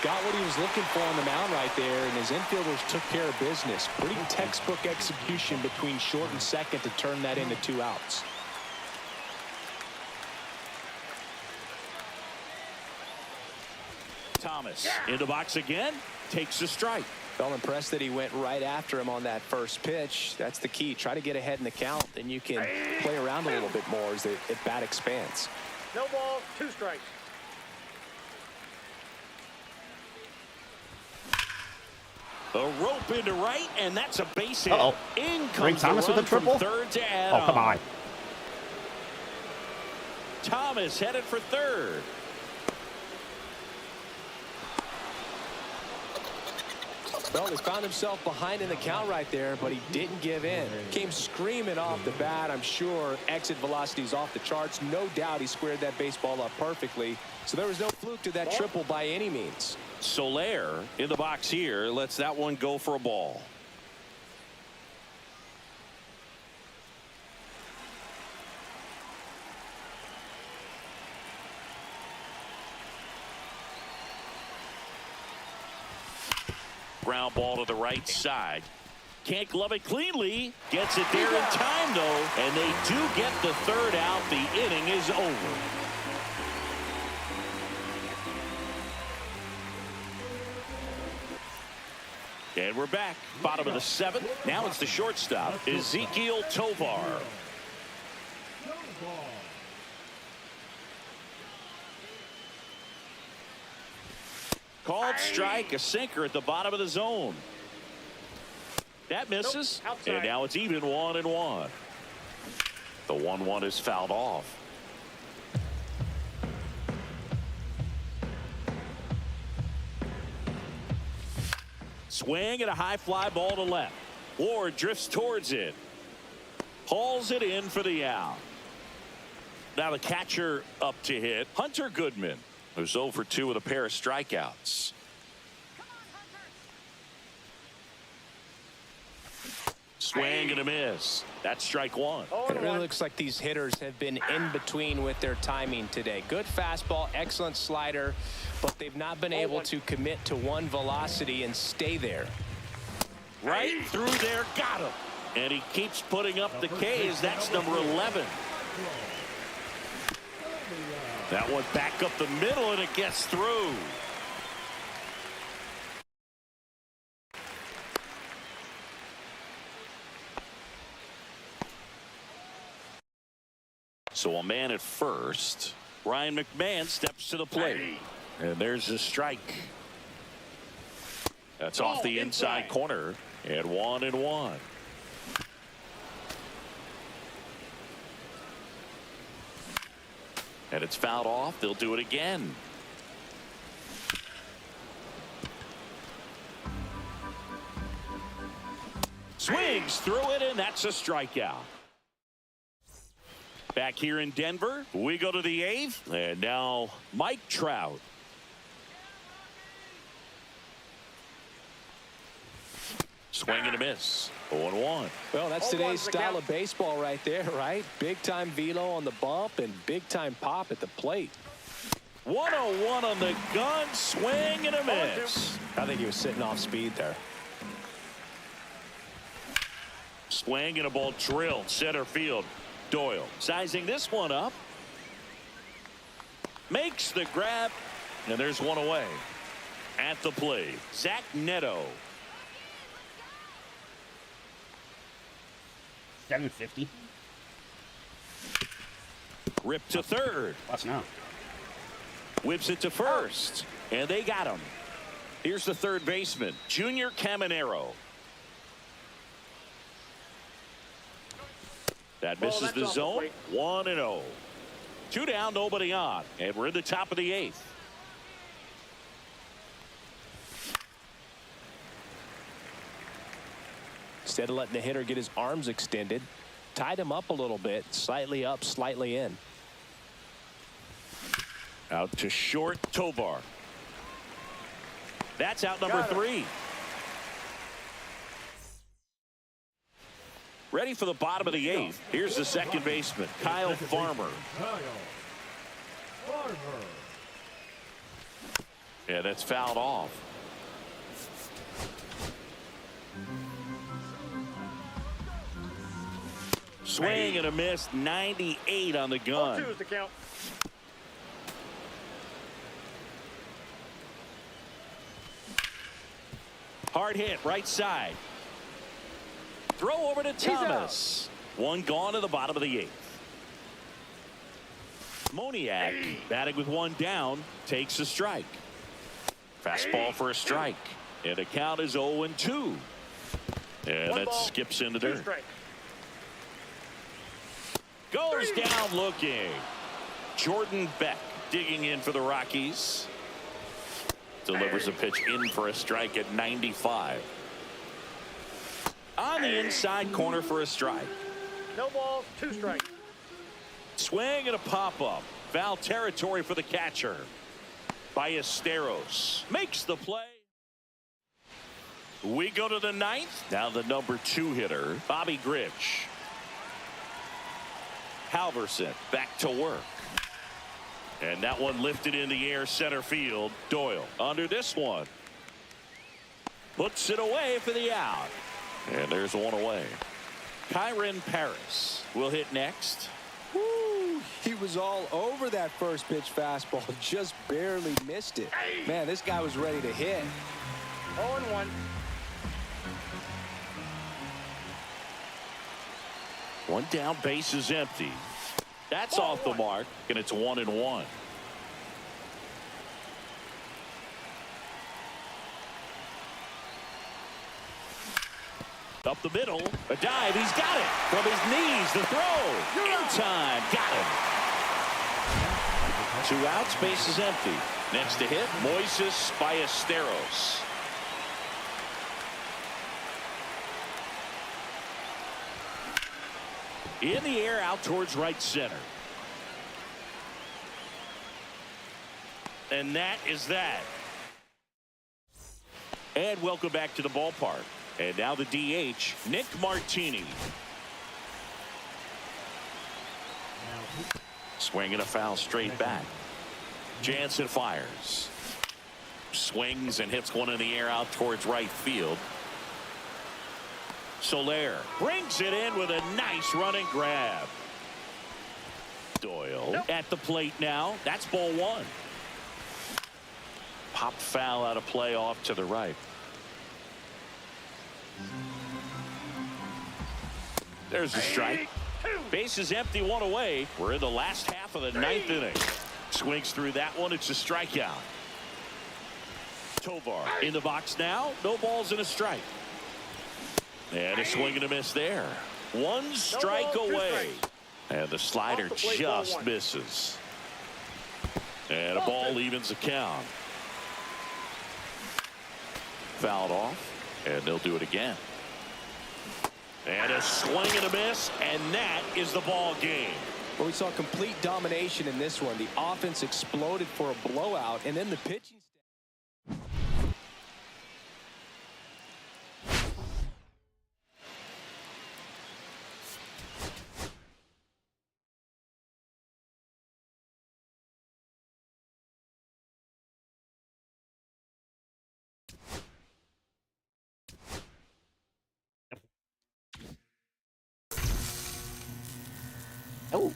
Got what he was looking for on the mound right there, and his infielders took care of business. Pretty textbook execution between short and second to turn that into 2 outs. Thomas into box again, takes a strike. Felt impressed that he went right after him on that first pitch. That's the key. Try to get ahead in the count, then you can play around a little bit more as the at bat expands. No ball, 2 strikes. A rope into right, and that's a base hit. Uh-oh. In Ring comes the Thomas with run a triple? from third to add Oh, come on. Thomas headed for third. Well, he found himself behind in the count right there, but he didn't give in. Came screaming off the bat. I'm sure exit velocity's off the charts. No doubt he squared that baseball up perfectly. So there was no fluke to that triple by any means. Soler in the box here lets that one go for a ball. Ground ball to the right side. Can't glove it cleanly. Gets it there in time, though. And they do get the third out. The inning is over. And we're back. Bottom of the seventh. Now it's the shortstop, Ezequiel Tovar. Called strike, a sinker at the bottom of the zone. That misses. Nope, outside. And now it's even 1-1. The 1-1 is fouled off. Swing and a high fly ball to left. Ward drifts towards it. Hauls it in for the out. Now the catcher up to hit. Hunter Goodman, who's 0 for 2 with a pair of strikeouts. Swing and a miss. That's strike one. It really looks like these hitters have been in between with their timing today. Good fastball, excellent slider, but they've not been able to commit to one velocity and stay there. Right through there, got him. And he keeps putting up the K's. That's number 11. That one back up the middle, and it gets through. So a man at first. Ryan McMahon steps to the plate. And there's a strike. That's off the inside corner. And 1-1. And it's fouled off. They'll do it again. Swings through it, and that's a strikeout. Back here in Denver, we go to the eighth, and now Mike Trout. Swing and a miss. 0-1. Well, that's 0-1's today's the style count. of baseball right there, right? Big time velo on the bump and big time pop at the plate. 101 on the gun. Swing and a miss. I think he was sitting off speed there. Swing and a ball drilled center field. Doyle sizing this one up. Makes the grab. And there's one away. At the plate, Zach Neto. 750. Ripped to third. Plus now. Whips it to first. And they got him. Here's the third baseman, Junior Caminero. That misses that's the off the zone. plate. 1-0. 2 down, nobody on. And we're in the top of the eighth. Instead of letting the hitter get his arms extended, tied him up a little bit, slightly up, slightly in. Out to short, Tovar. That's out number 3. Ready for the bottom of the eighth. Here's the second baseman, Kyle Farmer. Kyle Farmer. Yeah, that's fouled off. Swing and a miss. 98 on the gun. 0-2 is the count. Hard hit, right side. Throw over to Thomas. One gone to the bottom of the eighth. Moniak batting with one down, takes a strike. Fastball for a strike. And the count is 0-2. And One that ball, skips into 2 dirt. strikes. Goes down looking. Jordan Beck digging in for the Rockies. Delivers a pitch in for a strike at 95. On the inside corner for a strike. No balls, 2 strikes. Swing and a pop-up. Foul territory for the catcher. Ballesteros makes the play. We go to the 9th. Now the number 2 hitter, Bobby Grich. Halverson back to work. And that one lifted in the air center field. Doyle under this one. Puts it away for the out. And there's one away. Kyron Paris will hit next. Woo, he was all over that first pitch fastball, just barely missed it. Man, this guy was ready to hit. 0-1. One down, base is empty. That's off the mark, and it's 1-1. Up the middle, a dive, he's got it. From his knees, the throw. In time, got him. 2 outs, base is empty. Next to hit, Moises Ballesteros. In the air, out towards right center. And that is that. And welcome back to the ballpark. And now the DH, Nick Martini. Swinging a foul straight back. Jansen fires. Swings and hits one in the air out towards right field. Soler brings it in with a nice running grab. Doyle at the plate now. That's ball 1. Pop foul out of play off to the right. There's a strike. Base is empty, 1 away. We're in the last half of the 9th inning. Swings through that one. It's a strikeout. Tovar in the box now. No balls and a strike. And a swing and a miss there. 1 strike away. And the slider just misses. And a ball evens the count. Fouled off. And they'll do it again. And a swing and a miss. And that is the ball game. Well, we saw complete domination in this one. The offense exploded for a blowout. And then the pitching. Oh.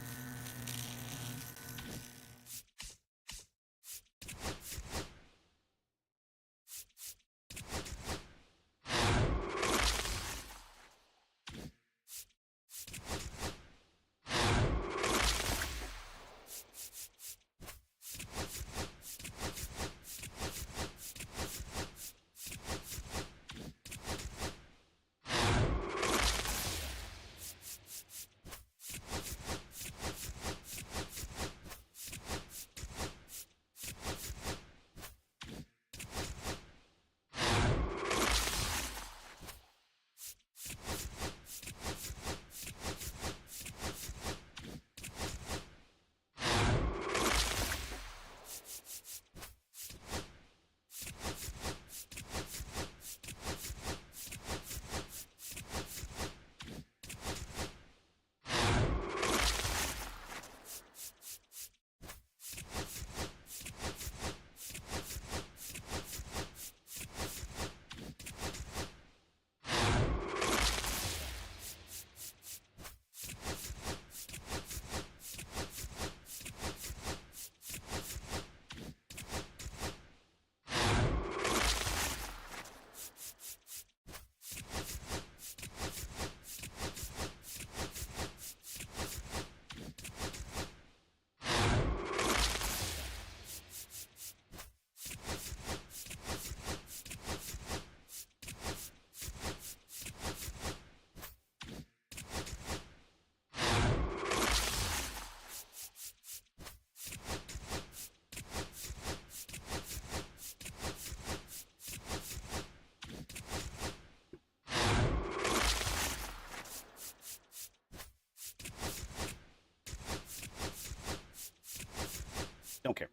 Don't care.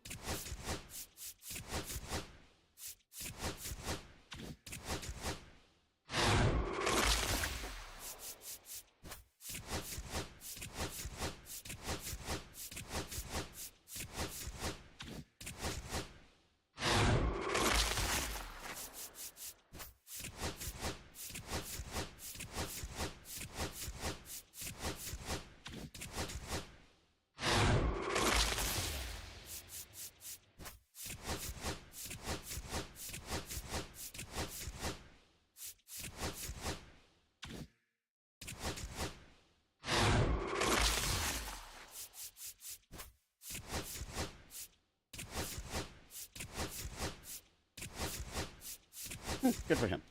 Good for him.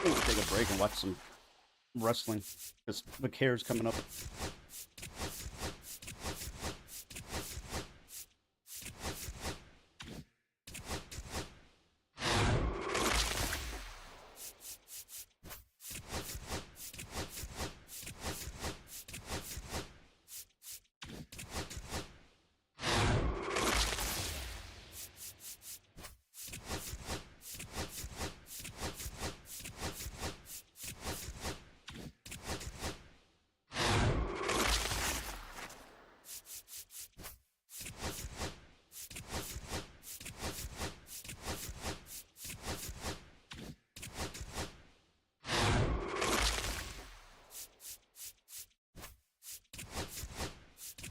Take a break and watch some wrestling because the care's coming up.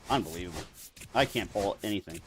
Unbelievable. I can't pull anything.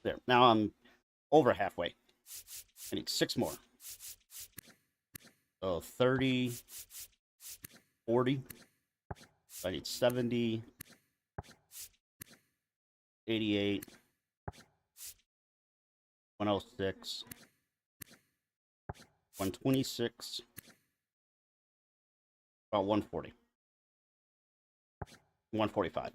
There. Now I'm over halfway. I need 6 more. So 30, 40. I need 70, 88, 106, 126, about 140. 145.